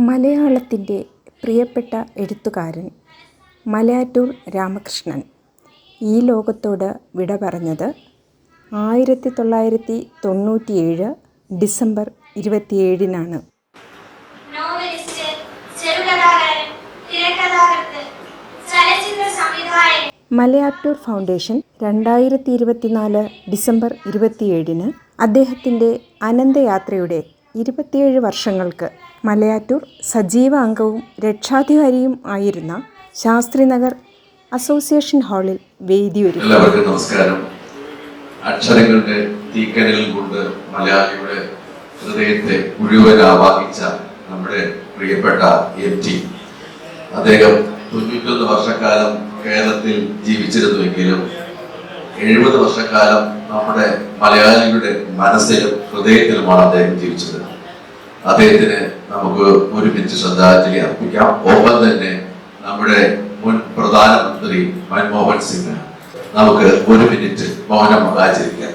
മലയാളത്തിൻ്റെ പ്രിയപ്പെട്ട എഴുത്തുകാരൻ മലയാറ്റൂർ രാമകൃഷ്ണൻ ഈ ലോകത്തോട് വിട പറഞ്ഞത് 1997 ഡിസംബർ 27-നാണ്. മലയാറ്റൂർ ഫൗണ്ടേഷൻ 2024 ഡിസംബർ 27-ന് അദ്ദേഹത്തിൻ്റെ അനന്തയാത്രയുടെ 27 വർഷങ്ങൾക്ക് മലയാറ്റൂർ സജീവ അംഗവും രക്ഷാധികാരിയും ആയിരുന്ന ശാസ്ത്രിനഗർ അസോസിയേഷൻ ഹാളിൽ വേദിയൊരുക്കി. എല്ലാവർക്കും നമസ്കാരം. അക്ഷരങ്ങളുടെ തീക്കനൽ കൊണ്ട് മലയാളിയുടെ ഹൃദയത്തെ മുഴുവൻ ആവാഹിച്ച നമ്മുടെ പ്രിയപ്പെട്ട MT, അദ്ദേഹം 91 വർഷക്കാലം കേരളത്തിൽ ജീവിച്ചിരുന്നുവെങ്കിലും 70 വർഷക്കാലം നമ്മുടെ മലയാളികളുടെ മനസ്സിലും ഹൃദയത്തിലുമാണ് അദ്ദേഹം ജീവിച്ചത്. അദ്ദേഹത്തിന് നമുക്ക് ഒരു മിനിറ്റ് ശ്രദ്ധാഞ്ജലി അർപ്പിക്കാം. ഒപ്പം തന്നെ നമ്മുടെ മുൻ പ്രധാനമന്ത്രി മൻമോഹൻ സിംഗ് നമുക്ക് ഒരു മിനിറ്റ് മൗനം ആചരിക്കാം.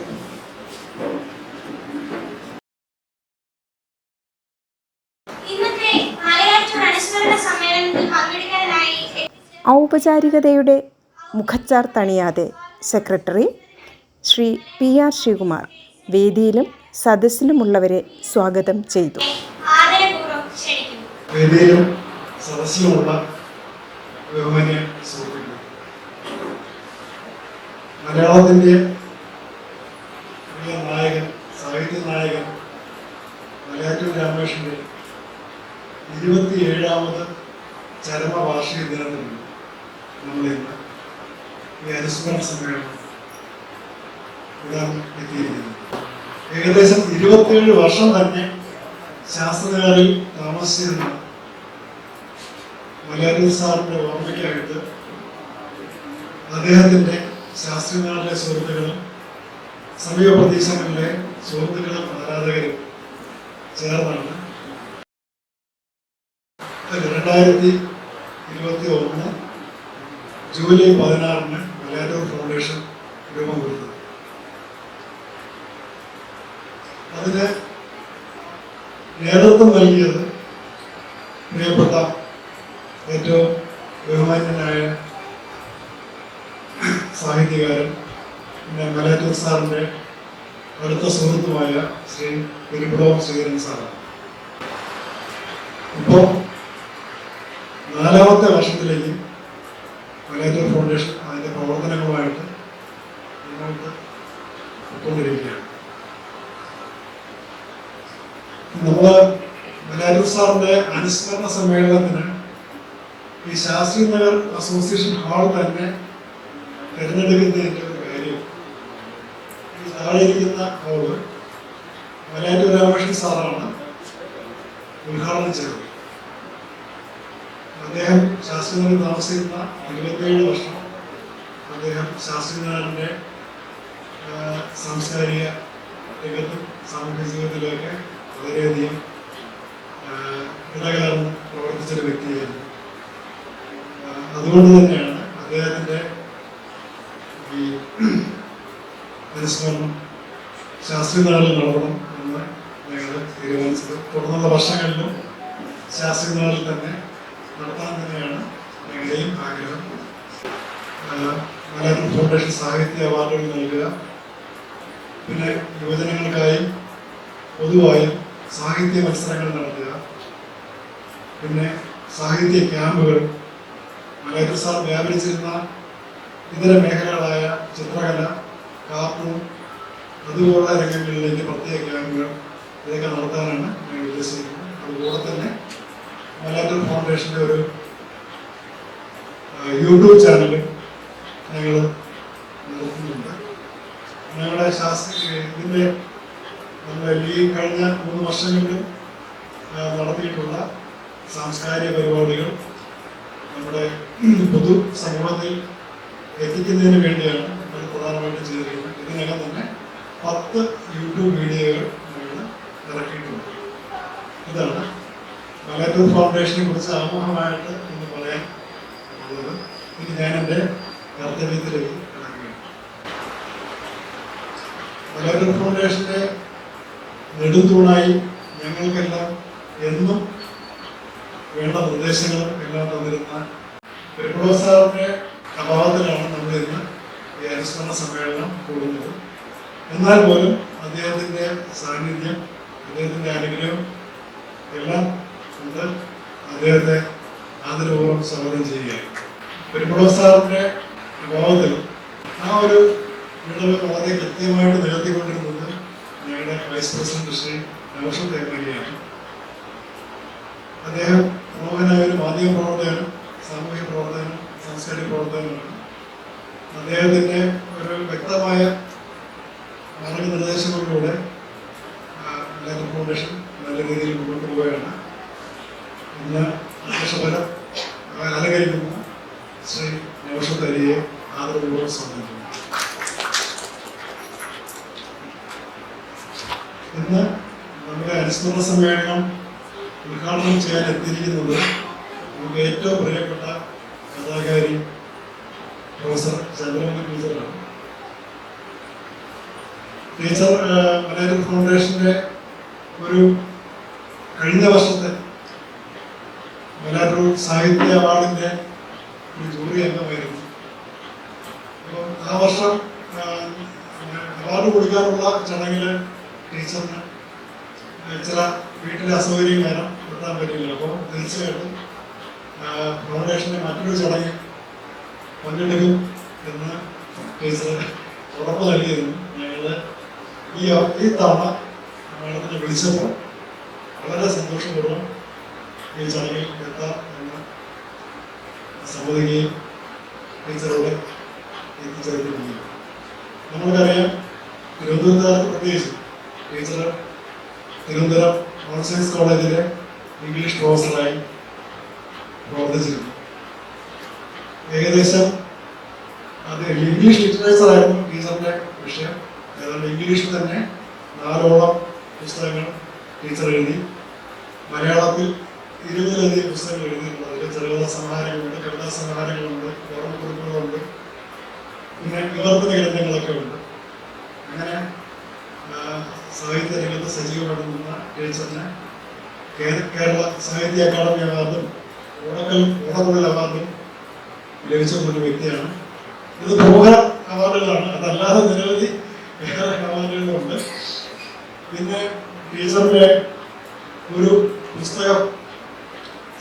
ഔപചാരികതയുടെ മുഖച്ചാർ തണിയാതെ സെക്രട്ടറി ശ്രീ PR ശ്രീകുമാർ വേദിയിലും സദസ്സിലുമുള്ളവരെ സ്വാഗതം ചെയ്തു. വേദിയിലും സദസ്സിലുമുള്ള ബഹുമാന്യ സുഹൃത്തുക്കൾ, മലയാളത്തിൻ്റെ പ്രിയ നായകൻ, സാഹിത്യ നായകൻ മലയാറ്റൂർ രാമകൃഷ്ണന്റെ 27ാമത് ചരമവാർഷിക ദിനത്തിൽ നമ്മളിന്ന് ഈ അനുസ്മരണ സമ്മേളനം ഇടാൻ എത്തിയിരിക്കുന്നു. ഏകദേശം 27 വർഷം തന്നെ ശാസ്ത്രകാരിൽ താമസിച്ചിരുന്ന മലയാറ്റൂർ സാറിന്റെ ഓർമ്മയ്ക്കായിട്ട് അദ്ദേഹത്തിന്റെ ശാസ്ത്രജ്ഞരുടെ സുഹൃത്തുക്കളും സമീപ പ്രദേശങ്ങളിലെ സുഹൃത്തുക്കളും ആരാധകരും ചേർന്നാണ് 2021 ജൂലൈ 16-ന് മലയാറ്റൂർ ഫൗണ്ടേഷൻ രൂപം കൊടുത്തത്. അതിന് നേതൃത്വം നൽകിയത് പ്രിയപ്പെട്ട ഏറ്റവും ബഹുമാന്യനായ സാഹിത്യകാരൻ, പിന്നെ മലയാറ്റൂർ സാറിൻ്റെ അടുത്ത സുഹൃത്തുമായ ശ്രീ പെരുമ്പടവം ശ്രീധരൻ സാറാണ്. ഇപ്പോൾ 4ാമത്തെ വർഷത്തിലേക്ക് മലയാറ്റൂർ ഫൗണ്ടേഷൻ അതിൻ്റെ പ്രവർത്തനങ്ങളുമായിട്ട് മുന്നോട്ട് പോയിക്കൊണ്ടിരിക്കുകയാണ്. നമ്മൾ മലയാറ്റൂർ സാറിന്റെ അനുസ്മരണ സമ്മേളനത്തിന് ഈ ശാസ്ത്രിനഗർ അസോസിയേഷൻ ഹാൾ തന്നെ തിരഞ്ഞെടുക്കുന്നതിൻ്റെ ഒരു കാര്യം, ഈ താഴെ ഇരിക്കുന്ന ഹാള് മലയാറ്റൂർ രാമകൃഷ്ണൻ സാറാണ് ഉദ്ഘാടനം ചെയ്തത്. അദ്ദേഹം ശാസ്ത്രിനഗറിൽ താമസിക്കുന്ന 27 വർഷം അദ്ദേഹം ശാസ്ത്രിനഗറിൻ്റെ സാംസ്കാരിക രംഗത്തും സാമൂഹ്യ ജീവിതത്തിലൊക്കെ വളരെയധികം ഇടകലർന്ന് പ്രവർത്തിച്ചൊരു വ്യക്തിയായിരുന്നു. അതുകൊണ്ട് തന്നെയാണ് അദ്ദേഹത്തിൻ്റെ ഈ അനുസ്മരണം ശാസ്ത്രിനഗറിൽ നടത്തണം എന്ന് ഞങ്ങൾ തീരുമാനിച്ചത്. തുടർന്നുള്ള വർഷങ്ങളിലും ശാസ്ത്രിനഗറിൽ തന്നെ നടത്താൻ തന്നെയാണ് ഞങ്ങളുടെയും ആഗ്രഹം. മലയാറ്റൂർ ഫൗണ്ടേഷൻ സാഹിത്യ അവാർഡുകൾ നൽകുക, പിന്നെ യുവജനങ്ങൾക്കായും പൊതുവായും സാഹിത്യ മത്സരങ്ങൾ നടത്തുക, പിന്നെ സാഹിത്യ ക്യാമ്പുകൾ, മലയാറ്റൂർ സാർ വ്യാപരിച്ചിരുന്ന ഇതര മേഖലകളായ ചിത്രകല, കാർട്ടൂൺ, അതുപോലുള്ള രംഗങ്ങളിലേക്ക് പ്രത്യേക ക്യാമ്പുകൾ ഇതൊക്കെ നടത്താനാണ് ഞങ്ങൾ ഉദ്ദേശിക്കുന്നത്. അതുപോലെ തന്നെ മലയാറ്റൂർ ഫൗണ്ടേഷൻ്റെ ഒരു യൂട്യൂബ് ചാനൽ ഞങ്ങൾ നടത്തുന്നുണ്ട്. ഞങ്ങളുടെ ഇതിൻ്റെ നമ്മൾ ഈ കഴിഞ്ഞ 3 വർഷങ്ങളിലും നടത്തിയിട്ടുള്ള സാംസ്കാരിക പരിപാടികൾ നമ്മുടെ പൊതു സമൂഹത്തിൽ എത്തിക്കുന്നതിന് വേണ്ടിയാണ് നമ്മൾ പ്രധാനമായിട്ടും ചെയ്തിരിക്കുന്നത്. ഇതിനകം തന്നെ 10 യൂട്യൂബ് വീഡിയോകൾ ഞങ്ങൾ ഇറക്കിയിട്ടുണ്ട്. ഇതാണ് മലയാറ്റൂർ ഫൗണ്ടേഷനെ കുറിച്ച് ആമുഖമായിട്ട് എന്ന് പറയാൻ ഉള്ളത്. ഇനി ഞാൻ എൻ്റെ കർത്തവ്യത്തിലേക്ക് കിടക്കുകയാണ്. മലയാറ്റൂർ ഫൗണ്ടേഷൻ്റെ നെടുംതൂണായി ഞങ്ങൾക്കെല്ലാം എന്നും വേണ്ട നിർദ്ദേശങ്ങളും എല്ലാം തന്നിരുന്ന പെരുമ്പള സാറിന്റെ അഭാവത്തിലാണ് നമ്മൾ ഇന്ന് ഈ അനുസ്മരണ സമ്മേളനം കൂടുന്നത്. എന്നാൽ പോലും അദ്ദേഹത്തിന്റെ സാന്നിധ്യം, അദ്ദേഹത്തിന്റെ അനുഗ്രഹം എല്ലാം കൊണ്ട് അദ്ദേഹത്തെ ആദരപൂർവ്വം സ്വാഗതം ചെയ്യുകയാണ്. പെരുമ്പള സാറിന്റെ അഭാവത്തിൽ ആ ഒരു വിടവ് വളരെ കൃത്യമായിട്ട് നികത്തിക്കൊണ്ടിരുന്നത് ഞങ്ങളുടെ വൈസ് പ്രസിഡന്റ് ശ്രീ നൗഷദ് എംഎൽഎയാണ്. അദ്ദേഹം പ്രമുഖനായ ഒരു മാധ്യമ പ്രവർത്തകനും സാമൂഹ്യ പ്രവർത്തകനും സാംസ്കാരിക പ്രവർത്തകനുമാണ്. അദ്ദേഹത്തിന്റെ ഒരു വ്യക്തമായ മാർഗനിർദ്ദേശങ്ങളിലൂടെ മലയാറ്റൂർ ഫൗണ്ടേഷൻ നല്ല രീതിയിൽ മുന്നോട്ട് പോവുകയാണ്. ഇന്ന് അധ്യക്ഷപരം അലങ്കരിക്കുന്ന ശ്രീ നൗഷദ് അലിയെ ആദരപൂർവ്വം സ്വാഗതം ചെയ്യുന്നു. ഇന്ന് നമ്മുടെ അനുസ്മരണ സമ്മേളനം ഉദ്ഘാടനം ചെയ്യാൻ എത്തിയിരിക്കുന്നത് നമുക്ക് ഏറ്റവും പ്രിയപ്പെട്ട കഥാകാരി പ്രൊഫസർ ചന്ദ്രമോഹൻ ടീച്ചറാണ്. ടീച്ചർ മലയാറ്റൂർ ഫൗണ്ടേഷന്റെ ഒരു കഴിഞ്ഞ വർഷത്തെ മലയാറ്റൂർ സാഹിത്യ അവാർഡിന്റെ ഒരു ജൂറി അംഗമായിരുന്നു. അപ്പോൾ ആ വർഷം അവാർഡ് കൊടുക്കാനുള്ള ചടങ്ങിൽ ടീച്ചറിന് ചില വീട്ടിലെ അസൗകര്യം കാരണം എത്താൻ പറ്റില്ല. അപ്പോൾ തീർച്ചയായിട്ടും ഫൗണ്ടേഷന്റെ മറ്റൊരു ചടങ്ങിൽ പങ്കെടുക്കും എന്ന് ടീച്ചർ ഉറപ്പ് നൽകിയിരുന്നു. ഞങ്ങൾ ഈ തവണ മേളത്തിനെ വിളിച്ചപ്പോൾ വളരെ സന്തോഷപൂർവ്വം ഈ ചടങ്ങിൽ എത്താം എന്ന് സമ്മതിക്കുകയും ടീച്ചറോട് എത്തിച്ചേർന്നിരിക്കുകയും. നമ്മൾക്കറിയാം, തിരുവനന്തപുരത്ത് പ്രത്യേകിച്ച് ടീച്ചർ തിരുവനന്തപുരം ഓൾ സയൻസ് കോളേജിലെ ഇംഗ്ലീഷ് പ്രൊഫസറായി പ്രവർത്തിച്ചിരുന്നു. ഏകദേശം അത് ഇംഗ്ലീഷ് ലിറ്ററേച്ചർ ആയിരുന്നു ടീച്ചറിന്റെ വിഷയം. ഏതാണ്ട് ഇംഗ്ലീഷിൽ തന്നെ 4ഓളം പുസ്തകങ്ങൾ ടീച്ചർ എഴുതി. മലയാളത്തിൽ 20ലധികം പുസ്തകങ്ങൾ എഴുതിയിട്ടുണ്ട്. അതിൽ ചെറുകഥാ സമാഹാരങ്ങളുണ്ട്, കവിതാ സമാഹാരങ്ങളുണ്ട്, ഓർമ്മക്കുറിപ്പുകളുണ്ട്, പിന്നെ വിവർത്തന ഗ്രന്ഥങ്ങളൊക്കെ ഉണ്ട്. അങ്ങനെ സാഹിത്യ രംഗത്ത് സജീവമായിട്ട് നിന്ന ടീച്ചറിന് കേരള സാഹിത്യ അക്കാദമി അവാർഡും ഓടക്കുഴൽ അവാർഡും ലഭിച്ച ഒരു വ്യക്തിയാണ്. ഇത് പ്രമുഖ അവാർഡുകളാണ്. അതല്ലാതെ നിരവധി വേറെ അവാർഡുകളുണ്ട്. പിന്നെ ടീച്ചറിന്റെ ഒരു പുസ്തകം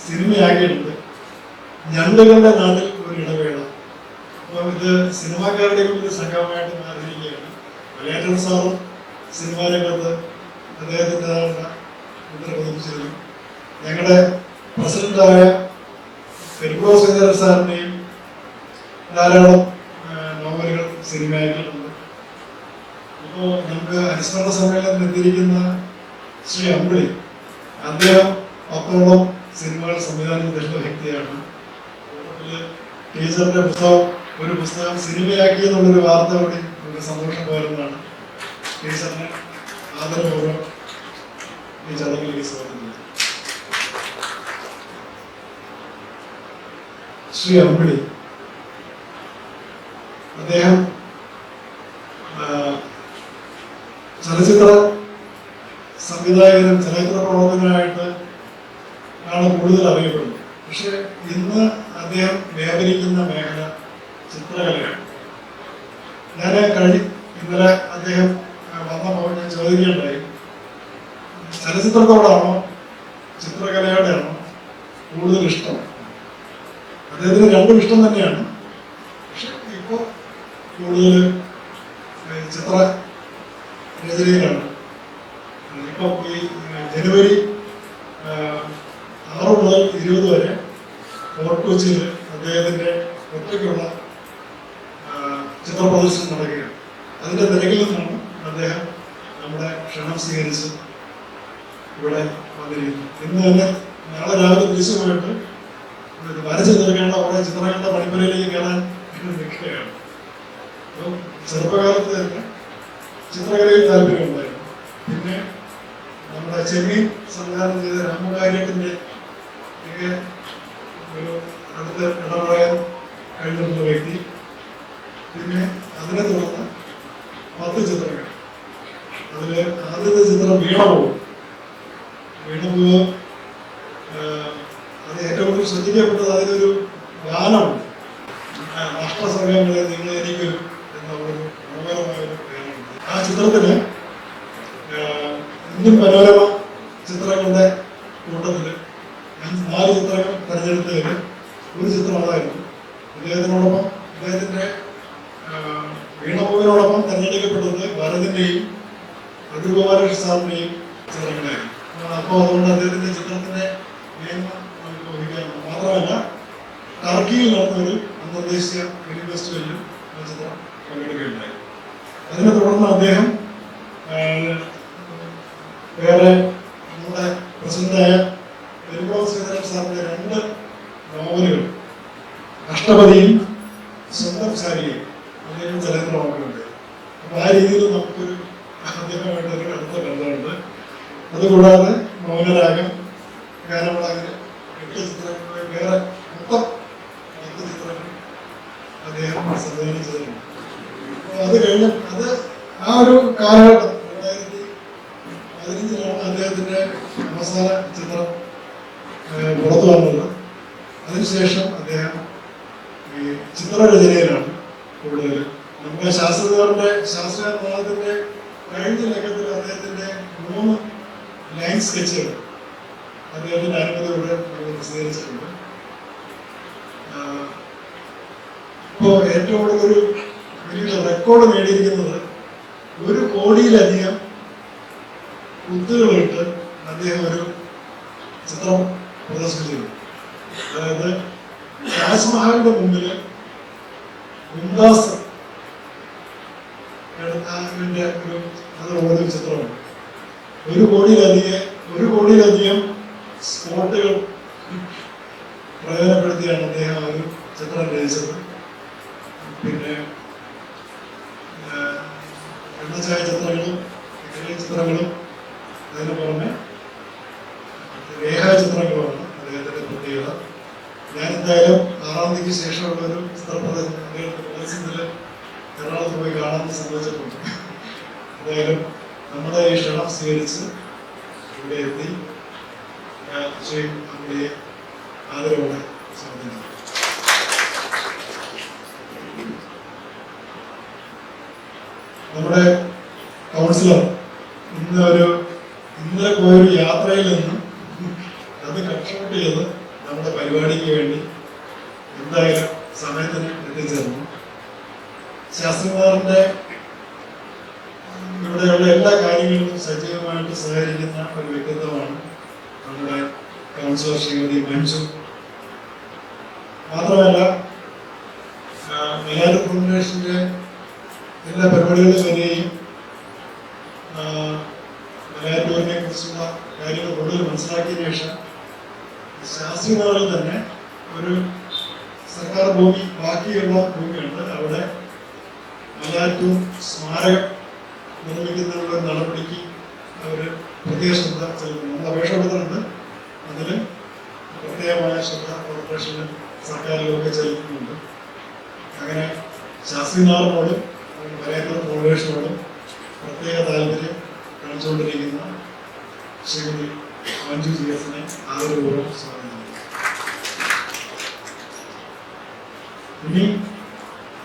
സിനിമയാക്കിയിട്ടുണ്ട്, ഞണ്ടുകളുടെ നാട്ടിൽ ഒരു ഇടവേള. അപ്പോൾ ഇത് സിനിമാക്കാരുടെ ഒരു സംഗമമായിട്ട് മാറിയിരിക്കുകയാണ്. മലയാറ്റൂർ സാറും സിനിമാ രംഗത്ത് അദ്ദേഹത്തിൻ്റെതായ മുദ്ര പതിപ്പിച്ചിരുന്നു. ഞങ്ങളുടെ പ്രസിഡന്റായ പെരുമ്പള ശ്രീധരൻ സാറിൻ്റെയും ധാരാളം നോവലുകൾ സിനിമയാക്കിയിട്ടുണ്ട്. ഇപ്പോൾ നമുക്ക് അനുസ്മരണ സമ്മേളനത്തിൽ എത്തിയിരിക്കുന്ന ശ്രീ അമ്പിളി, അദ്ദേഹം 10ഓളം സിനിമകൾ സംവിധാനം ചെയ്ത വ്യക്തിയാണ്. ടീച്ചറിന്റെ ഒരു പുസ്തകം സിനിമയാക്കി എന്നുള്ളൊരു വാർത്ത കൂടി നമുക്ക് സന്തോഷം പകരുന്നതാണ്. ടീച്ചറിനെ ആദരപൂർവ്വം ഈ ചടങ്ങിലേക്ക് സ്വാഗതം ചെയ്യുന്നു. ശ്രീ അമ്പിളി, അദ്ദേഹം ചലച്ചിത്ര സംവിധായകനും ചലച്ചിത്ര പ്രവർത്തകനായിട്ട് ആണ് കൂടുതൽ അറിയപ്പെടുന്നത്. പക്ഷെ ഇന്ന് അദ്ദേഹം വ്യാപരിക്കുന്ന മേഖല ചിത്രകലയാണ്. ഇന്നലെ അദ്ദേഹം വന്നപ്പോൾ ഞാൻ ചോദിക്കുകയുണ്ടായി, ചലച്ചിത്രത്തോടാണോ ചിത്രകലയോടെയാണോ കൂടുതൽ ഇഷ്ടം? അദ്ദേഹത്തിന് രണ്ടും ഇഷ്ടം തന്നെയാണ്. പക്ഷെ ഇപ്പോൾ കൂടുതൽ ചിത്ര രചനയിലാണ്. ഇപ്പൊ ഈ ജനുവരി 6 മുതൽ 20 വരെ ഫോർട്ട് കൊച്ചിയിൽ അദ്ദേഹത്തിന്റെ ഒറ്റയ്ക്കുള്ള ചിത്ര പ്രദർശനം നടക്കുകയാണ്. അതിന്റെ തിരക്കിൽ നിന്നാണ് അദ്ദേഹം നമ്മുടെ ക്ഷണം സ്വീകരിച്ച് ഇവിടെ വന്നിരിക്കുന്നു. ഇന്ന് തന്നെ നാളെ രാവിലെ തിരിച്ചു പോയിട്ട് വരച്ചു തീർക്കേണ്ട കുറെ ചിത്രങ്ങളുടെ പണിപ്പുരയിലേക്ക് കയറാൻ നിൽക്കുകയാണ്. അപ്പം ചെറുപ്പകാലത്ത് തന്നെ ചിത്രകലയിൽ താല്പര്യമുണ്ടായിരുന്നു. പിന്നെ നമ്മുടെ ചെമ്മീൻ സംവിധാനം ചെയ്ത രാമകാര്യത്തിന്റെ ഒരു അടുത്ത് ഇടപെടാൻ കഴിഞ്ഞിട്ടുള്ള വ്യക്തി. പിന്നെ അതിനെ തുടർന്ന് 10 ചിത്രങ്ങൾ. അതിൽ ആദ്യത്തെ ചിത്രം വീണപൂവ്. ഏറ്റവും കൂടുതൽ ശ്രദ്ധിക്കപ്പെട്ടത് അതിലൊരു ഗാനമുണ്ട്. രാഷ്ട്രസംഘങ്ങളെ നിങ്ങൾ എനിക്ക് എന്നുള്ളൊരു മനോഹരമായൊരു ഗാനമുണ്ട്. ആ ചിത്രത്തിന് ഇന്ത്യൻ മനോരമ ചിത്രങ്ങളുടെ കൂട്ടത്തിൽ 4 ചിത്രങ്ങൾ തിരഞ്ഞെടുത്തതിൽ ഒരു ചിത്രം അതായിരുന്നു. അദ്ദേഹത്തിനോടൊപ്പം അദ്ദേഹത്തിൻ്റെ വീണഭൂവിനോടൊപ്പം തിരഞ്ഞെടുക്കപ്പെട്ടത് ഭരതിൻ്റെയും അടൂർഗോപാലകൃഷ്ണ സാറിൻ്റെയും ചിത്രങ്ങളായിരുന്നു. അപ്പോൾ അതുകൊണ്ട് അദ്ദേഹത്തിൻ്റെ ചിത്രത്തിൻ്റെ മേന്മ നമുക്ക് ഊഹിക്കാറുണ്ട്. മാത്രമല്ല ടർക്കിയിൽ നടന്നൊരു അന്തർദേശീയ ഫിലിം ഫെസ്റ്റിവലിലും ആ ചിത്രം പങ്കെടുക്കുകയുണ്ടായി. അതിനെ തുടർന്ന് അദ്ദേഹം വേറെ നമ്മുടെ പ്രസിദ്ധനായ പെരുമ്പോളം ശ്രീധരൻ സാറിൻ്റെ 2 നോവലുകൾ അഷ്ടപതിയും സ്വന്തം ശാരികയും അദ്ദേഹം ചലച്ചിത്രമാക്കുന്നുണ്ട്. അപ്പോൾ ആ രീതിയിൽ നമുക്കൊരു അദ്ദേഹമായിട്ടൊരു അടുത്ത ബന്ധമുണ്ട്. അതുകൂടാതെ മൗനരാഗം, ഗാനമളാകര്, 8 ചിത്രങ്ങൾ, വേറെ മൊത്തം 10 ചിത്രങ്ങൾ അദ്ദേഹം സംവിധാനം ചെയ്തിട്ടുണ്ട്. അപ്പോൾ അത് കഴിഞ്ഞ് അത് ആ ഒരു കാലഘട്ടം 2015 അദ്ദേഹത്തിൻ്റെ അവസാന ചിത്രം പുറത്തു വന്നത്. അതിനുശേഷം അദ്ദേഹം ഈ ചിത്രരചനയിലാണ് കൂടുതൽ. നമ്മുടെ ശാസ്ത്രീയത്തിൻ്റെ കഴിഞ്ഞ ലേഖനത്തിൽ അദ്ദേഹത്തിൻ്റെ 3 ലൈൻ സ്കെച്ചുകൾ അദ്ദേഹത്തിൻ്റെ അനുമതിയോടെ പ്രസിദ്ധീകരിച്ചിട്ടുണ്ട്. ഇപ്പോൾ ഏറ്റവും കൂടുതൽ വലിയ റെക്കോർഡ് നേടിയിരിക്കുന്നത് 1 കോടിയിലധികം കുത്തുകളിട്ട് അദ്ദേഹം ഒരു ചിത്രം പ്രദർശിപ്പിച്ചിരുന്നു. അതായത് താജ്മഹലിന്റെ മുമ്പിൽ മുംതാസ് ഒരു ചിത്രമാണ്. 1 കോടിയിലധികം സ്പോട്ടുകൾ പ്രയോജനപ്പെടുത്തിയാണ് അദ്ദേഹം ആ ഒരു ചിത്രം രചിച്ചത്. പിന്നെ എണ്ണച്ചായ ചിത്രങ്ങളും ചിത്രങ്ങളും അതിന് പുറമെ രേഖാചിത്രങ്ങളുമാണ് അദ്ദേഹത്തിന്റെ പ്രത്യേകത. ഞാൻ എന്തായാലും 6-ാം തീയതിക്ക് ശേഷമുള്ള ഒരു ചിത്രപ്രദർശനം അദ്ദേഹത്തിന്റെ എറണാകുളത്ത് പോയി കാണാൻ സംഭവിച്ചിട്ടുണ്ട്. എന്തായാലും നമ്മുടെ ഈ ക്ഷണം സ്വീകരിച്ച് ഇവിടെ എത്തി ശ്രീ അമ്മയെ ആദരവോടെ സ്വാഗതം. നമ്മുടെ കൗൺസിലർ ഇന്നലെ പോയൊരു യാത്രയിൽ നിന്ന് അത് കൺസ്ട്രക്ട് ചെയ്ത് നമ്മുടെ പരിപാടിക്ക് വേണ്ടി എന്തായാലും സമയത്തിന് എത്തിച്ചേർന്നു. ശാസ്ത്രിമാറിന്റെ ഇവിടെയുള്ള എല്ലാ കാര്യങ്ങളിലും സജീവമായിട്ട് സഹകരിക്കുന്ന ഒരു വ്യക്തിത്വമാണ് നമ്മുടെ കൗൺസിലർ ശ്രീമതി മഞ്ജു. മാത്രമല്ല മലയാള ഫൗണ്ടേഷന്റെ എല്ലാ പരിപാടികളിലും വരികയും മലയാറ്റൂരിനെ കുറിച്ചുള്ള കാര്യങ്ങൾ കൂടുതൽ മനസ്സിലാക്കിയതിനു ശേഷം ശാസ്ത്രീയനാളിൽ തന്നെ ഒരു സർക്കാർ ഭൂമി, ബാക്കിയുള്ള ഭൂമിയുണ്ട്, അവിടെ മലയാറ്റൂർ സ്മാരകം നിർമ്മിക്കുന്നതിനുള്ള നടപടിക്ക് അവർ പ്രത്യേക ശ്രദ്ധ ചെലുത്തുന്നു. നമ്മൾ അപേക്ഷ കൊടുത്തിട്ടുണ്ട്. അതിന് പ്രത്യേകമായ ശ്രദ്ധ കോർപ്പറേഷനും സർക്കാരിലും ഒക്കെ ചെലുത്തുന്നുണ്ട്. അങ്ങനെ ശാസ്ത്രീയനാളിനോടും മലയാറ്റൂർ ഫൗണ്ടേഷനോടും പ്രത്യേക താല്പര്യം കാണിച്ചുകൊണ്ടിരിക്കുന്ന ശ്രീമതി മഞ്ജു ജിഎസിനെ ആദരപൂർവ്വം സ്വാഗതം ചെയ്യുന്നു. ഇനി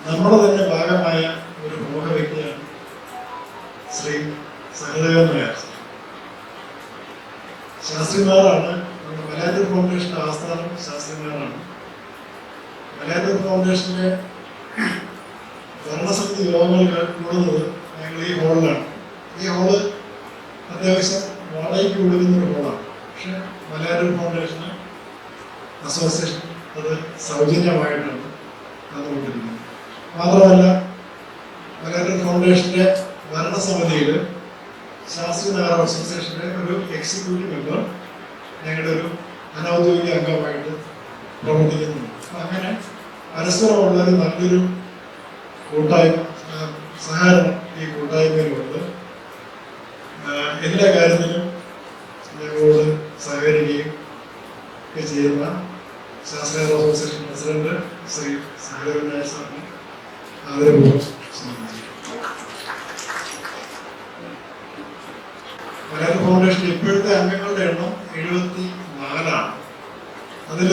നമ്മുടെ തന്നെ ഭാഗമായ ഒരു പ്രമുഖ വ്യക്തിയാണ് ശ്രീ സഹദേവൻ നായർ. ശാസ്ത്രിമാരാണ് മലയാറ്റൂർ ഫൗണ്ടേഷന്റെ ആസ്ഥാനം. ശാസ്ത്രിമാരാണ് മലയാറ്റൂർ ഫൗണ്ടേഷന്റെ ഭരണസമിതി യോഗങ്ങൾ കൂടുന്നത് ഞങ്ങൾ ഈ ഹോളിലാണ്. ഈ ഹോള് അത്യാവശ്യം വാടകയ്ക്ക് കൊടുക്കുന്ന ഒരു ഹോളാണ്. പക്ഷെ മലയാറ്റൂർ ഫൗണ്ടേഷന് അസോസിയേഷൻ അത് സൗജന്യമായിട്ടാണ് നടന്നുകൊണ്ടിരിക്കുന്നത്. മാത്രമല്ല മലയാറ്റൂർ ഫൗണ്ടേഷന്റെ ഭരണസമിതിയിൽ ശാസ്ത്രീയനഗർ അസോസിയേഷന്റെ ഒരു എക്സിക്യൂട്ടീവ് മെമ്പർ ഞങ്ങളുടെ ഒരു അനൗദ്യോഗിക അംഗമായിട്ട് പ്രവർത്തിക്കുന്നുണ്ട്. അങ്ങനെ പരസ്പരമുള്ളൊരു നല്ലൊരു കൂട്ടായ്മ, സഹകരണം ഈ കൂട്ടായ്മയിലുണ്ട്. എല്ലാ കാര്യത്തിലും ഞങ്ങളോട് സഹകരിക്കുകയും ഒക്കെ ചെയ്യുന്ന ശാസ്ത്രീയ അസോസിയേഷൻ പ്രസിഡന്റ് ശ്രീ സഹദേവൻ നായർ സാറിന് ആദരപൂർവ്വം സ്വാഗതം ചെയ്യും. മലയാള ഫൗണ്ടേഷൻ ഇപ്പോഴത്തെ അംഗങ്ങളുടെ എണ്ണം 74ആണ്. അതിൽ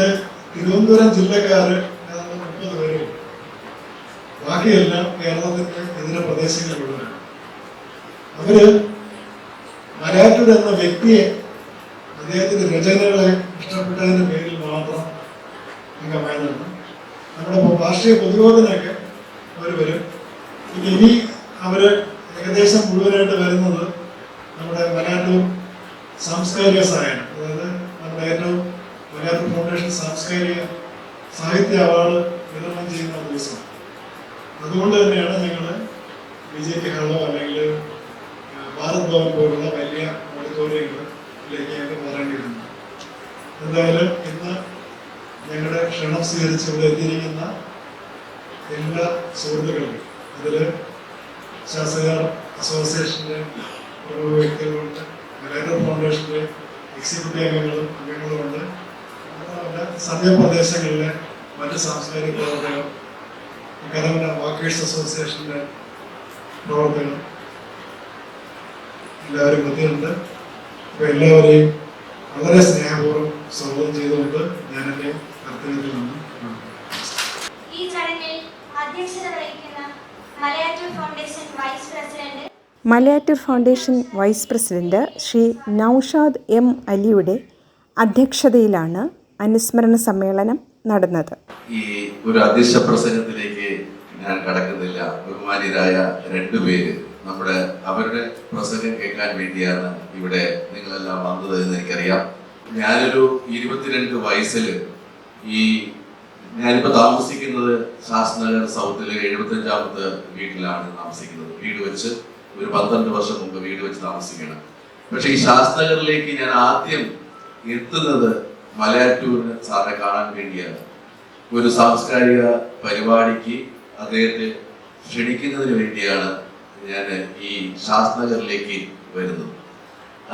തിരുവനന്തപുരം ജില്ലക്കാര് 30 പേരും, ബാക്കിയെല്ലാം കേരളത്തിന്റെ ഇതര പ്രദേശങ്ങളിലുള്ളവരാണ്. അവര് മലയാറ്റൂർ എന്ന വ്യക്തിയെ, അദ്ദേഹത്തിന്റെ രചനകളെ ഇഷ്ടപ്പെട്ടതിന്റെ പേരിൽ മാത്രം അംഗമായതാണ്. നമ്മുടെ രാഷ്ട്രീയ പൊതുയോഗത്തിനൊക്കെ അവർ വരും. പിന്നെ ഇനി അവര് ഏകദേശം മുഴുവനായിട്ട് വരുന്നത് നമ്മുടെ മലയാറ്റൂർ സാംസ്കാരിക സായനം, അതായത് നമ്മുടെ ഏറ്റവും മലയാറ്റൂർ ഫൗണ്ടേഷൻ സാംസ്കാരിക സാഹിത്യ അവാർഡ് വിതരണം ചെയ്യുന്ന ദിവസം. അതുകൊണ്ട് തന്നെയാണ് ഞങ്ങൾ BJP ഹാളോ അല്ലെങ്കിൽ ഭാരത് ഭവൻ പോലുള്ള വലിയ ഓഡിറ്റോറിയങ്ങളിലേക്ക് ഞങ്ങൾക്ക് പറയേണ്ടി വരുന്നത്. എന്തായാലും ഇന്ന് ഞങ്ങളുടെ ക്ഷണം സ്വീകരിച്ച് ഇവിടെ എത്തിയിരിക്കുന്ന എല്ലാ സുഹൃത്തുക്കളും, അതിൽ ശാസ്ത്രകാർ അസോസിയേഷൻ്റെ പ്രമുഖ വ്യക്തികളുണ്ട്, മലയാറ്റൂർ ഫൗണ്ടേഷൻ്റെ എക്സിക്യൂട്ടീവ് അംഗങ്ങളുമുണ്ട്, മാത്രമല്ല സമീപപ്രദേശങ്ങളിലെ മറ്റ് സാംസ്കാരിക പ്രവർത്തകർ, കരമന വാക്കേഴ്സ് അസോസിയേഷൻ്റെ പ്രവർത്തകർ എല്ലാവരും എത്തിയിട്ടുണ്ട്. അപ്പോൾ എല്ലാവരെയും വളരെ സ്നേഹപൂർവ്വം സ്വാഗതം ചെയ്തുകൊണ്ട് ഞാൻ എൻ്റെ കർത്തവ്യത്തിൽ നിന്ന് ഈ ചടങ്ങിൽ അധ്യക്ഷത വഹിക്കുന്ന Malayattoor Foundation vice president Malayattoor Foundation vice president Shri Noushad M. അലിയുടെ അധ്യക്ഷതയിലാണ് അനുസ്മരണ സമ്മേളനം നടന്നത്. ഈ ഒരു അധ്യക്ഷ പ്രസംഗത്തിലേക്ക് ഞാൻ കടക്കുന്നില്ല. ബഹുമാന്യരായ 2 പേര് അവരുടെ പ്രസംഗം കേൾക്കാൻ വേണ്ടിയാണ് ഇവിടെ നിങ്ങളെല്ലാം വന്നത് എന്ന് എനിക്കറിയാം. ഞാനൊരു 22 വയസ്സിൽ ഞാനിപ്പോ താമസിക്കുന്നത് ശാസ്ത്രനഗർ സൗത്തിലെ 75ാമത്തെ വീട്ടിലാണ് താമസിക്കുന്നത്. വീട് വെച്ച് ഒരു 12 വർഷം മുമ്പ് വീട് വെച്ച് താമസിക്കണം. പക്ഷെ ഈ ശാസ്ത്രനഗറിലേക്ക് ഞാൻ ആദ്യം എത്തുന്നത് മലയാറ്റൂരിന് സാറിനെ കാണാൻ വേണ്ടിയാണ്. ഒരു സാംസ്കാരിക പരിപാടിക്ക് അദ്ദേഹത്തെ ക്ഷണിക്കുന്നതിന് വേണ്ടിയാണ് ഞാൻ ഈ ശാസ്ത്രനഗറിലേക്ക് വരുന്നത്.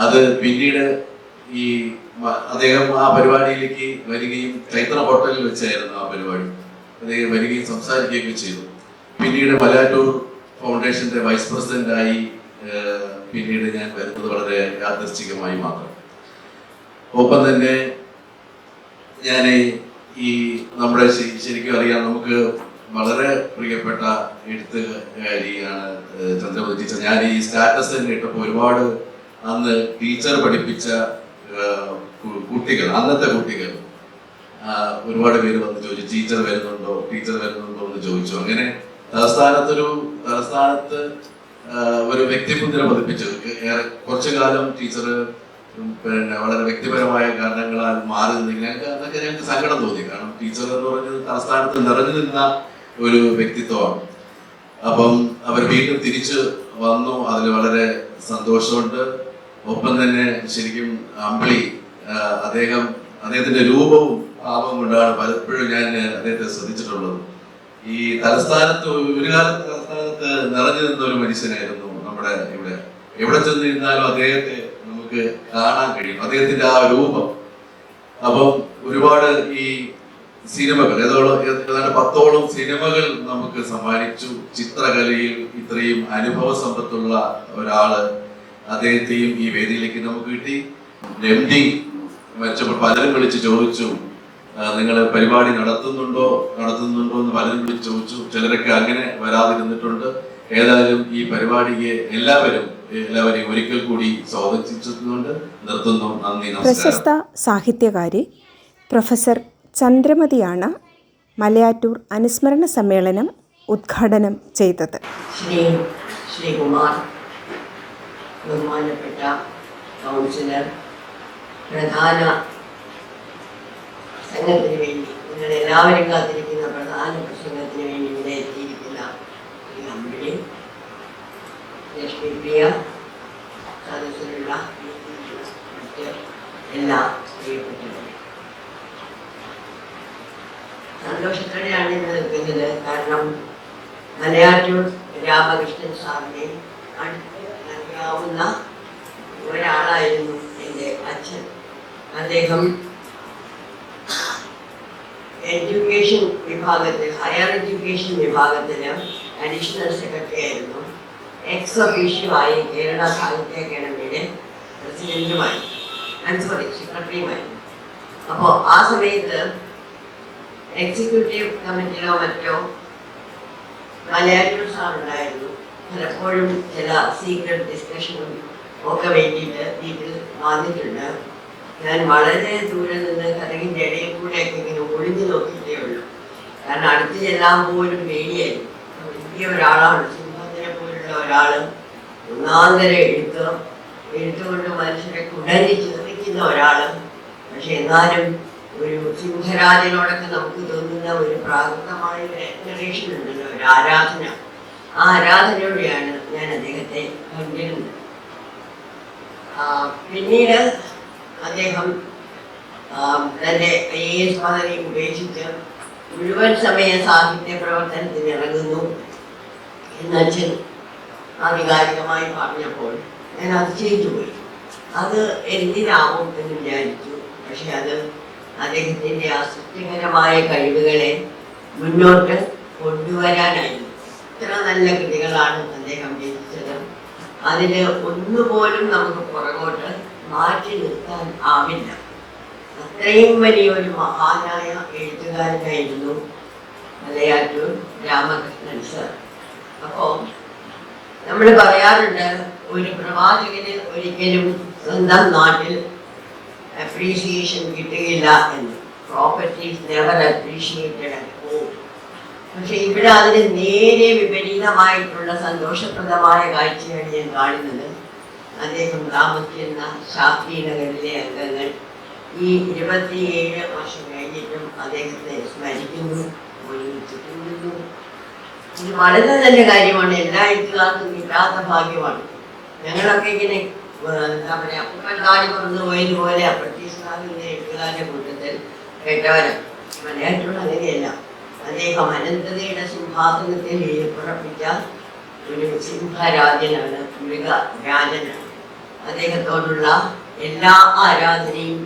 അത് പിന്നീട് അദ്ദേഹം ആ പരിപാടിയിലേക്ക് വരികയും ചൈത്ര ഹോട്ടലിൽ വെച്ചായിരുന്നു ആ പരിപാടി. അദ്ദേഹം വരികയും സംസാരിക്കുകയൊക്കെ ചെയ്തു. പിന്നീട് മലയാറ്റൂർ ഫൗണ്ടേഷന്റെ വൈസ് പ്രസിഡന്റായി പിന്നീട് ഞാൻ വരുന്നത് വളരെ യാദൃശ്ചികമായി മാത്രം. ഒപ്പം തന്നെ ഞാൻ നമ്മുടെ ശരിക്കും അറിയാം, നമുക്ക് വളരെ പ്രിയപ്പെട്ട എഴുത്തുകാരിയാണ് ചന്ദ്രമതി ടീച്ചർ. ഞാൻ ഈ സ്റ്റാറ്റസ് തന്നെ ഇട്ടപ്പോൾ ഒരുപാട് അന്ന് ടീച്ചർ പഠിപ്പിച്ച കുട്ടികൾ, അന്നത്തെ കുട്ടികൾ ഒരുപാട് പേര് വന്ന് ചോദിച്ചു, ടീച്ചർ വരുന്നുണ്ടോ എന്ന് ചോദിച്ചു. അങ്ങനെ തലസ്ഥാനത്ത് ഒരു വ്യക്തിമുദ്ര പതിപ്പിച്ചു. കുറച്ചു കാലം ടീച്ചർ വളരെ വ്യക്തിപരമായ കാരണങ്ങളാൽ മാറി നിന്നെങ്കിൽ അതൊക്കെ ഞങ്ങൾക്ക് സങ്കടം തോന്നി. കാരണം ടീച്ചർ എന്ന് പറഞ്ഞത് തലസ്ഥാനത്ത് നിറഞ്ഞു നിന്ന ഒരു വ്യക്തിത്വമാണ്. അപ്പം അവർ വീണ്ടും തിരിച്ചു വന്നു, അതിൽ വളരെ സന്തോഷമുണ്ട്. ഒപ്പം തന്നെ ശരിക്കും അമ്പിളി, അദ്ദേഹത്തിന്റെ രൂപവും ഭാവം കൊണ്ടാണ് പലപ്പോഴും ഞാൻ അദ്ദേഹത്തെ ശ്രദ്ധിച്ചിട്ടുള്ളത്. ഈ തലസ്ഥാനത്ത് ഒരു കാലത്ത് തലസ്ഥാനത്ത് നിറഞ്ഞു നിന്ന ഒരു മനുഷ്യനായിരുന്നു നമ്മുടെ ഇവിടെ. എവിടെ ചെന്നിരുന്നാലും അദ്ദേഹത്തെ നമുക്ക് കാണാൻ കഴിയും, അദ്ദേഹത്തിന്റെ ആ രൂപം. അപ്പം ഒരുപാട് ഈ സിനിമകൾ, ഏതാണ്ട് 10ഓളം സിനിമകൾ നമുക്ക് സമ്മാനിച്ചു. ചിത്രകലയിൽ ഇത്രയും അനുഭവ സമ്പത്തുള്ള ഒരാള് അദ്ദേഹത്തെയും ഈ വേദിയിലേക്ക് നമുക്ക് കിട്ടി. MD മരിച്ചപ്പോൾ പലരും വിളിച്ച് ചോദിച്ചു, നിങ്ങൾ പരിപാടി നടത്തുന്നുണ്ടോ എന്ന് പലരും വിളിച്ച് ചോദിച്ചു. ചിലരൊക്കെ അങ്ങനെ വരാതിരുന്നിട്ടുണ്ട്. ഏതായാലും ഈ പരിപാടിക്ക് എല്ലാവരെയും ഒരിക്കൽ കൂടി സ്വാഗതിച്ചുകൊണ്ട് നിർത്തുന്നു. നന്ദി, നമസ്കാരം. പ്രശസ്ത സാഹിത്യകാരി പ്രൊഫസർ ചന്ദ്രമതിയാണ് മലയാറ്റൂർ അനുസ്മരണ സമ്മേളനം ഉദ്ഘാടനം ചെയ്തത്. ശ്രീകുമാർ, ബഹുമാനപ്പെട്ട കൗൺസിലർ, പ്രധാന സംഘത്തിന് വേണ്ടി, നിങ്ങൾ എല്ലാവരും കാത്തിരിക്കുന്ന പ്രധാന പ്രസംഗത്തിന് വേണ്ടി ഇവിടെ എത്തിയിരിക്കുന്ന ഈ അമ്പിളി, ലക്ഷ്മിപ്രിയ, സദസ്സിലുള്ള മറ്റ് എല്ലാ പ്രിയപ്പെട്ടവരും, സന്തോഷത്തോടെയാണ് ഇന്ന് നിൽക്കുന്നത്. കാരണം മലയാറ്റൂർ രാമകൃഷ്ണൻ സാറിനെ അറിയാവുന്ന ഒരാളായിരുന്നു എൻ്റെ അച്ഛൻ. അദ്ദേഹം എഡ്യൂക്കേഷൻ വിഭാഗത്തിൽ, ഹയർ എഡ്യൂക്കേഷൻ വിഭാഗത്തിൽ അഡീഷണൽ സെക്രട്ടറി ആയിരുന്നു. എക്സ് ഒഫീഷ്യോ ആയി കേരള സാഹിത്യ അക്കാദമിയുടെ പ്രസിഡന്റുമായി, സെക്രട്ടറിയുമായിരുന്നു. അപ്പോൾ ആ സമയത്ത് എക്സിക്യൂട്ടീവ് കമ്മിറ്റിയിലോ മറ്റോ മലയാറ്റൂർ സാർ ഉണ്ടായിരുന്നു. പലപ്പോഴും ചില സീക്രട്ട് ഡിസ്കഷനും ഒക്കെ വേണ്ടിയിട്ട് വീട്ടിൽ വന്നിട്ടുണ്ട്. ഞാൻ വളരെ ദൂരെ നിന്ന് കഥകിൻ്റെ ഇടയിൽ കൂടെയൊക്കെ ഇങ്ങനെ ഒളിഞ്ഞു നോക്കിയിട്ടേ ഉള്ളൂ. കാരണം അടുത്ത് ചെല്ലാൻ പോലും പേടിയായിരുന്നു. വലിയ ഒരാളാണ്, സിംഹത്തിനെ പോലുള്ള ഒരാൾ, ഒന്നാന്തര എഴുത്തുകൊണ്ട് മനുഷ്യരെ കുടഞ്ഞ് ചിന്തിക്കുന്ന ഒരാൾ. പക്ഷെ എന്നാലും ഒരു സിംഹരാജനോടൊക്കെ നമുക്ക് തോന്നുന്ന ഒരു പ്രാകൃതമായ ഒരു അഡ്മിറേഷൻ ഉണ്ടല്ലോ, ഒരു ആരാധന. ആ ആരാധനയോടെയാണ് ഞാൻ അദ്ദേഹത്തെ കണ്ടിരുന്നത്. പിന്നീട് അദ്ദേഹം തൻ്റെ IAS പദവി ഉപേക്ഷിച്ച് മുഴുവൻ സമയ സാഹിത്യ പ്രവർത്തനത്തിന് ഇറങ്ങുന്നു എന്നച്ഛൻ ആധികാരികമായി പറഞ്ഞപ്പോൾ ഞാൻ അതിശയിച്ചു പോയി. അത് എന്തിനാവും എന്ന് വിചാരിച്ചു. പക്ഷെ അത് അദ്ദേഹത്തിൻ്റെ ആ സൃഷ്ടികരമായ കഴിവുകളെ മുന്നോട്ട് കൊണ്ടുവരാനായിരുന്നു. ഇത്ര നല്ല കൃതികളാണ് അദ്ദേഹം രചിച്ചത്. അതിന് ഒന്നുപോലും നമുക്ക് പുറകോട്ട് മാറ്റി നിർത്താൻ ആവില്ല. അത്രയും വലിയൊരു മഹാനായ എഴുത്തുകാരനായിരുന്നു മലയാറ്റൂർ രാമകൃഷ്ണൻ സർ. അപ്പോൾ നമ്മൾ പറയാറുണ്ട്, ഒരു പ്രവാചകന് ഒരിക്കലും സ്വന്തം നാട്ടിൽ അപ്രീസിയേഷൻ കിട്ടുകയില്ല എന്ന്. Properties never appreciated at home. പക്ഷെ ഇവിടെ അതിന് നേരെ വിപരീതമായിട്ടുള്ള സന്തോഷപ്രദമായ കാഴ്ചയാണ് ഞാൻ കാണുന്നത്. അദ്ദേഹം താമസിക്കുന്ന ശാസ്ത്രി നഗറിലെ അംഗങ്ങൾ ഈ 27 വർഷം കഴിഞ്ഞിട്ടും അദ്ദേഹത്തെ സ്മരിക്കുന്നു, ഒഴിച്ചിട്ടുന്നു. ഇത് വളരെ നല്ല കാര്യമാണ്. എല്ലാ എഴുത്തുകാർക്കും കിട്ടാത്ത ഭാഗ്യമാണ്. ഞങ്ങളൊക്കെ ഇങ്ങനെ എന്താ പറയുക, അപ്പുറക്കാടി പറന്നു പോയതുപോലെ അപ്രത്യക്ഷനാകുന്ന എഴുത്തുകാരുടെ കൂട്ടത്തിൽ കേട്ടവരാണ്. മലയാറ്റൂർ അങ്ങനെയല്ല. അദ്ദേഹം അനന്തതയുടെ സിംഹാസനത്തിൽ പുറപ്പിച്ച ഒരു സിംഹരാജനാണ്, മൃഗരാജനാണ്. അദ്ദേഹത്തോടുള്ള എല്ലാ ആരാധനയും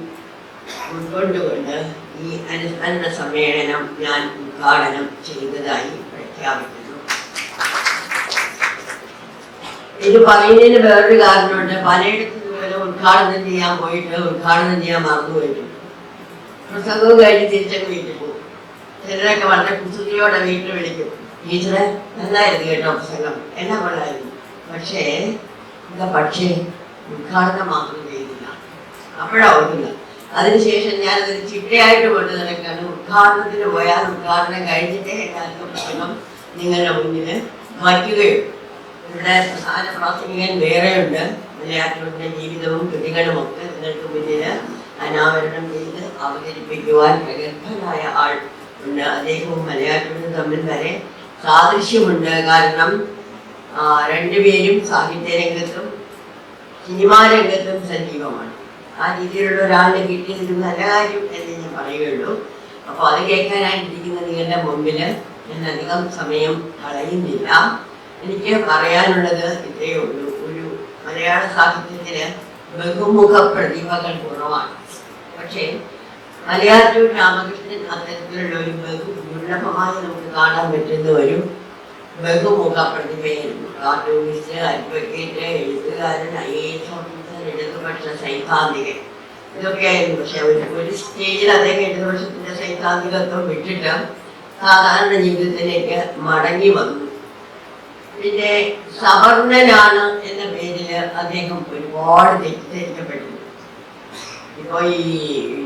ഉൾക്കൊണ്ടുകൊണ്ട് ഈ അനുസ്മരണ സമ്മേളനം ഞാൻ ഉദ്ഘാടനം ചെയ്തതായി പ്രഖ്യാപിക്കുന്നു. ഇത് പറയുന്നതിന് വേറൊരു കാരണമുണ്ട്. പലയിടത്തും ഇതുപോലെ ഉദ്ഘാടനം ചെയ്യാൻ പോയിട്ട് ഉദ്ഘാടനം ചെയ്യാൻ മറന്നുപോയിട്ടുണ്ട്. പ്രസംഗവും കഴിഞ്ഞ് തിരിച്ചങ്ങ് വീട്ടിൽ പോകും. ചിലരൊക്കെ വളരെ കുസൃതിയോടെ വീട്ടിൽ വിളിക്കും, ടീച്ചറെ നന്നായിരുന്നു കേട്ടോ പ്രസംഗം, എല്ലാം കൊള്ളായിരുന്നു. പക്ഷേ ഉദ്ഘാടനം മാത്രം ചെയ്തില്ല. അപ്പോഴാണ് ഓർക്കുന്നത്. അതിനുശേഷം ഞാനതൊരു ചിട്ടയായിട്ട് കൊണ്ട് നടക്കാണ്. ഉദ്ഘാടനത്തിന് പോയാൽ ഉദ്ഘാടനം കഴിഞ്ഞിട്ടേ എല്ലാവർക്കും പ്രസംഗം നിങ്ങളുടെ മുന്നിൽ വയ്ക്കുകയുള്ളൂ. ഇവിടെ പ്രധാന പ്രാസംഗികൻ വേറെയുണ്ട്. മലയാറ്റൂരിൻ്റെ ജീവിതവും കൃതികളും ഒക്കെ നിങ്ങൾക്ക് മുന്നിൽ അനാവരണം ചെയ്ത് അവതരിപ്പിക്കുവാൻ പ്രഗത്ഭനായ ആൾ ഉണ്ട്. അദ്ദേഹവും മലയാറ്റൂരും തമ്മിൽ വരെ സാദൃശ്യമുണ്ട്. കാരണം രണ്ടുപേരും സാഹിത്യ രംഗത്തും സിനിമാ രംഗത്തും സജീവമാണ്. ആ രീതിയിലുള്ള ഒരാളിനെ കിട്ടിയതിന് നല്ല കാര്യം എന്ന് ഞാൻ പറയുകയുള്ളൂ. അപ്പോൾ അത് കേൾക്കാനായിട്ടിരിക്കുന്ന നിങ്ങളുടെ മുമ്പിൽ ഞാൻ അധികം സമയം കളയുന്നില്ല. എനിക്ക് പറയാനുള്ളത് ഇത്രയേ ഉള്ളൂ. ഒരു മലയാള സാഹിത്യത്തിന് ബഹുമുഖ പ്രതിഭകൾ കുറവാണ്. പക്ഷേ മലയാറ്റൂർ രാമകൃഷ്ണൻ അത്തരത്തിലുള്ള ഒരു ദുർലഭമായി നമുക്ക് കാണാൻ പറ്റുന്ന ഒരു ബഹുമുഖ പ്രതിഭയായിരുന്നു. കാർട്ടൂണിസ്റ്റ്, അഡ്വക്കേറ്റ്, എഴുത്തുകാരൻ, IAS ഓഫീസർ, ഇടതുപക്ഷ സൈദ്ധാന്തികൻ, ഇതൊക്കെയായിരുന്നു. പക്ഷെ ഒരു സ്റ്റേജിൽ അദ്ദേഹം ഇടതുപക്ഷത്തിൻ്റെ സൈദ്ധാന്തികത്വം വിട്ടിട്ട് സാധാരണ ജീവിതത്തിലേക്ക് മടങ്ങി വന്നു. പിന്നെ സവർണനാണ് എന്ന പേരിൽ അദ്ദേഹം ഒരുപാട് തെറ്റിദ്ധരിക്കപ്പെട്ടു. ഇപ്പോൾ ഈ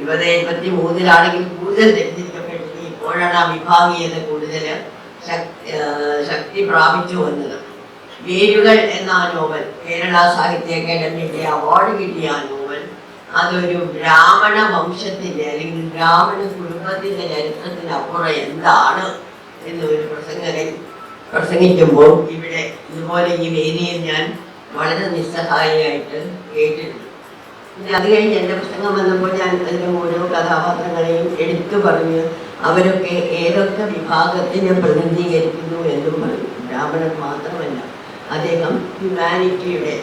2023 കൂടുതൽ തെറ്റിദ്ധരിക്കപ്പെട്ടത്. ഇപ്പോഴാണ് ആ വിഭാഗീയത കൂടുതൽ ശക്തി പ്രാപിച്ചു വന്നത്. വേരുകൾ എന്ന നോവൽ, കേരള സാഹിത്യ അക്കാദമിയുടെ അവാർഡ് കിട്ടിയ ആ നോവൽ, അതൊരു ബ്രാഹ്മണ വംശത്തിൻ്റെ അല്ലെങ്കിൽ ബ്രാഹ്മണ കുടുംബത്തിൻ്റെ ചരിത്രത്തിനപ്പുറം എന്താണ് എന്നൊരു പ്രസംഗകൻ പ്രസംഗിക്കുമ്പോൾ ഇവിടെ ഇതുപോലെ ഈ വേദിയിൽ ഞാൻ വളരെ നിസ്സഹായിയായിട്ട് കേട്ടിട്ടുണ്ട്. പിന്നെ അത് കഴിഞ്ഞ് എൻ്റെ പ്രസംഗം വന്നപ്പോൾ ഞാൻ അതിൻ്റെ ഓരോ കഥാപാത്രങ്ങളെയും എടുത്തു പറഞ്ഞ് അവരൊക്കെ ഏതൊക്കെ വിഭാഗത്തിനെ പ്രതിനിധീകരിക്കുന്നു എന്നും പറഞ്ഞു. ബ്രാഹ്മണൻ മാത്രമല്ല, അദ്ദേഹം ഹ്യൂമാനിറ്റിയുടെ,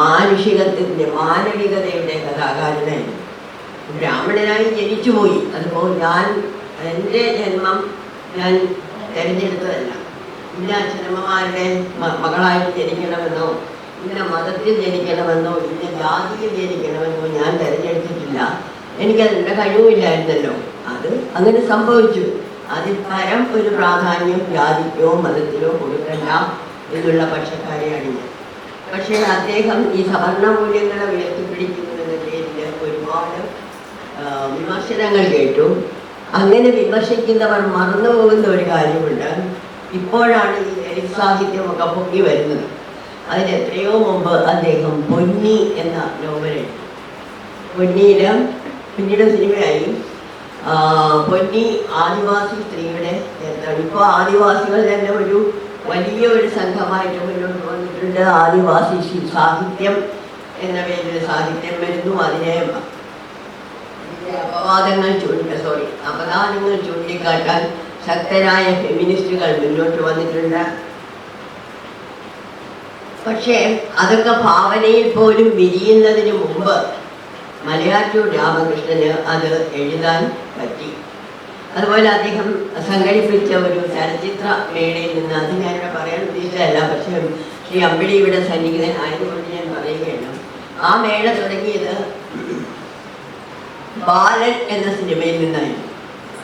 മാനുഷികത്തിൻ്റെ, മാനവികതയുടെ കഥാകാരനായിരുന്നു. ബ്രാഹ്മണനായി ജനിച്ചുപോയി. അതുപോലെ എൻ്റെ ജന്മം ഞാൻ തിരഞ്ഞെടുത്തതല്ല. ഇന്ന അച്ഛനമ്മമാരുടെ മകളായിട്ട് ജനിക്കണമെന്നോ ഇന്ന മതത്തിൽ ജനിക്കണമെന്നോ ഇന്ന ജാതിയിൽ ജനിക്കണമെന്നോ ഞാൻ തിരഞ്ഞെടുത്തിട്ടില്ല. എനിക്കതിൻ്റെ കഴിവില്ലായിരുന്നല്ലോ. അത് അങ്ങനെ സംഭവിച്ചു. അതിൽ പരം ഒരു പ്രാധാന്യം ജാതിക്കോ മതത്തിലോ കൊടുക്കണ്ട എന്നുള്ള പക്ഷക്കാരെയാണ് ഞാൻ. പക്ഷേ അദ്ദേഹം ഈ സവർണ മൂല്യങ്ങളെ ഉയർത്തിപ്പിടിക്കുന്നതിൻ്റെ പേരിൽ ഒരുപാട് വിമർശനങ്ങൾ കേട്ടു. അങ്ങനെ വിമർശിക്കുന്നവർ മറന്നുപോകുന്ന ഒരു കാര്യമുണ്ട്. ഇപ്പോഴാണ് ഈ ദളിത് സാഹിത്യമൊക്കെ പൊങ്ങി വരുന്നത്. അതിന് എത്രയോ മുമ്പ് അദ്ദേഹം പൊന്നി എന്ന നോവൽ എഴുതി. പൊന്നിയിൽ പിന്നീട് സിനിമയായി. പൊന്നി ആദിവാസി സ്ത്രീയുടെ എന്താണ്, ഇപ്പോൾ ആദിവാസികൾ തന്നെ ഒരു വലിയ ഒരു സംഘമായിട്ട് മുന്നോട്ട് വന്നിട്ടുണ്ട്. ആദിവാസി സാഹിത്യം എന്ന പേരിൽ സാഹിത്യം വരുന്നു. അതിനെ അപദാനങ്ങൾ ചൂണ്ടിക്കാട്ടാൻ ശക്തരായ ഫെമിനിസ്റ്റുകൾ മുന്നോട്ട് വന്നിട്ടുണ്ട്. പക്ഷേ അതൊക്കെ ഭാവനയിൽ പോലും വിരിയുന്നതിന് മുമ്പ് മലയാറ്റൂർ രാമകൃഷ്ണന് അത് എഴുതാൻ പറ്റി. അതുപോലെ അദ്ദേഹം സംഘടിപ്പിച്ച ഒരു ചലച്ചിത്ര മേളയിൽ നിന്ന്, അത് ഞാനിവിടെ പറയാൻ ഉദ്ദേശിച്ചതല്ല, പക്ഷേ ശ്രീ അമ്പിളി ഇവിടെ സന്നിഹിതനായതുകൊണ്ട് ഞാൻ പറയുകയാണ്. ആ മേള തുടങ്ങിയത് ബാലൻ എന്ന സിനിമയിൽ നിന്നായിരുന്നു.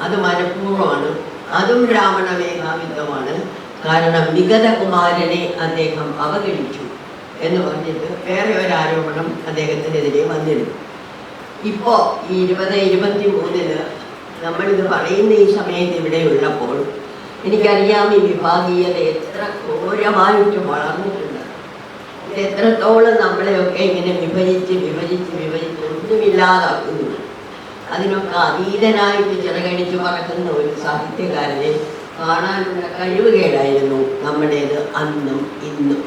അത് മനഃപൂർവ്വമാണ്. അതും ബ്രാഹ്മണ മേധാവിത്വമാണ്. കാരണം വിഗതകുമാരനെ അദ്ദേഹം അവഗണിച്ചു എന്ന് പറഞ്ഞിട്ട് വേറെ ഒരു ആരോപണം അദ്ദേഹത്തിനെതിരെ വന്നിരുന്നു. ഇപ്പോൾ ഈ 2023 നമ്മളിത് പറയുന്ന ഈ സമയത്ത് ഇവിടെ ഉള്ളപ്പോൾ എനിക്കറിയാം ഈ വിഭാഗീയത എത്ര ഘോരമായിട്ട് വളർന്നിട്ടുണ്ട്. ഇത് എത്രത്തോളം നമ്മളെയൊക്കെ ഇങ്ങനെ വിഭജിച്ച് ഒന്നുമില്ലാതാക്കുന്നു. അതിനൊക്കെ അതീതനായിട്ട് ചിറകടിച്ച് പറക്കുന്ന ഒരു സാഹിത്യകാരനെ കാണാനുള്ള കഴിവുകേടായിരുന്നു നമ്മുടേത് അന്നും ഇന്നും.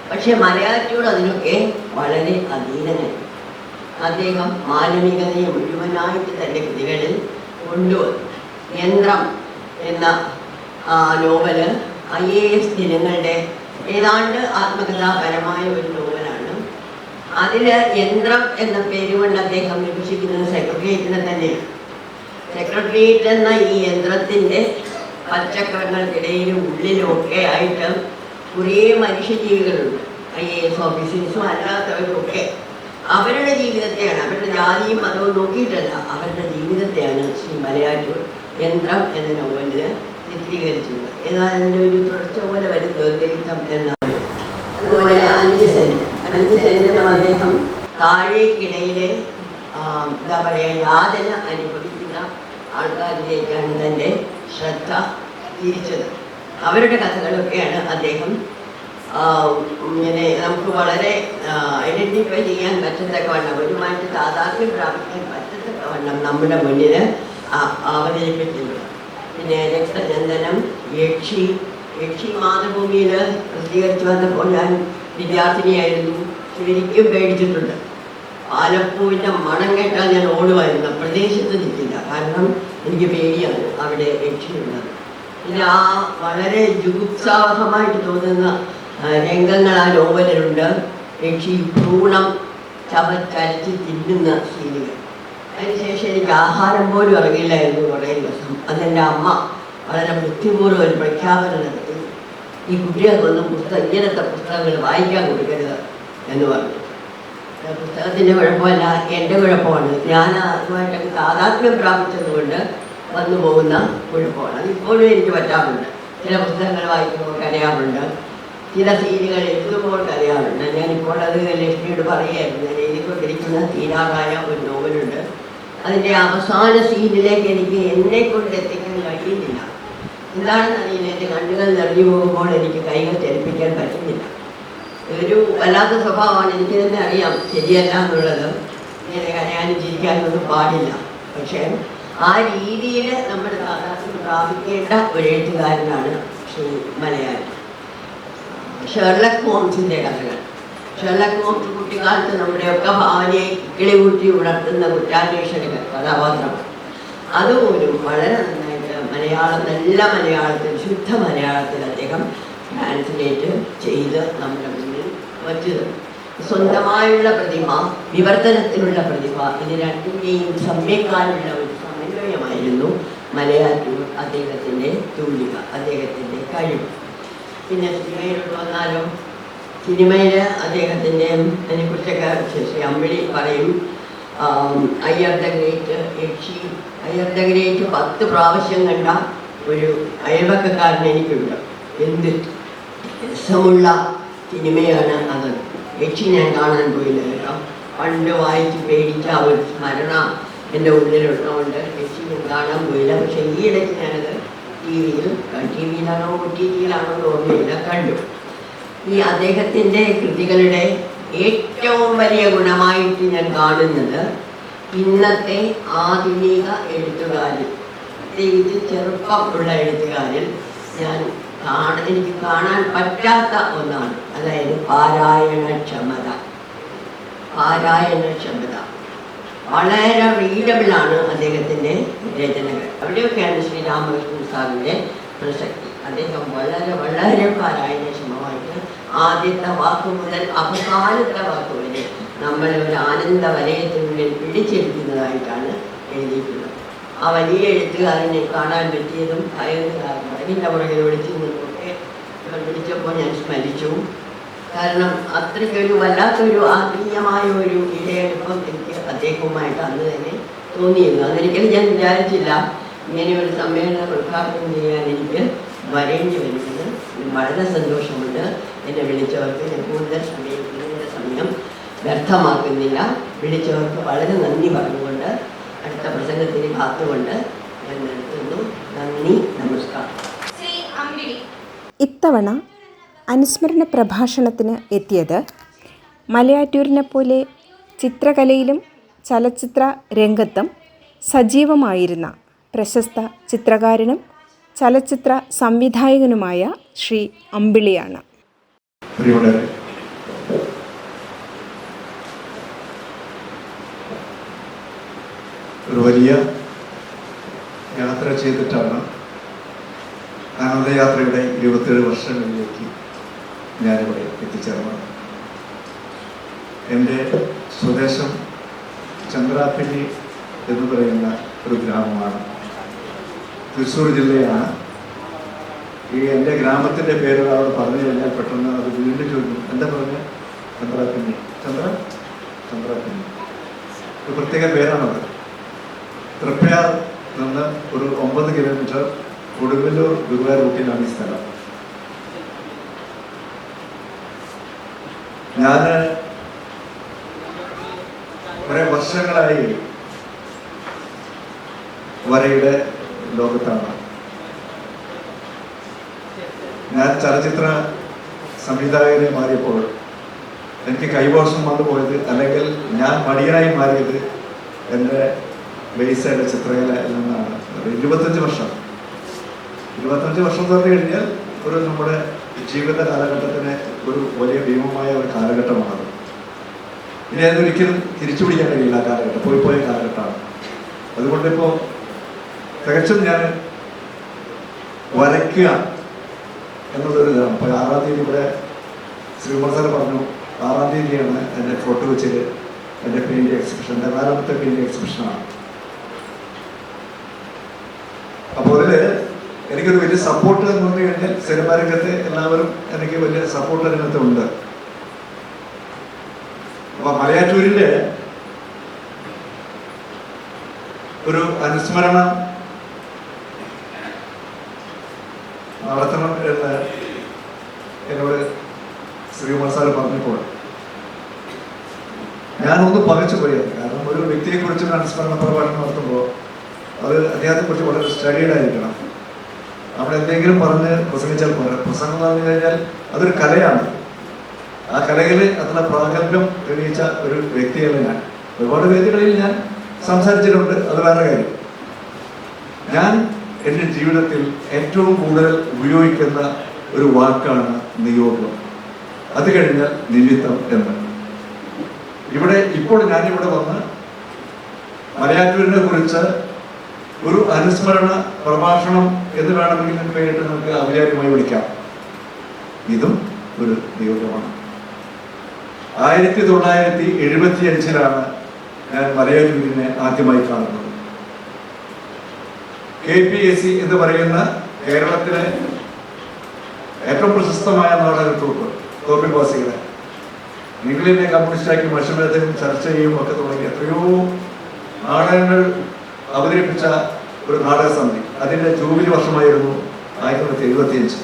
പക്ഷെ മലയാറ്റൂർ അതിനൊക്കെ വളരെ അതീതനായി. അദ്ദേഹം മാനവികതയെ മുഴുവനായിട്ട് തൻ്റെ കൃതികളിൽ കൊണ്ടുവന്നു. യന്ത്രം എന്ന നോവല് IAS ദിനങ്ങളുടെ ഏതാണ്ട് ആത്മകഥാപരമായ ഒരു നോവലാണ്. അതിൽ യന്ത്രം എന്ന പേര് കൊണ്ട് അദ്ദേഹം വിഭജിക്കുന്നത് സെക്രട്ടേറിയറ്റിനെ തന്നെയാണ്. സെക്രട്ടേറിയറ്റ് എന്ന ഈ യന്ത്രത്തിൻ്റെ പച്ചക്കറങ്ങൾക്കിടയിലും ഉള്ളിലും ഒക്കെ ആയിട്ട് കുറേ മനുഷ്യജീവികളുണ്ട്. IAS ഓഫീസേഴ്സും അല്ലാത്തവരും ഒക്കെ അവരുടെ ജീവിതത്തെയാണ്, അവരുടെ ജാതിയും മതവും നോക്കിയിട്ടല്ല, അവരുടെ ജീവിതത്തെയാണ് ശ്രീ മലയാറ്റൂർ യന്ത്രം എന്ന നോവലിൽ ചിത്രീകരിച്ചത്. എന്നാൽ അതിൻ്റെ ഒരു തുടർച്ച പോലെ വരുന്നത് എന്നാണ്. അതുപോലെ 5 സെന്റിനും അദ്ദേഹം താഴേക്കിടയിലെ എന്താ പറയുക യാതന അനുഭവിക്കുന്ന ആൾക്കാരിലേക്കാണ് തൻ്റെ ശ്രദ്ധ തിരിച്ചത്. അവരുടെ കഥകളൊക്കെയാണ് അദ്ദേഹം ഇങ്ങനെ നമുക്ക് വളരെ ഐഡൻറ്റിഫൈ ചെയ്യാൻ പറ്റത്തക്കവണ്ണം, ഒരുമായിട്ട് താതാത്മ്യം പ്രാപിക്കാൻ പറ്റത്തക്കവണ്ണം നമ്മുടെ മുന്നിൽ അവതരിപ്പിച്ചിട്ടുണ്ട്. പിന്നെ രക്തചന്ദനം, യക്ഷി മാതൃഭൂമിയിൽ പ്രസിദ്ധീകരിച്ചു വന്നപ്പോൾ ഞാൻ വിദ്യാർത്ഥിനിയായിരുന്നു. ശരിക്കും പേടിച്ചിട്ടുണ്ട്. ആലപ്പൂവിൻ്റെ മണം കേട്ടാൽ ഞാൻ ഓടുമായിരുന്നു. പ്രദേശത്ത് നിൽക്കില്ല, കാരണം എനിക്ക് പേടിയാണ് അവിടെ യക്ഷിയുള്ളത്. പിന്നെ ആ വളരെ ജുഗുപ്സാവഹമായിട്ട് തോന്നുന്ന രംഗങ്ങൾ ആ നോവലിലുണ്ട്. യക്ഷി ഭ്രൂണം ചവച്ചരച്ച് തിന്നുന്ന സീനുകൾ. അതിനുശേഷം എനിക്ക് ആഹാരം പോലും ഇറങ്ങില്ലായിരുന്നു കുറേ ദിവസം. അതെൻ്റെ അമ്മ വളരെ ബുദ്ധിപൂർവ്വം ഒരു പ്രഖ്യാപനം നടത്തി, ഈ കുട്ടികൾക്കൊന്നും ഇങ്ങനത്തെ പുസ്തകങ്ങൾ വായിക്കാൻ കൊടുക്കരുത് എന്ന് പറഞ്ഞു. പുസ്തകത്തിൻ്റെ കുഴപ്പമല്ല, എൻ്റെ കുഴപ്പമാണ്. ഞാൻ അതുമായിട്ടൊക്കെ താതാത്മ്യം പ്രാപിച്ചതുകൊണ്ട് വന്നു പോകുന്ന കുഴപ്പമാണ്. അതിപ്പോഴും എനിക്ക് പറ്റാറുണ്ട്. ചില പുസ്തകങ്ങൾ വായിക്കുമ്പോൾ കരയാറുണ്ട്, ചില സീനുകൾ എഴുതുമ്പോൾ കരയാറുണ്ട്. ഞാനിപ്പോൾ അത് ലക്ഷ്മിയോട് പറയുകയായിരുന്നു. ഞാൻ എഴുതിക്കൊണ്ടിരിക്കുന്ന തീരാറായ ഒരു നോവലുണ്ട്. അതിൻ്റെ അവസാന സീനിലേക്ക് എനിക്ക് എന്നെക്കൊണ്ട് എത്തിക്കാൻ കഴിയുന്നില്ല. എന്താണെന്ന് അറിയില്ല, എൻ്റെ കണ്ണുകൾ നിറഞ്ഞു പോകുമ്പോൾ എനിക്ക് കൈകൾ ചലിപ്പിക്കാൻ പറ്റുന്നില്ല. ഒരു വല്ലാത്ത സ്വഭാവമാണ്. എനിക്ക് തന്നെ അറിയാം ശരിയല്ല എന്നുള്ളത്. ഇങ്ങനെ കരയാനും ചിരിക്കാനും ഒന്നും പാടില്ല. പക്ഷേ ആ രീതിയിൽ നമ്മൾ താതാത്മ്യം പ്രാപിക്കേണ്ട ഒരു എഴുത്തുകാരനാണ് ശ്രീ മലയാറ്റൂർ. ഷെർലക് ഹോംസിൻ്റെ കഥകൾ. ഷെർലക് ഹോംസ് കുട്ടിക്കാലത്ത് നമ്മുടെയൊക്കെ ഭാവനയെ കിളികൂട്ടി ഉണർത്തുന്ന കുറ്റാന്വേഷണ കഥാപാത്രം. അതുപോലും വളരെ നന്നായിട്ട് നല്ല മലയാളത്തിൽ, ശുദ്ധ മലയാളത്തിൽ അദ്ദേഹം ട്രാൻസ്ലേറ്റ് ചെയ്ത് നമ്മുടെ മുന്നിൽ വച്ചത്. സ്വന്തമായുള്ള പ്രതിഭ, വിവർത്തനത്തിനുള്ള പ്രതിഭ, ഇത് രണ്ടിൻ്റെയും സമ്യക്കാലുള്ള ഒരു സമന്വയമായിരുന്നു മലയാറ്റൂർ അദ്ദേഹത്തിൻ്റെ തൂലിക, അദ്ദേഹത്തിൻ്റെ കഴിവ്. പിന്നെ സിനിമയിലോട്ട് വന്നാലോ, സിനിമയിൽ അദ്ദേഹത്തിൻ്റെ അതിനെക്കുറിച്ചൊക്കെ ശ്രീ അമ്പിളി പറയും. Iyer the great Yakshi, Iyer the great 10 പ്രാവശ്യം കണ്ട ഒരു അയൽവക്കക്കാരൻ എനിക്കുണ്ട്. എന്ത് രസമുള്ള സിനിമയാണ് അത്. യക്ഷി ഞാൻ കാണാൻ പോയില്ല കേട്ടോ. പണ്ട് വായിച്ച് പേടിച്ച ആ ഒരു സ്മരണ എൻ്റെ ഉള്ളിലുള്ളതുകൊണ്ട് യക്ഷി ഞാൻ കാണാൻ പോയില്ല. പക്ഷേ ഈ ഇടയ്ക്ക് ഞാനത് ടിവിയിലാണോ OTTയിലാണോ ഓർമ്മയില്ല, കണ്ടു. ഈ അദ്ദേഹത്തിൻ്റെ കൃതികളുടെ ഏറ്റവും വലിയ ഗുണമായിട്ട് ഞാൻ കാണുന്നത് ഇന്നത്തെ ആധുനിക എഴുത്തുകാരിൽ, പ്രത്യേകിച്ച് ചെറുപ്പമുള്ള എഴുത്തുകാരിൽ എനിക്ക് കാണാൻ പറ്റാത്ത ഒന്നാണ്. അതായത് പാരായണക്ഷമത. വളരെ റീഡബിളാണ് അദ്ദേഹത്തിൻ്റെ രചനകൾ. അവിടെയൊക്കെയാണ് ശ്രീരാമകൃഷ്ണൻ സാറിൻ്റെ പ്രസക്തി. അദ്ദേഹം വളരെ വളരെ പാരായണക്ഷമമായിട്ട് ആദ്യത്തെ വാക്ക് മുതൽ അവസാനത്തെ വാക്ക് വരെ നമ്മളെ ഒരു ആനന്ദ വലയത്തിനുള്ളിൽ പിടിച്ചെടുക്കുന്നതായിട്ടാണ് എഴുതിയിട്ടുള്ളത്. ആ വലിയ എഴുത്തുകാരനെ കാണാൻ പറ്റിയതും അതിൻ്റെ പുറകെ വിളിച്ചപ്പോൾ ഞാൻ സ്മരിച്ചു. കാരണം അത്രയ്ക്കൊരു വല്ലാത്തൊരു ആത്മീയമായ ഒരു ഇടയെടുപ്പം എനിക്ക് അദ്ദേഹവുമായിട്ട് അന്ന് തന്നെ തോന്നിയിരുന്നു. അതൊരിക്കലും ഞാൻ വിചാരിച്ചില്ല ഇങ്ങനെ ഒരു സമ്മേളനം ഉദ്ഘാടനം ചെയ്യാൻ എനിക്ക് വരേണ്ടി വരുന്നത്. വളരെ സന്തോഷമുണ്ട്. എന്നെ വിളിച്ചവർക്ക് ഞാൻ കൂടുതൽ സമയം വ്യർത്ഥമാക്കുന്നില്ല. വിളിച്ചവർക്ക് വളരെ നന്ദി പറഞ്ഞുകൊണ്ട് അടുത്ത പ്രസംഗത്തിന് കാത്തുകൊണ്ട് ഞാൻ നിർത്തുന്നു. നന്ദി, നമസ്കാരം. ശ്രീ അമ്പിളി ഇത്തവണ അനുസ്മരണ പ്രഭാഷണത്തിന് എത്തിയത് മലയാറ്റൂരിനെ പോലെ ചിത്രകലയിലും ചലച്ചിത്ര രംഗത്തും സജീവമായിരുന്ന പ്രശസ്ത ചിത്രകാരനും ചലച്ചിത്ര സംവിധായകനുമായ ശ്രീ അമ്പിളിയാണ്. ഒരു വലിയ യാത്ര ചെയ്തിട്ടാണ് ആനന്ദയാത്രയുടെ 27 വർഷങ്ങളിലേക്ക് ഞാനിവിടെ എത്തിച്ചേർന്നത്. എൻ്റെ സ്വദേശം ചന്ദ്രാപ്പിള്ളി എന്ന് പറയുന്ന ഒരു ഗ്രാമമാണ്. തൃശ്ശൂർ ജില്ലയാണ്. എൻ്റെ ഗ്രാമത്തിൻ്റെ പേര് അവിടെ പറഞ്ഞു കഴിഞ്ഞാൽ പെട്ടെന്ന് അത് വീണ്ടും ചോദിക്കും, എന്താ പറഞ്ഞ ചന്ദ്രാപ്പിള്ളി, ചന്ദ്രാപ്പിള്ളി ഒരു പ്രത്യേക പേരാണത്. തൃപ്പയാർ നിന്ന് ഒരു 9 കിലോമീറ്റർ കൊടുങ്ങല്ലൂർ ഗുരുവായൂർ റൂട്ടിലാണ് ഈ സ്ഥലം. ഞാൻ കുറെ വർഷങ്ങളായി വരയുടെ ലോകത്താണ്. ഞാൻ ചലച്ചിത്ര സംവിധായകനെ മാറിയപ്പോൾ എനിക്ക് കൈവശം വന്നു പോയത്, അല്ലെങ്കിൽ ഞാൻ മടിയനായി മാറിയത് എൻ്റെ ബേസായിട്ട് ചിത്രകലയിൽ നിന്നാണ്. 25 വർഷം എന്ന് പറഞ്ഞു കഴിഞ്ഞാൽ ഒരു നമ്മുടെ ജീവിത കാലഘട്ടത്തിന് ഒരു വലിയ ഭീമമായ ഒരു കാലഘട്ടമാണത്. ഇനി അതൊരിക്കലും തിരിച്ചു പിടിക്കാൻ കഴിയില്ല. ആ കാലഘട്ടം പോയ കാലഘട്ടമാണ്. അതുകൊണ്ടിപ്പോൾ തികച്ചും ഞാൻ വരയ്ക്കുക എന്നുള്ളൊരു ഇതാണ്. അപ്പോൾ 6-ാം തീയതി ഇവിടെ ശ്രീകുമാർ സാർ പറഞ്ഞു, 6-ാം തീയതിയാണ് എൻ്റെ ഫോട്ടോ വെച്ചിട്ട് എൻ്റെ പെയിൻറ് എക്സിബിഷൻ, എൻ്റെ 4ാമത്തെ പെയിൻറ് എക്സിബിഷനാണ്. അപ്പോൾ അതിൽ എനിക്കൊരു വലിയ സപ്പോർട്ട് എന്ന് പറഞ്ഞു കഴിഞ്ഞാൽ സിനിമാ രംഗത്ത് എല്ലാവരും എനിക്ക് വലിയ സപ്പോർട്ട് രംഗത്ത് ഉണ്ട്. അപ്പൊ മലയാറ്റൂരിന്റെ ഒരു അനുസ്മരണം നടത്തണം എന്ന് എന്നോട് ശ്രീകുമാർ സാർ പറഞ്ഞപ്പോൾ ഞാനൊന്ന് പകച്ചു പോയത്. കാരണം ഒരു വ്യക്തിയെ കുറിച്ച് അനുസ്മരണ പ്രഭാഷണം നടത്തുമ്പോൾ അത് അദ്ദേഹത്തെ കുറിച്ച് വളരെ സ്റ്റഡീഡ് ആയിരിക്കണം. അവിടെ എന്തെങ്കിലും പറഞ്ഞ് പ്രസംഗിച്ചാൽ പോരാ. പ്രസംഗം എന്ന് പറഞ്ഞു കഴിഞ്ഞാൽ അതൊരു കലയാണ്. ആ കലയിൽ അത്ര പ്രാഗൽഭ്യം തെളിയിച്ച ഒരു വ്യക്തിയല്ല ഞാൻ. ഒരുപാട് വേദികളിൽ ഞാൻ സംസാരിച്ചിട്ടുണ്ട്, അത് വേറെ കാര്യം. ഞാൻ എൻ്റെ ജീവിതത്തിൽ ഏറ്റവും കൂടുതൽ ഉപയോഗിക്കുന്ന ഒരു വാക്കാണ് നിയോഗം. അത് കഴിഞ്ഞാൽ നിമിത്തം എന്ന്. ഇപ്പോൾ ഞാനിവിടെ വന്ന് മലയാറ്റൂരിനെ കുറിച്ച് ഒരു അനുസ്മരണ പ്രഭാഷണം എന്ന് വേണമെങ്കിൽ പേരിട്ട് നമുക്ക് ഔപചാരികമായി വിളിക്കാം. ഇതും ഒരു നിയോഗമാണ്. 1975 ഞാൻ മലയാറ്റൂരിനെ ആദ്യമായി കാണുന്നത്. KPSC എന്ന് പറയുന്ന കേരളത്തിലെ ഏറ്റവും പ്രശസ്തമായ നാടക ട്രൂപ്പ് തോപ്പിൽവാസികളെ നിങ്ങൾ എന്നെ കമ്മ്യൂണിസ്റ്റാക്കി മത്സരത്തിനും ചർച്ച ചെയ്യും ഒക്കെ തുടങ്ങി എത്രയോ നാടകങ്ങൾ അവതരിപ്പിച്ച ഒരു നാടക സമിതി. അതിൻ്റെ ജൂബിലി വർഷമായിരുന്നു 1975.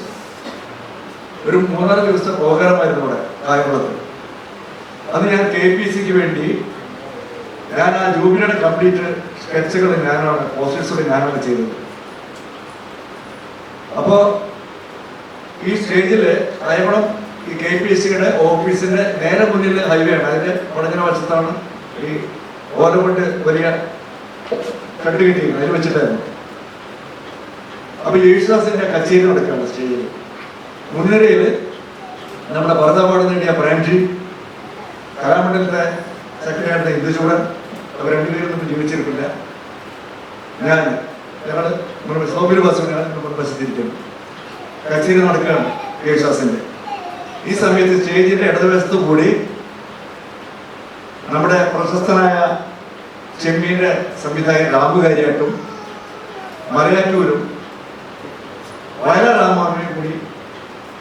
ഒരു 3-4 ദിവസത്തെ പ്രോഗ്രാമായിരുന്നു ഇവിടെ കായംകുളത്ത്. അന്ന് ഞാൻ KPCക്ക് വേണ്ടി ഞാൻ ആ ജൂബിലിയുടെ കംപ്ലീറ്റ് സ്കെച്ചുകൾ ഞാനാണ്, പോസ്റ്റേഴ്സുകൾ ഞാനാണ് ചെയ്തത്. അപ്പോൾ ഈ സ്റ്റേജിൽ കായംകുളം ഈ KPCയുടെ ഓഫീസിന്റെ നേരെ മുന്നിൽ ഹൈവേ ആണ്. അതിന്റെ പടഞ്ഞ വശത്താണ് ഈ ഓല കൊണ്ട് വലിയ കണ്ടു കിട്ടിയിരുന്നത്. അതിൽ വെച്ചിട്ടായിരുന്നു. അപ്പൊ യേശുദാസിന്റെ കച്ചേരി നടക്കുകയാണ് സ്റ്റേജിൽ. മുൻനിരയിൽ നമ്മുടെ ഭാരത അവാർഡ് നേടിയ പ്രേംജി, കലാമണ്ഡലത്തെ സെക്രട്ടറിയായിരുന്ന ഇന്ദുചൂടൻ, അവർ രണ്ടുപേരൊന്നും ജീവിച്ചിരിക്കില്ല. ഞങ്ങൾ സൗബിൽ ബസ്സിരിക്കുന്നു. കച്ചേരി നടക്കുകയാണ് യേശുദാസിന്റെ. ഈ സമയത്ത് സ്റ്റേജിന്റെ ഇടതുവശത്ത് കൂടി നമ്മുടെ പ്രശസ്തനായ ചെമ്മീന്റെ സംവിധായകൻ രാമുകാരിയായിട്ടും മലയാറ്റൂരും വയലാർ രാമാവിനെയും കൂടി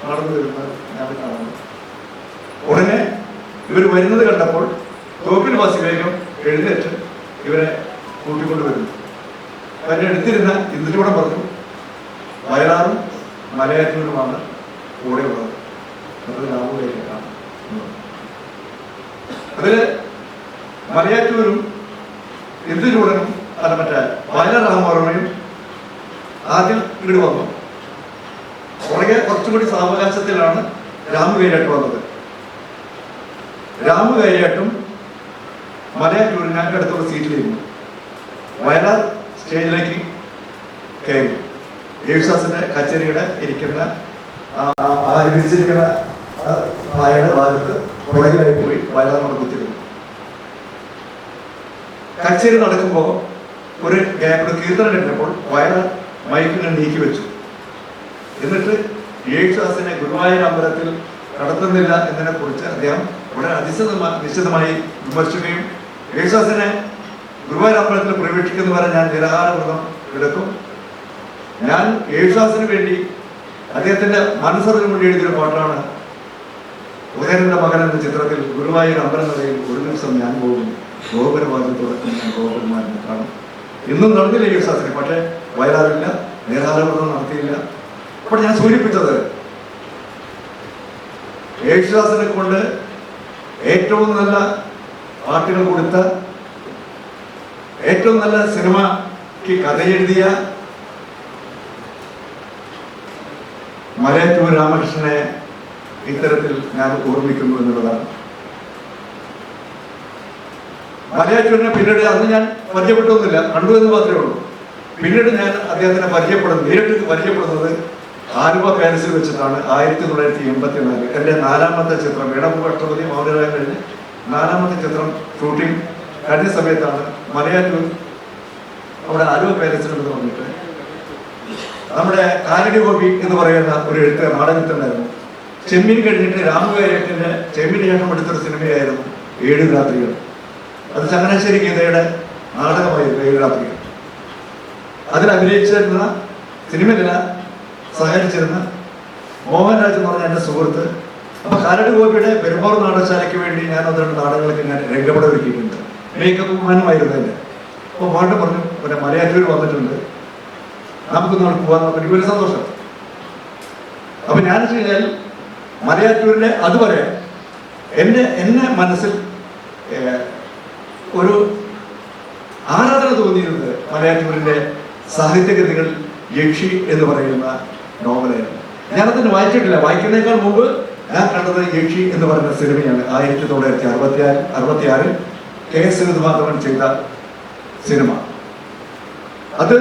നടന്നു വരുന്നത് ഞാൻ കാണുന്നു. ഉടനെ ഇവർ വരുന്നത് കണ്ടപ്പോൾ തോപ്പിൽ വാസി വേഗം എഴുന്നേറ്റ് ഇവരെ കൂട്ടിക്കൊണ്ടുവരുന്നു. അവരെ എടുത്തിരുന്ന ഇന്ദുചൂടൻ പറഞ്ഞു, വയലാറും മലയാറ്റൂരുമാണ് കൂടെ ഉള്ളത്. അതില് മലയാറ്റൂരും ഇന്ദുചൂടനും അല്ല മറ്റേ വയലാർ രാമവർമ്മയും ആദ്യം ഇങ്ങോട്ട് വന്നു. പുറകെ കുറച്ചുകൂടി സാവകാശത്തിലാണ് രാമുകൈരാട്ട് വന്നത്. രാമുകൈരാട്ടും മലയാറ്റൂരും ഞങ്ങൾക്ക് അടുത്തുള്ള സീറ്റിലിരുന്നു. വയലാർ സ്റ്റേജിലേക്ക് കയറി. യേശുദാസിന്റെ കച്ചേരിയുടെ ഇരിക്കുന്ന വിരിച്ചിരിക്കുന്ന നായയുടെ ഭാഗത്ത് പുറകിലായി പോയി വയലാറിനോട് കുത്തിരുന്നു. കച്ചേരി നടക്കുമ്പോൾ ഒരു കീർത്തനം കഴിഞ്ഞപ്പോൾ വയലാർ മൈക്കിനെ നീക്കി വെച്ചു. എന്നിട്ട് യേശുദാസിനെ ഗുരുവായൂർ അമ്പലത്തിൽ നടത്തുന്നില്ല എന്നതിനെ കുറിച്ച് അദ്ദേഹം വളരെ നിശ്ചിതമായി വിമർശിക്കുകയും യേശുദാസിനെ ഗുരുവായൂർ അമ്പലത്തിൽ പ്രവേശിക്കുന്നവരെ ഞാൻ നിരാഹാരവ്രതം എടുക്കും. ഞാൻ യേശുദാസിന് വേണ്ടി അദ്ദേഹത്തിന്റെ മനസ്സറിഞ്ഞു വേണ്ടി എഴുതിയൊരു പാട്ടാണ് ഉദയനന്റെ മകൻ എന്ന ചിത്രത്തിൽ ഗുരുവായൂർ അമ്പലനടയിൽ ഒരു ദിവസം ഞാൻ പോകും, ഗോപുരവാദ്യത്തോടൊപ്പം ഞാൻ ഗോപന്മാരെ കാണും. ഇന്നും നടന്നില്ല യേശുദാസിനെ. പക്ഷേ വയലാറില്ല, നിരാഹാരവ്രതം നടത്തിയില്ല. അപ്പോൾ ഞാൻ സൂചിപ്പിച്ചത് യേശുദാസിനെ കൊണ്ട് ഏറ്റവും നല്ല പാട്ടുകൾ കൊടുത്ത, ഏറ്റവും നല്ല സിനിമയ്ക്ക് കഥ എഴുതിയ മലയാറ്റൂർ രാമകൃഷ്ണനെ ഇത്തരത്തിൽ ഞാൻ ഓർമ്മിക്കുന്നു എന്നുള്ളതാണ്. മലയാറ്റൂരിനെ പിന്നീട് അന്ന് ഞാൻ പരിചയപ്പെട്ടൊന്നുമില്ല, കണ്ടു എന്ന് മാത്രമേ ഉള്ളൂ. പിന്നീട് ഞാൻ അദ്ദേഹത്തിനെ നേരിട്ട് പരിചയപ്പെടുന്നത് ആലുവ പാലസിൽ വെച്ചിട്ടാണ്. 1984 എൻ്റെ 4ാമത്തെ ചിത്രം ഇടമുഖ അഷ്ടപതി മൗനരായം കഴിഞ്ഞ് 4ാമത്തെ ചിത്രം ഷൂട്ടിംഗ് കഴിഞ്ഞ സമയത്താണ് മലയാറ്റൂർ അവിടെ ആലുവ പാലസിലെന്ന് പറഞ്ഞിട്ട് നമ്മുടെ കാലടി ഗോപി എന്ന് പറയുന്ന ഒരു എഴുത്ത് നാടകത്തിനായിരുന്നു. ചെമ്മീൻ കഴിഞ്ഞിട്ട് രാമുകാര്യത്തിൻ്റെ ചെമ്മീൻ ശേഷം എടുത്തൊരു സിനിമയായിരുന്നു 7 രാത്രികൾ. അത് ചങ്ങനാശ്ശേരി ഗീതയുടെ നാടകമായിരുന്നു 7 രാത്രികൾ. അതിൽ അഭിനയിച്ചിരുന്ന സിനിമയില സഹകരിച്ചിരുന്ന മോഹൻരാജ് എന്ന് പറഞ്ഞ എൻ്റെ സുഹൃത്ത്. അപ്പൊ കാലടി ഗോപിയുടെ പെരുമ്പാവൂർ നാടകശാലയ്ക്ക് വേണ്ടി ഞാൻ 1-2 നാടകങ്ങൾക്ക് ഞാൻ രംഗപട ഒരുക്കിയിട്ടുണ്ട്. മേക്കപ്പ് മാനുമായിരുന്നു എൻ്റെ. അപ്പോൾ മോഹൻ പറഞ്ഞു, പിന്നെ മലയാറ്റൂർ വന്നിട്ടുണ്ട്, നമുക്കൊന്ന് അവിടെ പോകാൻ നോക്കി. ഒരു സന്തോഷം. അപ്പൊ ഞാൻ വെച്ച് കഴിഞ്ഞാൽ മലയാറ്റൂരിന്റെ അതുവരെ എന്നെ മനസ്സിൽ ഒരു ആരാധന തോന്നിയിരുന്നത് മലയാറ്റൂരിന്റെ സാഹിത്യകൃതികൾ യക്ഷി എന്ന് പറയുന്ന നോവലായിരുന്നു. ഞാനതിന് വായിച്ചിട്ടില്ല. വായിക്കുന്നതിനേക്കാൾ മുമ്പ് ഞാൻ കണ്ടത് യക്ഷി എന്ന് പറയുന്ന സിനിമയാണ്. 1966 KS സേതുമാധവൻ ചെയ്ത സിനിമ. അത്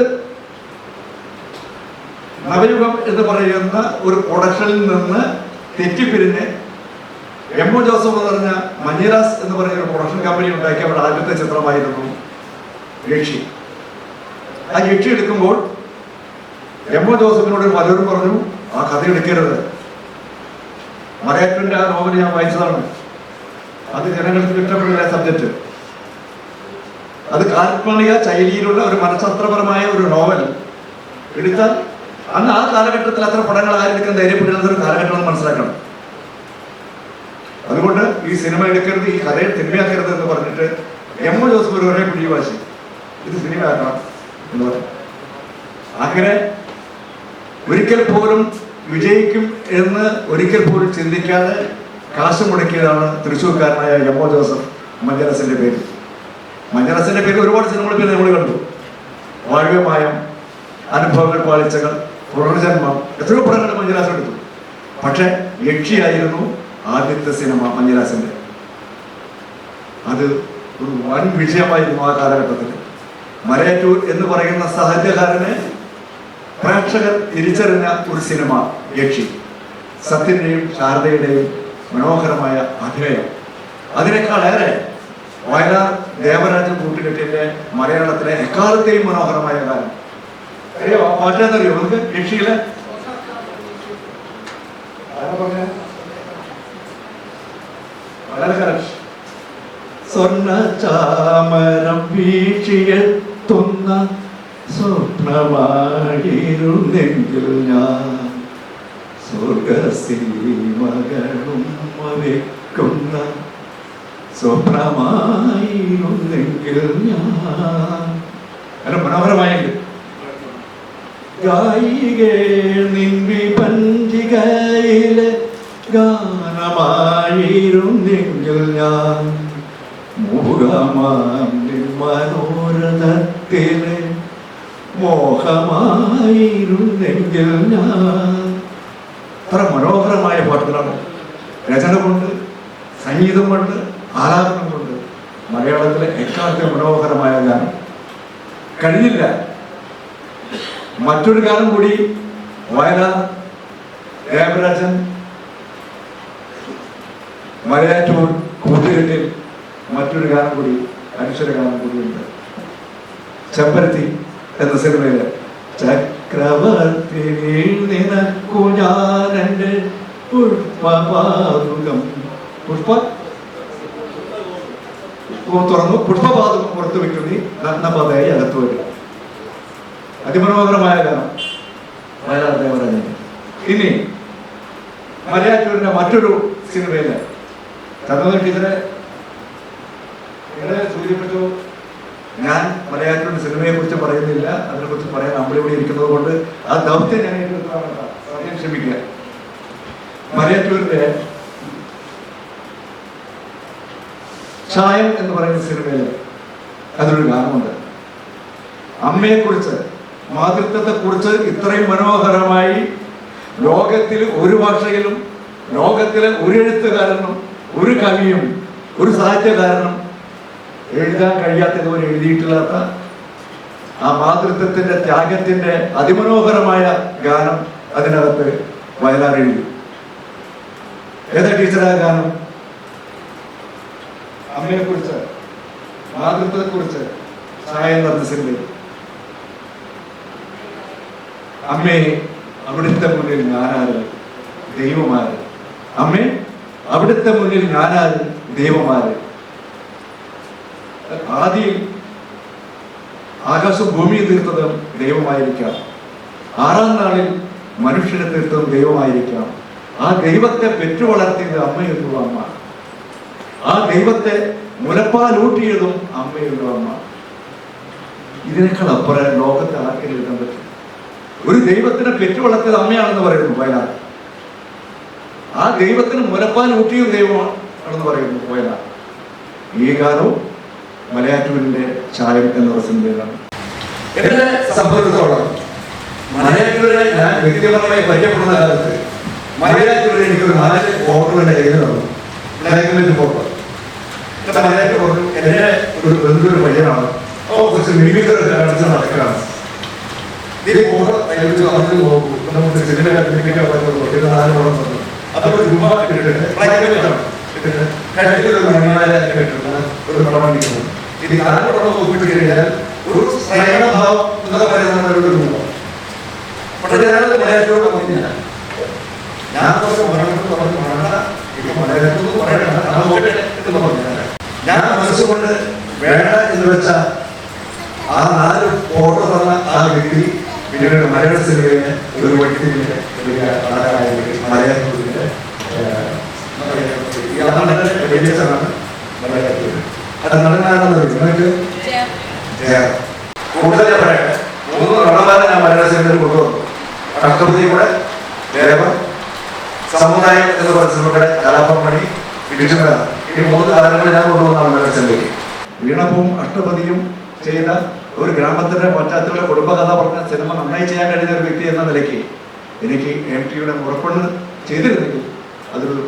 നവയുഗം എന്ന് പറയുന്ന ഒരു പ്രൊഡക്ഷനിൽ നിന്ന് തെറ്റിപ്പിരിഞ്ഞ് M.O. ജോസഫ് എന്ന് പറഞ്ഞ മഞ്ഞിരാസ് എന്ന് പറയുന്ന ഒരു പ്രൊഡക്ഷൻ കമ്പനി ഉണ്ടാക്കിയ അവരുടെ ആദ്യത്തെ ചിത്രമായിരുന്നു യക്ഷി. ആ യക്ഷി എടുക്കുമ്പോൾ M.O. ജോസഫിനോട് പലരും പറഞ്ഞു, ആ കഥ എടുക്കരുത്. മലയാറ്റൂരിന്റെ ആ നോവൽ ഞാൻ വായിച്ചതാണ്. അത് ജനങ്ങൾക്ക് ഇഷ്ടപ്പെടില്ല സബ്ജക്റ്റ്. അത് കാൽപ്പനിക ശൈലിയിലുള്ള ഒരു മനഃശാസ്ത്രപരമായ ഒരു നോവൽ എടുത്താൽ അന്ന് ആ കാലഘട്ടത്തിൽ അത്ര പടങ്ങൾ ആരെടുക്കാൻ ധൈര്യപ്പെട്ടിരുന്ന ഒരു കാലഘട്ടം മനസ്സിലാക്കണം. അതുകൊണ്ട് ഈ സിനിമ എടുക്കരുത്, ഈ കഥയെ സിനിമയാക്കരുത് എന്ന് പറഞ്ഞിട്ട് എം ഒ ജോസഫ് ഒരു ഒരേ പിടിവാശി, ഇത് സിനിമയാക്കണം എന്ന് പറഞ്ഞു. അങ്ങനെ ഒരിക്കൽ പോലും വിജയിക്കും എന്ന് ഒരിക്കൽ പോലും ചിന്തിക്കാതെ കാശ് മുടക്കിയതാണ് തൃശ്ശൂർക്കാരനായ എം ഒ ജോസഫ്. മഞ്ഞരസിന്റെ പേര്, മഞ്ഞരസിന്റെ പേര് ഒരുപാട് സിനിമകൾ പിന്നെ നമ്മൾ കണ്ടു. വാഴ്വ്യമായം, അനുഭവങ്ങൾ, പാളിച്ചകൾ, പുനർജന്മം, എത്രയോ പടങ്ങൾ മഞ്ഞരാസൻ എടുത്തു. പക്ഷെ യക്ഷിയായിരുന്നു ആദ്യത്തെ സിനിമ മഞ്ഞരാസന്റെ. അത് ഒരു വൻ വിജയമായിരുന്നു ആ കാലഘട്ടത്തിൽ. മലയാറ്റൂർ എന്ന് പറയുന്ന സാഹിത്യകാരനെ പ്രേക്ഷകർ തിരിച്ചറിഞ്ഞ ഒരു സിനിമ യക്ഷി. സത്യന്റെയും ശാരദയുടെയും മനോഹരമായ അഭിനയം. അതിനേക്കാളേറെ വയലാർ ദേവരാജൻ കൂട്ടുകെട്ടിന്റെ മലയാളത്തിലെ എക്കാലത്തെയും മനോഹരമായ ഗാനം അറിയോ? പാട്ടെന്നറിയോ നമുക്ക്? യക്ഷിയിലെ സ്വർണ്ണ ചാമരം വീക്ഷിയെത്തുന്ന സ്വപ്നമായിരുന്നെങ്കിൽ ഞാൻ സ്വർഗസീമകളും വയ്ക്കുന്ന സ്വപ്നമായിരുന്നെങ്കിൽ ഞാൻ. അല്ല, മനോഹരമായെങ്കിൽ ഗായികേ നിൻവി പഞ്ചികയിലെ ഗാനമായിരുന്നെങ്കിൽ ഞാൻ മൂകമാം മനോരഥത്തിലെ മോഹമായിരുന്നെങ്കിൽ ഞാൻ. അത്ര മനോഹരമായ പാട്ടുകളാണ്. രചന കൊണ്ട്, സംഗീതം കൊണ്ട്, ആലാപനം കൊണ്ട് മലയാളത്തിലെ എക്കാലത്തെ മനോഹരമായ ഗാനം. കഴിഞ്ഞില്ല, മറ്റൊരു ഗാനം കൂടി വയലാർ ദേവരാജൻ മലയാറ്റൂർ കൂട്ടുകെട്ടിൽ മറ്റൊരു ഗാനം കൂടി, അനശ്വര ഗാനം കൂടിയുണ്ട്. ചെമ്പരത്തി എന്ന സിനിമയില് ചക്രവർത്തി നിനക്കു ഞാനെന്റെ പുഷ്പപാതുകം തുറന്നു പുഷ്പപാതുകം പുറത്തു വെക്കുന്നീ നഗ്നപതയായി അകത്തു വരും. അതിമനോഹരമായ ഗാനം വയലാർ ദേവരാജൻ. ഇനി മലയാറ്റൂരിന്റെ മറ്റൊരു സിനിമയില് ചന്ദ്രൻ ടീച്ചറെ സൂചിപ്പിച്ചു. ഞാൻ മലയാറ്റൂരിന്റെ സിനിമയെ കുറിച്ച് പറയുന്നില്ല, അതിനെ കുറിച്ച് പറയാൻ നമ്മളിവിടെ ഇരിക്കുന്നത് കൊണ്ട് ആ ദൗത്യം ഞാൻ സമയം ക്ഷമിക്കുക. മലയാറ്റൂരിന്റെ ചായം എന്ന് പറയുന്ന സിനിമയില് അതിലൊരു ഗാനമുണ്ട്. അമ്മയെക്കുറിച്ച്, മാതൃത്വത്തെക്കുറിച്ച് ഇത്രയും മനോഹരമായി ലോകത്തിൽ ഒരു ഭാഷയിലും ലോകത്തിലെ ഒരു എഴുത്തുകാരനും ഒരു കവിയും ഒരു സാഹിത്യകാരനും എഴുതാൻ കഴിയാത്തതുപോലെ എഴുതിയിട്ടില്ലാത്ത ആ മാതൃത്വത്തിന്റെ ത്യാഗത്തിന്റെ അതിമനോഹരമായ ഗാനം അതിനകത്ത് വയലാർ എഴുതി. ഏതാ ടീച്ചറായ ഗാനം? അമ്മയെക്കുറിച്ച്, മാതൃത്വത്തെക്കുറിച്ച് ചായം നടന്ന സിനിമയിൽ അമ്മേ അവിടുത്തെ മുന്നിൽ ഞാനാര് ദൈവമാര്, അമ്മേ അവിടുത്തെ മുന്നിൽ ഞാനാര് ദൈവമാര്. ആദ്യം ആകാശം ഭൂമിയെ തീർത്തതും ദൈവമായിരിക്കാം, 6-ാം നാളിൽ മനുഷ്യനെ തീർത്തതും ദൈവമായിരിക്കാം. ആ ദൈവത്തെ പെറ്റു വളർത്തിയത് അമ്മയുള്ളൂ അമ്മ. ആ ദൈവത്തെ മുലപ്പാലൂട്ടിയതും അമ്മയുള്ളൂ അമ്മ. ഇതിനേക്കാൾ അപ്പുറം ലോകത്തെ ആർക്കും എഴുതാൻ പറ്റും? ഒരു ദൈവത്തിനെ പെറ്റു വളർത്തിയത് അമ്മയാണെന്ന് പറയുന്നു വയലാർ. ആ ദൈവത്തിന് മുലപ്പാൽ ഊട്ടിയും ദൈവമാണെന്ന് പറയുന്നു വയലാർ. ഈ ഗാനവും മലയാറ്റൂരിന്റെ ചായം എന്ന സിനിമയിലാണ്. എന്നെ സംബന്ധിച്ചിടത്തോളം മലയാറ്റൂരിനെ ഞാൻ വ്യക്തിപരമായി പരിചയപ്പെടുന്ന കാലത്ത് മലയാറ്റൂരിൽ എനിക്കൊരു 4 ഫോട്ടോ എന്റെ കയ്യിൽ തന്നു. ഫോട്ടോ മലയാറ്റൂർ പറഞ്ഞു, എന്നെ ഒരു ബന്ധുവിന്റെ പയ്യനാണ്, കുറച്ച് മിമിക്രൊക്കെ കാണിച്ച് നടക്കുകയാണ്. ഈ ഫോട്ടോ നോക്കൂ, നമുക്ക് സിനിമ അഭിനയിക്കാൻ പറ്റുള്ളൂ. 4 പടം തന്നു. അപ്പോൾ രൂപ ഇട്ടിട്ട് പ്രൈവറ്റാണ് ഒരു പടം നിൽക്കുന്നു. ഇത് 4 പടം നോക്കിയിട്ട് കഴിഞ്ഞാൽ ഒരു സ്നേഹഭാവം എന്നൊക്കെ പറയുന്ന ഒരു രൂപം. പക്ഷേ മലയാറ്റൂരോട് പറഞ്ഞില്ല. ഞാൻ ഞാൻ മനസ്സുകൊണ്ട് വേണ്ട എന്ന് വെച്ച ആ 4 ഫോട്ടോ തന്ന ആ വ്യക്തി പിന്നീട് മലയാള സിനിമയിലെ ഒരു വ്യക്തിയുടെ മലയാറ്റൂരിന്റെ മുരുകേശനാണ് മലയാറ്റൂർ. അത് നടനാണെന്ന് നിങ്ങൾക്ക് കൂടുതൽ ഞാൻ പറയട്ടെ. 3 നടന്മാരെ ഞാൻ മലയാള സിനിമയിൽ കൊണ്ടുവന്നു. അഷ്ടപതി കൂടെ, ദേവൻ, സമുദായം എന്ന് പറഞ്ഞ സിനിമയുടെ കലാപം മണി, വിഷുമേള, ഈ 3 താരങ്ങൾ ഞാൻ കൊണ്ടുവന്നാണ് മലയാള സിനിമയ്ക്ക്. വീണപ്പവും അഷ്ടപതിയും ചെയ്ത ഒരു ഗ്രാമത്തിന്റെ പശ്ചാത്തല കുടുംബകഥ പറഞ്ഞ സിനിമ നന്നായി ചെയ്യാൻ കഴിയുന്ന ഒരു വ്യക്തി എന്ന നിലയ്ക്ക് എനിക്ക് MTയുടെ മുറപ്പെണ്ണ് ചെയ്തിരുന്നെങ്കിൽ അതൊരു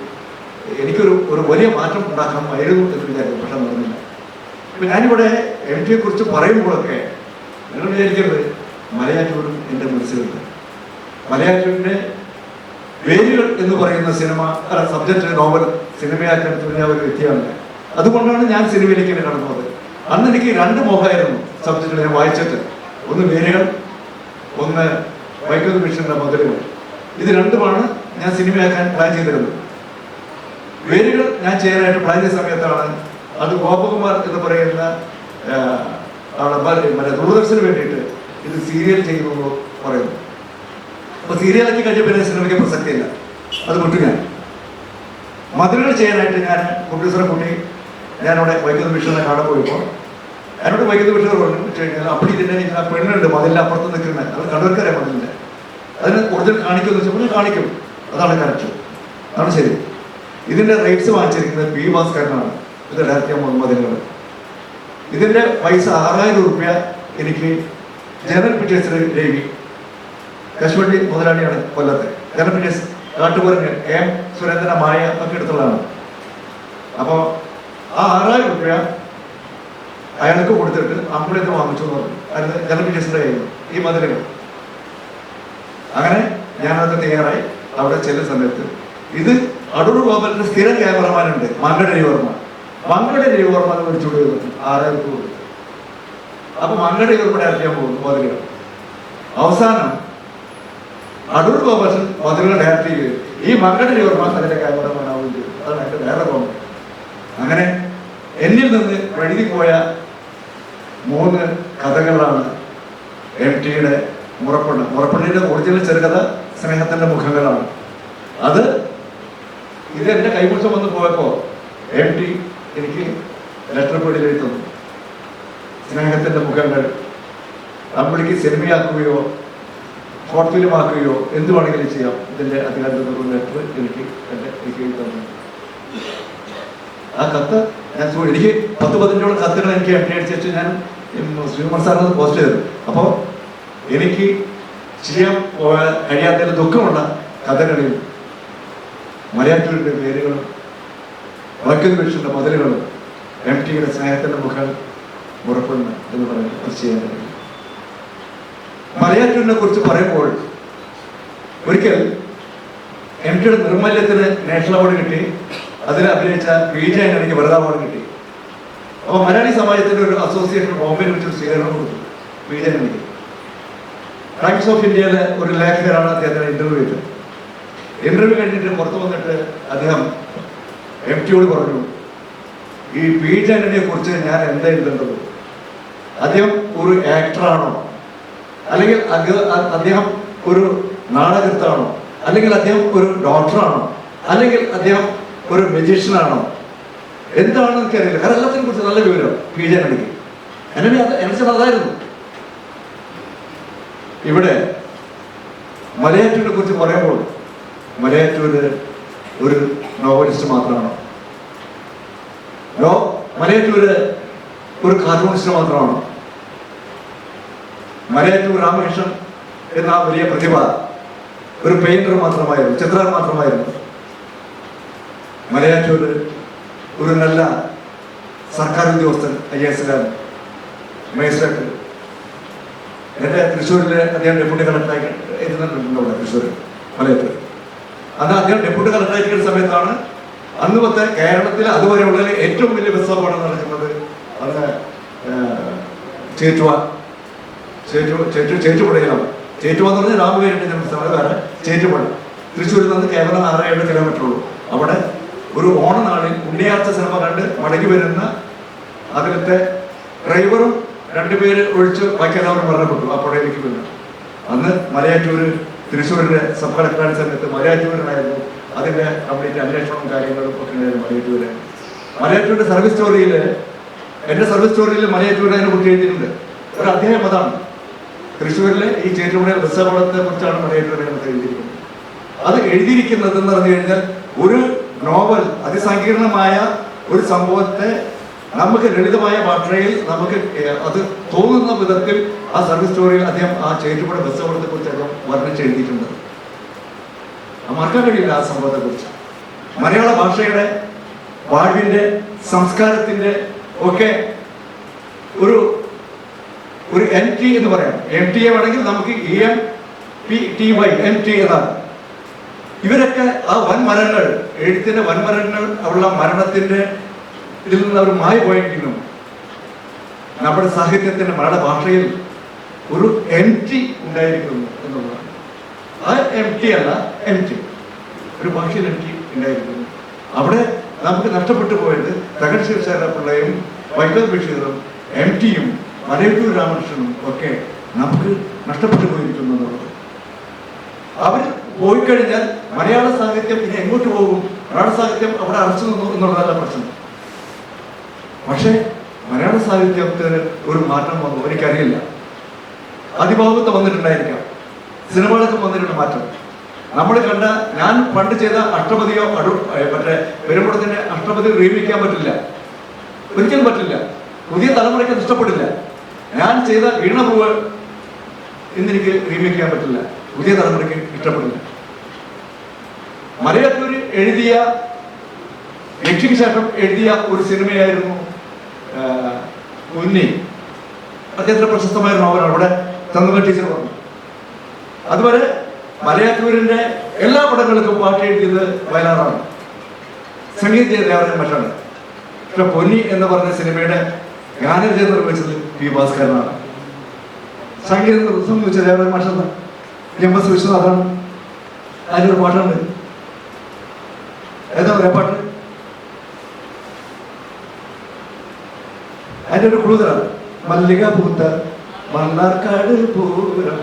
എനിക്കൊരു വലിയ മാറ്റം ഉണ്ടാക്കാമായിരുന്നു എന്ന് വിചാരിക്കും. പക്ഷെ നടന്നില്ല. ഇപ്പൊ ഞാനിവിടെ MTയെ കുറിച്ച് പറയുമ്പോഴൊക്കെ നിങ്ങൾ വിചാരിക്കരുത് മലയാറ്റൂരും എൻ്റെ മനസ്സിലുണ്ട്. മലയാറ്റൂരിന്റെ വേരുകൾ എന്ന് പറയുന്ന സിനിമ സബ്ജക്റ്റ് നോവൽ സിനിമയാക്കാൻ തുടങ്ങിയ ഒരു വ്യക്തിയാണ്. അതുകൊണ്ടാണ് ഞാൻ സിനിമയിലേക്ക് കടന്നത്. അന്ന് എനിക്ക് 2 മോഹമായിരുന്നു സബ്ജക്റ്റുകൾ ഞാൻ വായിച്ചിട്ട്. ഒന്ന് വേരുകൾ, ഒന്ന് വൈക്കോൽ മിഷന്റെ മുതലുകൾ. ഇത് 2മാണ് ഞാൻ സിനിമയാക്കാൻ പ്ലാൻ ചെയ്തിരുന്നത്. വേരുകൾ ഞാൻ ചെയ്യാനായിട്ട് പ്ലാൻ ചെയ്ത സമയത്താണ് അത് ഗോപകുമാർ എന്ന് പറയുന്ന ദൂരദർശന് വേണ്ടിയിട്ട് ഇത് സീരിയൽ ചെയ്യുന്നു പറയുന്നു. അപ്പൊ സീരിയലാക്കി കഴിഞ്ഞ പിന്നെ സിനിമയ്ക്ക് പ്രസക്തിയില്ല, അത് വിട്ടു. ഞാൻ മതിലുകൾ ചെയ്യാനായിട്ട് ഞാൻ പ്രൊഡ്യൂസറെ കൂട്ടി ഞാനവിടെ വൈദ്യുത മിഷനെ കാണാൻ പോയപ്പോൾ എന്നോട് വൈദ്യുത മിഷൻ പറഞ്ഞു വെച്ച് കഴിഞ്ഞാൽ അപ്പടി ഇതിൻ്റെ ആ പെണ്ണുണ്ട് മതിലിൻ്റെ അപ്പുറത്ത് നിൽക്കുന്നത്, അത് കണ്ടവർക്കറിയാം മതിലിൻ്റെ, അതിന് ഒറിജിനൽ കാണിക്കുമെന്ന് വെച്ചപ്പോൾ കാണിക്കും, അതാണ് കറക്റ്റ്, അതാണ് ശരി. ഇതിൻ്റെ റൈറ്റ്സ് വാങ്ങിച്ചിരിക്കുന്നത് P. ഭാസ്കരനാണ്. ഇത് ഡയറക്റ്റ് ചെയ്യാൻ മതിലുകൾ. ഇതിൻ്റെ പൈസ 6000 രൂപ എനിക്ക് ജനറൽ പിക്ചേഴ്സിൽ രവി കശുവണ്ടി മുതലാളിയാണ് കൊല്ലത്തെ ജനറൽ പിക്ചേഴ്സ് കാട്ടുപുറങ്ങ് M. സുരേന്ദ്രൻ മായ ഒക്കെ എടുത്തുള്ളതാണ്. അപ്പോൾ ആ 6000 രൂപ അയാൾക്ക് കൊടുത്തിട്ട് അമ്പലത്തിൽ വാങ്ങിച്ചു എന്ന് പറഞ്ഞു. അതിന് ജനറൽ പിക്ചേഴ്സിൻ്റെ കയ്യിൽ ഈ മതിലുകൾ. അങ്ങനെ ഞാനത് തയ്യാറായി അവിടെ ചെല്ലുന്ന സമയത്ത് ഇത് അടൂർ ഗോപാലിന്റെ സ്ഥിരം ക്യാമറമാനുണ്ട് മങ്കട രവിവർമ്മ. മങ്കട രവിവർമ്മ എന്ന് വിളിച്ചുകൊണ്ട് 6000 രൂപ കൊടുത്തു. അപ്പൊ മങ്കട രവിവർമ്മ ഡയറക്റ്റ് പോകുന്നു മതിലുകൾ. അവസാനം അടൂർ ഗോപാലൻ മതിലുകൾ ഡയറക്റ്റ് ചെയ്ത് ഈ മങ്കട രവിവർമ്മ അതിന്റെ ക്യാമറമാനാവുകയും ചെയ്തു. അതാണ് എന്റെ വേറെ കോമഡി. അങ്ങനെ എന്നിൽ നിന്ന് എഴുതിപ്പോയ 3 കഥകളാണ് MTയുടെ മുറപ്പെണ്ണ്. മുറപ്പെണ്ണിന്റെ ഒറിജിനൽ ചെറുകഥ സ്നേഹത്തിന്റെ മുഖങ്ങളാണ്. അത് ഇത് എന്റെ കൈവശം വന്ന് പോയപ്പോ MT എനിക്ക് ലെറ്റർ പേഡിൽ എഴുതുന്നു, സ്നേഹത്തിന്റെ മുഖങ്ങൾ നമ്മൾക്ക് സിനിമയാക്കുകയോ ഷോർട്ട് ഫിലിം ആക്കുകയോ എന്ത് വേണമെങ്കിലും ചെയ്യാം, ഇതിന്റെ അധികാരത്തിൽ ലെറ്റർ എനിക്ക് എഴുതി തന്നു. ആ കത്ത് ഞാൻ എനിക്ക് 10-15 കത്തുകൾ എനിക്ക് MT അടിച്ചു ഞാൻ ശ്രീകുമാർ സാറിന് പോസ്റ്റ് ചെയ്തു. അപ്പോൾ എനിക്ക് ചെയ്യാൻ കഴിയാത്തതിൽ ദുഃഖമുള്ള കഥകളിൽ മലയാറ്റൂരിന്റെ പേരുകളും വൈക്കോൽ മിഷന്റെ മതിലുകളും MTയുടെ സ്നേഹത്തിന്റെ മുഖം മുറപ്പെണ്ണ് എന്ന് പറയുന്നത് അത് ചെയ്യാൻ കഴിയും. മലയാറ്റൂരിനെ കുറിച്ച് പറയുമ്പോൾ ഒരിക്കൽ MTയുടെ നിർമ്മല്യത്തിന് നാഷണൽ അവാർഡ് കിട്ടി. അതിൽ അഭിനയിച്ച PJ ആന്റണിക്ക് വെറുതെ അവാർഡ് കിട്ടി. അപ്പോൾ മലയാളി സമാജത്തിന്റെ ഒരു അസോസിയേഷൻ ബോംബെയിൽ വെച്ചൊരു സ്വീകരണം കൊടുത്തു PJ ആന്റണിക്ക്. ടൈംസ് ഓഫ് ഇന്ത്യയിലെ ഒരു ലേഖകരാണ് അദ്ദേഹത്തിന് ഇന്റർവ്യൂ ചെയ്തത്. ഇന്റർവ്യൂ കഴിഞ്ഞിട്ട് പുറത്തു വന്നിട്ട് അദ്ദേഹം MTയോട് പറഞ്ഞു, ഈ PJ ആന്റണിയെ കുറിച്ച് ഞാൻ എന്താ എഴുതേണ്ടത്? അദ്ദേഹം ഒരു ആക്ടറാണോ, അല്ലെങ്കിൽ അദ്ദേഹം ഒരു നാടകൃത്താണോ, അല്ലെങ്കിൽ അദ്ദേഹം ഒരു ഡോക്ടറാണോ, അല്ലെങ്കിൽ അദ്ദേഹം ഒരു മജീഷ്യനാണോ, എന്താണെന്ന് എനിക്കറിയില്ല. കാരണം എല്ലാത്തിനെ കുറിച്ച് നല്ല വിവരം PJ ആന്റണിക്ക്. എന്നെ അതായിരുന്നു. ഇവിടെ മലയാറ്റൂരിനെ കുറിച്ച് പറയുമ്പോൾ മലയാറ്റൂര് ഒരു നോവലിസ്റ്റ് മാത്രമാണോ? മലയാറ്റൂര് ഒരു കാർട്ടൂണിസ്റ്റ് മാത്രമാണോ? മലയാറ്റൂർ രാമകൃഷ്ണൻ എന്ന വലിയ പ്രതിഭ ഒരു പെയിന്റർ മാത്രമായിരുന്നു, ചിത്രകാരൻ മാത്രമായിരുന്നു. മലയാറ്റൂര് ഒരു നല്ല സർക്കാർ ഉദ്യോഗസ്ഥൻ, IAS മജിസ്ട്രേറ്റ്. എൻ്റെ തൃശ്ശൂരിലെ അദ്ദേഹം ഡെപ്യൂട്ടി കളക്ടറായി ഇരുന്നിട്ടുണ്ട് അവിടെ തൃശ്ശൂർ മലയത്ത്. അന്ന് അദ്ദേഹം ഡെപ്യൂട്ടി കളക്ടറായിരിക്കുന്ന സമയത്താണ് അന്ന് പത്തെ കേരളത്തിലെ അതുവരെയുള്ള ഏറ്റവും വലിയ ബസ് അപകടം നടക്കുന്നത്. അത് ചേറ്റുപുഴയിലാണ്. ചേറ്റുപുഴ എന്ന് പറഞ്ഞാൽ രാമപേരിൻ്റെ സ്ഥലം വേറെ, ചേറ്റുപുഴ തൃശ്ശൂരിൽ നിന്ന് കേവലം 6-7 കിലോമീറ്റർ ഉള്ളൂ. അവിടെ ഒരു ഓണനാളിൽ ഉണ്ണിയാർച്ച സിനിമ കണ്ട് മടങ്ങി വരുന്ന അതിലത്തെ ഡ്രൈവറും 2 പേര് ഒഴിച്ച് ബാക്കി എല്ലാവരും മരണപ്പെട്ടു ആ പുഴയിലേക്ക് വീണു. അന്ന് മലയാറ്റൂര് തൃശ്ശൂരിന്റെ സബ് കളക്ടറായ സമയത്ത് മലയാറ്റൂരിനായിരുന്നു അതിന്റെ കംപ്ലീറ്റ് അന്വേഷണവും കാര്യങ്ങളും ഒക്കെ ഉണ്ടായിരുന്നു മലയാറ്റൂര്. മലയാറ്റൂരിന്റെ സർവീസ് സ്റ്റോറിയിൽ, എൻ്റെ സർവീസ് സ്റ്റോറിയിൽ മലയാറ്റൂരിനെ അതിനെ കുറിച്ച് എഴുതിയിട്ടുണ്ട്. ഒരു അധ്യായം അതാണ്. തൃശ്ശൂരിലെ ഈ ചേറ്റുപുഴ ബസ്സപകടത്തെ കുറിച്ചാണ് മലയാറ്റൂരിനെ കുറിച്ച് എഴുതിയിരിക്കുന്നത്. അത് എഴുതിയിരിക്കുന്നത് എന്ന് പറഞ്ഞു കഴിഞ്ഞാൽ ഒരു നോവൽ, അതിസങ്കീർണമായ ഒരു സംഭവത്തെ നമുക്ക് ലളിതമായ ഭാഷയിൽ നമുക്ക് അത് തോന്നുന്ന വിധത്തിൽ ആ സർവീസ് സ്റ്റോറിയിൽ അദ്ദേഹം ആ ചേറ്റുപുഴ ബസ്സപകടത്തെ കുറിച്ച് അദ്ദേഹം വർണ്ണിച്ചെഴുതിയിട്ടുണ്ട്. മറക്കാൻ കഴിയില്ല ആ സംഭവത്തെ കുറിച്ച്. മലയാള ഭാഷയുടെ വാഴ്വിന്റെ സംസ്കാരത്തിന്റെ ഒക്കെ ഒരു MT എന്ന് പറയാം. MT വേണമെങ്കിൽ നമുക്ക് EMPTY MT എന്നാണ്. ഇവരൊക്കെ ആ വൻമരങ്ങൾ, എഴുത്തിന്റെ വൻമരങ്ങൾ ഉള്ള മരണത്തിന്റെ ഇതിൽ നിന്ന് അവർ മായി പോയെങ്കിലും നമ്മുടെ സാഹിത്യത്തിന്റെ മലയാള ഭാഷയിൽ ഒരു MT ഉണ്ടായിരിക്കുന്നു എന്നുള്ളതാണ്. ആ MT അല്ല, MT ഒരു ഭാഷയിൽ MT ഉണ്ടായിരിക്കുന്നു. അവിടെ നമുക്ക് നഷ്ടപ്പെട്ടു പോയത് തകഴ് ശിവശേഖരപിള്ളയും വൈക്കം ബഷീറും MTയും മലയാറ്റൂർ രാമകൃഷ്ണനും ഒക്കെ നമുക്ക് നഷ്ടപ്പെട്ടു പോയിരിക്കുന്നു എന്നുള്ളത്. അവർ പോയി കഴിഞ്ഞാൽ മലയാള സാഹിത്യം ഇനി എങ്ങോട്ട് പോകും? മലയാള സാഹിത്യം അവിടെ അടച്ചു നിന്നു എന്നുള്ളതല്ല പ്രശ്നം. പക്ഷേ മലയാള സാഹിത്യത്തിന് ഒരു മാറ്റം വന്നു, എനിക്കറിയില്ല. അതിഭാഗത്ത് വന്നിട്ടുണ്ടായിരിക്കാം, സിനിമകൾക്കും വന്നിട്ടുണ്ട് മാറ്റം. നമ്മൾ കണ്ട, ഞാൻ പണ്ട് ചെയ്ത അഷ്ടപതിയോ മറ്റേ പെരുമ്പടത്തിന്റെ അഷ്ടപതി റീമിക്കാൻ പറ്റില്ല, ഒരിക്കലും പറ്റില്ല. പുതിയ തലമുറയ്ക്ക് അത് ഇഷ്ടപ്പെട്ടില്ല. ഞാൻ ചെയ്ത വീണപൂവ് ഇന്നെനിക്ക് റീമിക്കാൻ പറ്റില്ല, പുതിയ തലമുറയ്ക്ക് ഇഷ്ടപ്പെടില്ല. മലയാറ്റൂര് എഴുതിയ, ലക്ഷ്യക്ക് ശേഷം എഴുതിയ ഒരു സിനിമയായിരുന്നു ഉന്നി. അദ്ദേഹത്തിന്റെ പ്രശസ്തമായ നോവലാണ്. അവിടെ തന്നുക ടീച്ചർ പറഞ്ഞു. അതുവരെ മലയാറ്റൂരിന്റെ എല്ലാ പടങ്ങൾക്കും പാട്ട് എഴുതിയത് വയലാറാണ്, സംഗീതം ചെയ്ത ദേവരാജൻ മാഷാണ്. പക്ഷെ പൊന്നി എന്ന് പറഞ്ഞ സിനിമയുടെ ഗാനരചന നിർവഹിച്ചത് P. ഭാസ്കരനാണ്. സംഗീതം നിർവഹിച്ച ദേവരാജൻ മാഷാണ്, MS വിശ്വനാഥാണ്. അതിലൊരു പാട്ടുണ്ട്, ഏതാ പറയാ പാട്ട്? അതിന്റെ ഒരു ക്രൂതലാണ്, മല്ലിക പൂത്ത മണ്ണാർക്കാട് പൂരം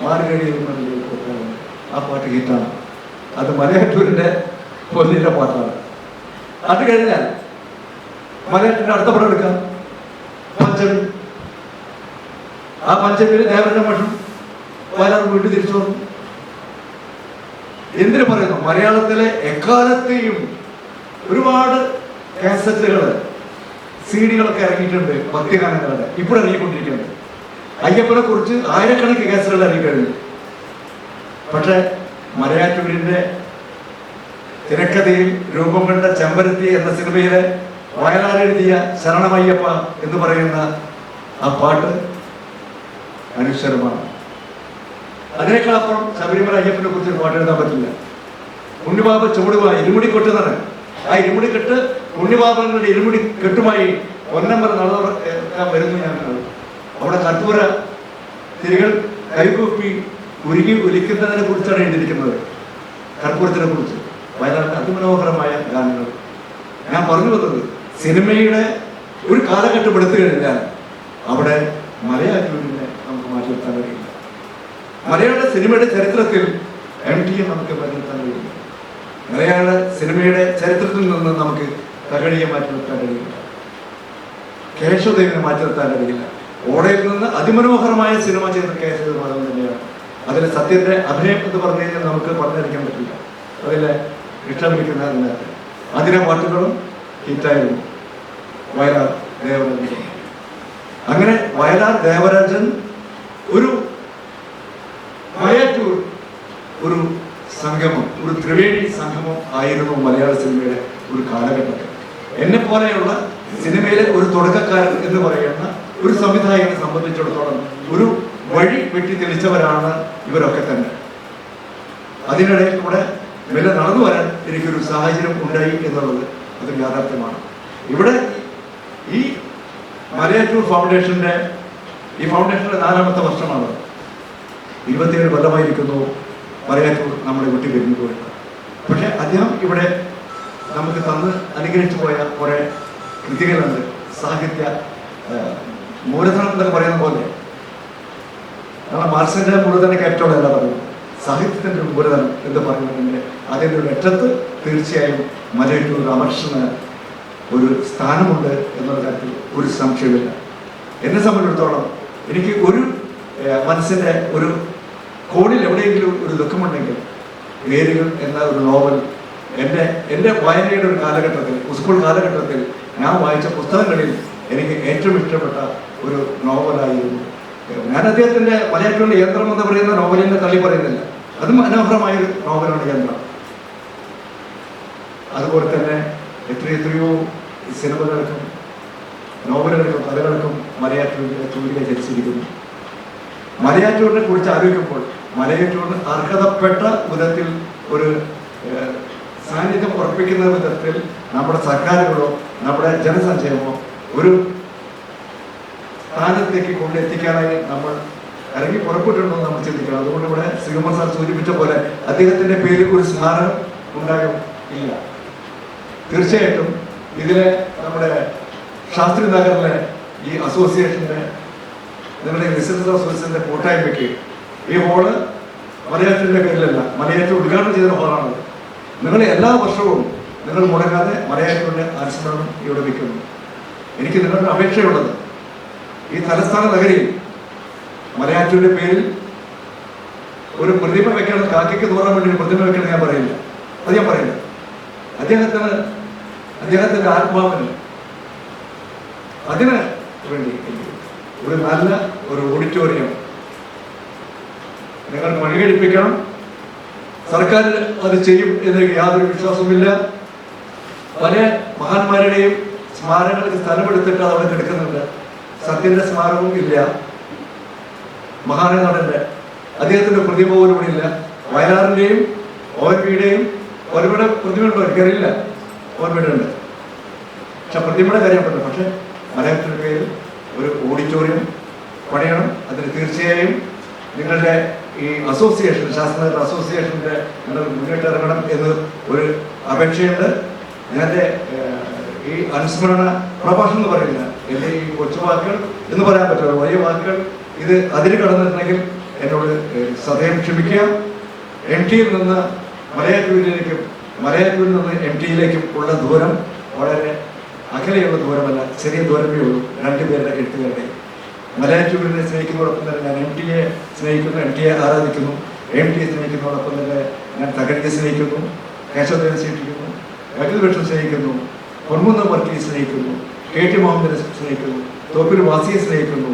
മാർഗഴിയിൽ മല്ലിക പൂത്ത. ആ പാട്ട് ഹിറ്റാണ്. അത് മലയാറ്റൂരിന്റെ പൊന്നിന്റെ പാട്ടാണ്. അത് കഴിഞ്ഞാൽ മലയാറ്റൂരിന്റെ അടുത്ത പടം എടുക്കാം, പഞ്ചമി. ആ പഞ്ചമിയിൽ ദേവരാജൻ മാഷും വയലാർ വീട്ടിൽ തിരിച്ചു വന്നു. എന്തിനു പറയുന്നു? മലയാളത്തിലെ എക്കാലത്തെയും ഒരുപാട് കാസറ്റുകൾ, CD-കളൊക്കെ ഇറങ്ങിയിട്ടുണ്ട്, ഭക്തിഗാനങ്ങളുടെ. ഇപ്പോൾ ഇറങ്ങിക്കൊണ്ടിരിക്കുന്നത് അയ്യപ്പനെ കുറിച്ച് ആയിരക്കണക്കിന് കാസറ്റുകൾ ഇറങ്ങിക്കഴിഞ്ഞു. പക്ഷെ മലയാറ്റൂരിന്റെ തിരക്കഥയിൽ രൂപം കൊണ്ട ചെമ്പരത്തി എന്ന സിനിമയിലെ വയലാർ എഴുതിയ ശരണമയ്യപ്പ എന്ന് പറയുന്ന ആ പാട്ട് അനുശ്വരമാണ്. അതിനേക്കാളപ്പുറം ശബരിമല അയ്യപ്പനെ കുറിച്ച് പാട്ട് എഴുതാൻ പറ്റില്ല. ഉണ്ണിബാബ ചുവടുക ഇരുമുടിക്കെട്ട് എന്നാണ്. ആ ഇരുമുടിക്കെട്ട് ഉണ്ണിബാബങ്ങളുടെ ഇരുമുടി കെട്ടുമായി ഒന്നമ്പല നടക്കാൻ വരുന്നു. ഞാൻ അവിടെ കർപ്പൂര തിരികൾ കൈകൂപ്പി ഉരുകി ഒലിക്കുന്നതിനെ കുറിച്ചാണ് എഴുതിയിരിക്കുന്നത്, കർപ്പൂരത്തിനെ കുറിച്ച്. വയനാട്ടിലെ അതിമനോഹരമായ ഗാനങ്ങൾ. ഞാൻ പറഞ്ഞു വന്നത്, സിനിമയുടെ ഒരു കാലഘട്ടം എടുത്തു കഴിഞ്ഞാൽ അവിടെ മലയാറ്റൂരിനെ നമുക്ക് മാറ്റി നിർത്താൻ കഴിയില്ല. മലയാള സിനിമയുടെ ചരിത്രത്തിൽ MTയെ നമുക്ക് മാറ്റി നിർത്താൻ കഴിയില്ല. മലയാള സിനിമയുടെ ചരിത്രത്തിൽ നിന്ന് നമുക്ക് തകഴിയെ മാറ്റി നിർത്താൻ കഴിയില്ല, കേശവദേവിനെ മാറ്റി നിർത്താൻ കഴിയില്ല. ഓടയിൽ നിന്ന് അതിമനോഹരമായ സിനിമ ചെയ്ത കേശവദേവൻ തന്നെയാണ്. അതിലെ സത്യന്റെ അഭിനയം എന്ന് പറഞ്ഞു കഴിഞ്ഞാൽ നമുക്ക് പറഞ്ഞിരിക്കാൻ പറ്റില്ല. അതിലെ ഇഷ്ടമിരിക്കുന്ന അതിലെ പാട്ടുകളും ഹിറ്റായിരുന്നു. വയലാർ ദേവരാജൻ. അങ്ങനെ വയലാർ ദേവരാജൻ ഒരു മലയാറ്റൂർ ഒരു സംഗമം, ഒരു ത്രിവേണി സംഗമം ആയിരുന്നു മലയാള സിനിമയുടെ ഒരു കാലഘട്ടത്തിൽ. എന്നെ പോലെയുള്ള സിനിമയിലെ ഒരു തുടക്കക്കാരൻ എന്ന് പറയുന്ന ഒരു സംവിധായകനെ സംബന്ധിച്ചിടത്തോളം ഒരു വഴി വെട്ടി തെളിച്ചവരാണ് ഇവരൊക്കെ തന്നെ. അതിനിടയിൽ കൂടെ വില നടന്നു വരാൻ എനിക്കൊരു സാഹചര്യം ഉണ്ടായി എന്നുള്ളത് അത് യാഥാർത്ഥ്യമാണ്. ഇവിടെ ഈ മലയാറ്റൂർ ഫൗണ്ടേഷന്റെ ഈ ഫൗണ്ടേഷന്റെ 4ാമത്തെ വർഷമാണ്. 27 കൊല്ലമായിരിക്കുന്നു മലയാറ്റൂർ നമ്മുടെ വിട്ടു പിരിഞ്ഞു പോയിട്ട്. പക്ഷെ അദ്ദേഹം ഇവിടെ നമുക്ക് തന്ന് അനുഗ്രഹിച്ചു പോയ കുറെ കൃതികളുണ്ട്. സാഹിത്യ മൂലധനം എന്നൊക്കെ പറയുന്ന പോലെ നമ്മളെ മാർക്സിന്റെ മൂലധന ക്യാപിറ്റോളല്ല പറയുന്നത്, സാഹിത്യത്തിന്റെ മൂലധനം എന്ന് പറയുന്നതിന്റെ അതിൻ്റെ ഒരു അറ്റത്ത് തീർച്ചയായും മലയാറ്റൂർ അമർഷന് ഒരു സ്ഥാനമുണ്ട് എന്നുള്ള കാര്യത്തിൽ ഒരു സംശയമില്ല. എന്നെ സംബന്ധിച്ചിടത്തോളം എനിക്ക് ഒരു മനസ്സിൻ്റെ ഒരു കോണിൽ എവിടെയെങ്കിലും ഒരു ദുഃഖമുണ്ടെങ്കിൽ വേരുകൾ എന്ന ഒരു നോവൽ എൻ്റെ വായനയുടെ ഒരു കാലഘട്ടത്തിൽ, സ്കൂൾ കാലഘട്ടത്തിൽ ഞാൻ വായിച്ച പുസ്തകങ്ങളിൽ എനിക്ക് ഏറ്റവും ഇഷ്ടപ്പെട്ട ഒരു നോവലായിരുന്നു. ഞാൻ അദ്ദേഹത്തിൻ്റെ മലയാറ്റൂരിൻ്റെ യന്ത്രം എന്ന് പറയുന്ന നോവലിനെ തള്ളി പറയുന്നില്ല, അത് മനോഹരമായൊരു നോവലാണ് യന്ത്രം. അതുപോലെ തന്നെ എത്രയോ സിനിമകൾക്കും നോവലുകൾക്കും കഥകൾക്കും മലയാറ്റൂരിൻ്റെ ചൂരിക ജനിച്ചിരിക്കുന്നു. മലയാറ്റൂരിനെ കുറിച്ച് ആലോചിക്കുമ്പോൾ മലയാറ്റൂരിന് അർഹതപ്പെട്ട വിധത്തിൽ ഒരു സാന്നിധ്യം ഉറപ്പിക്കുന്ന വിധത്തിൽ നമ്മുടെ സർക്കാരുകളോ നമ്മുടെ ജനസഞ്ചയമോ ഒരു സ്ഥാനത്തേക്ക് കൊണ്ടെത്തിക്കാനായി നമ്മൾ ഇറങ്ങി പുറപ്പെട്ടിട്ടുണ്ടോ നമ്മൾ ചിന്തിക്കണം. അതുകൊണ്ട് ഇവിടെ ശ്രീകുമാർ സാർ സൂചിപ്പിച്ച പോലെ അദ്ദേഹത്തിൻ്റെ പേരിൽ ഒരു സ്മാരകം ഉണ്ടാകും ഇല്ല. തീർച്ചയായിട്ടും ഇതിലെ നമ്മുടെ ശാസ്ത്രി നഗറിലെ ഈ അസോസിയേഷൻ്റെ, നിങ്ങളുടെ ബിസിനസ് അസോസിയേഷൻ്റെ കൂട്ടായ്മയ്ക്ക് ഈ ഹോള് മലയാറ്റൂരിൻ്റെ പേരിലല്ല, മലയാറ്റൂർ ഉദ്ഘാടനം ചെയ്ത ഹോളാണത്. നിങ്ങൾ എല്ലാ വർഷവും നിങ്ങൾ മുടങ്ങാതെ മലയാറ്റൂരിൻ്റെ അനുസ്മരണം ഇവിടെ വയ്ക്കുന്നു. എനിക്ക് നിങ്ങളുടെ അപേക്ഷയുള്ളത് ഈ തലസ്ഥാന നഗരിയിൽ മലയാറ്റൂരിൻ്റെ പേരിൽ ഒരു പ്രതിമ വെക്കണം, കാക്കയ്ക്ക് തോറാൻ വേണ്ടി ഒരു പ്രതിമ വെക്കണം ഞാൻ പറയില്ല, അത് ഞാൻ പറയില്ല. അദ്ദേഹത്തിൻ്റെ ആത്മാവിന് അതിന് വേണ്ടി ഒരു നല്ല ഒരു ഓഡിറ്റോറിയം നിങ്ങൾ മണികഴിപ്പിക്കണം. സർക്കാർ അത് ചെയ്യും എന്ന് യാതൊരു വിശ്വാസവുമില്ല. പല മഹാന്മാരുടെയും സ്മാരകങ്ങൾക്ക് സ്ഥലമെടുത്തിട്ട് അത് അവിടെ കിടക്കുന്നുണ്ട്. സത്യന്റെ സ്മാരകവും ഇല്ല, മഹാനടന്റെ അദ്ദേഹത്തിന്റെ പ്രതിമ പോലും ഇവിടെ ഇല്ല. വയലാറിന്റെയും ONV-യുടെയും ഓർമ്മയുടെ പ്രതിമയുണ്ടോ എനിക്കറിയില്ല, ഓർമ്മയുടെ ഉണ്ട്, പക്ഷെ പ്രതിമയുടെ കാര്യം പറഞ്ഞു. പക്ഷെ മലയാളത്തിൻ്റെ പേരിൽ ഒരു ഓഡിറ്റോറിയം പണിയണം. അതിന് തീർച്ചയായും നിങ്ങളുടെ ഈ അസോസിയേഷൻ, ശാസ്ത്ര അസോസിയേഷൻ്റെ നിങ്ങൾ മുന്നിട്ട് ഇറങ്ങണം എന്ന് ഒരു അപേക്ഷയുണ്ട്. എൻ്റെ ഈ അനുസ്മരണ പ്രഭാഷണം എന്ന് പറയുന്നില്ല, എൻ്റെ ഈ കൊച്ചു വാക്കുകൾ എന്ന് പറയാൻ പറ്റുമോ, വലിയ വാക്കുകൾ ഇത് അതിന് കടന്നിട്ടുണ്ടെങ്കിൽ എന്നോട് സദയം ക്ഷമിക്കുക. MT-യിൽ നിന്ന് മലയാറ്റൂരിലേക്കും മലയാറ്റൂരിൽ നിന്ന് MT-യിലേക്കും ഉള്ള ദൂരം വളരെ അകലെയുള്ള ദൂരമല്ല, ചെറിയ ദൂരമേ ഉള്ളൂ രണ്ടുപേരുടെ എഴുത്തുകാരുടെ. മലയാറ്റൂരിനെ സ്നേഹിക്കുന്നതോടൊപ്പം തന്നെ ഞാൻ MT-യെ സ്നേഹിക്കുന്നു, MT-യെ ആരാധിക്കുന്നു. MT-യെ സ്നേഹിക്കുന്നതോടൊപ്പം തന്നെ ഞാൻ തകഴിയെ സ്നേഹിക്കുന്നു, കേശവദേവനെ സ്നേഹിക്കുന്നു, വൈദ്യുതപക്ഷം സ്നേഹിക്കുന്നു, പൊന്മുന്നം വർക്കിയെ സ്നേഹിക്കുന്നു, KT മുഹമ്മദിനെ സ്നേഹിക്കുന്നു, തോപ്പിൽ വാസിയെ സ്നേഹിക്കുന്നു,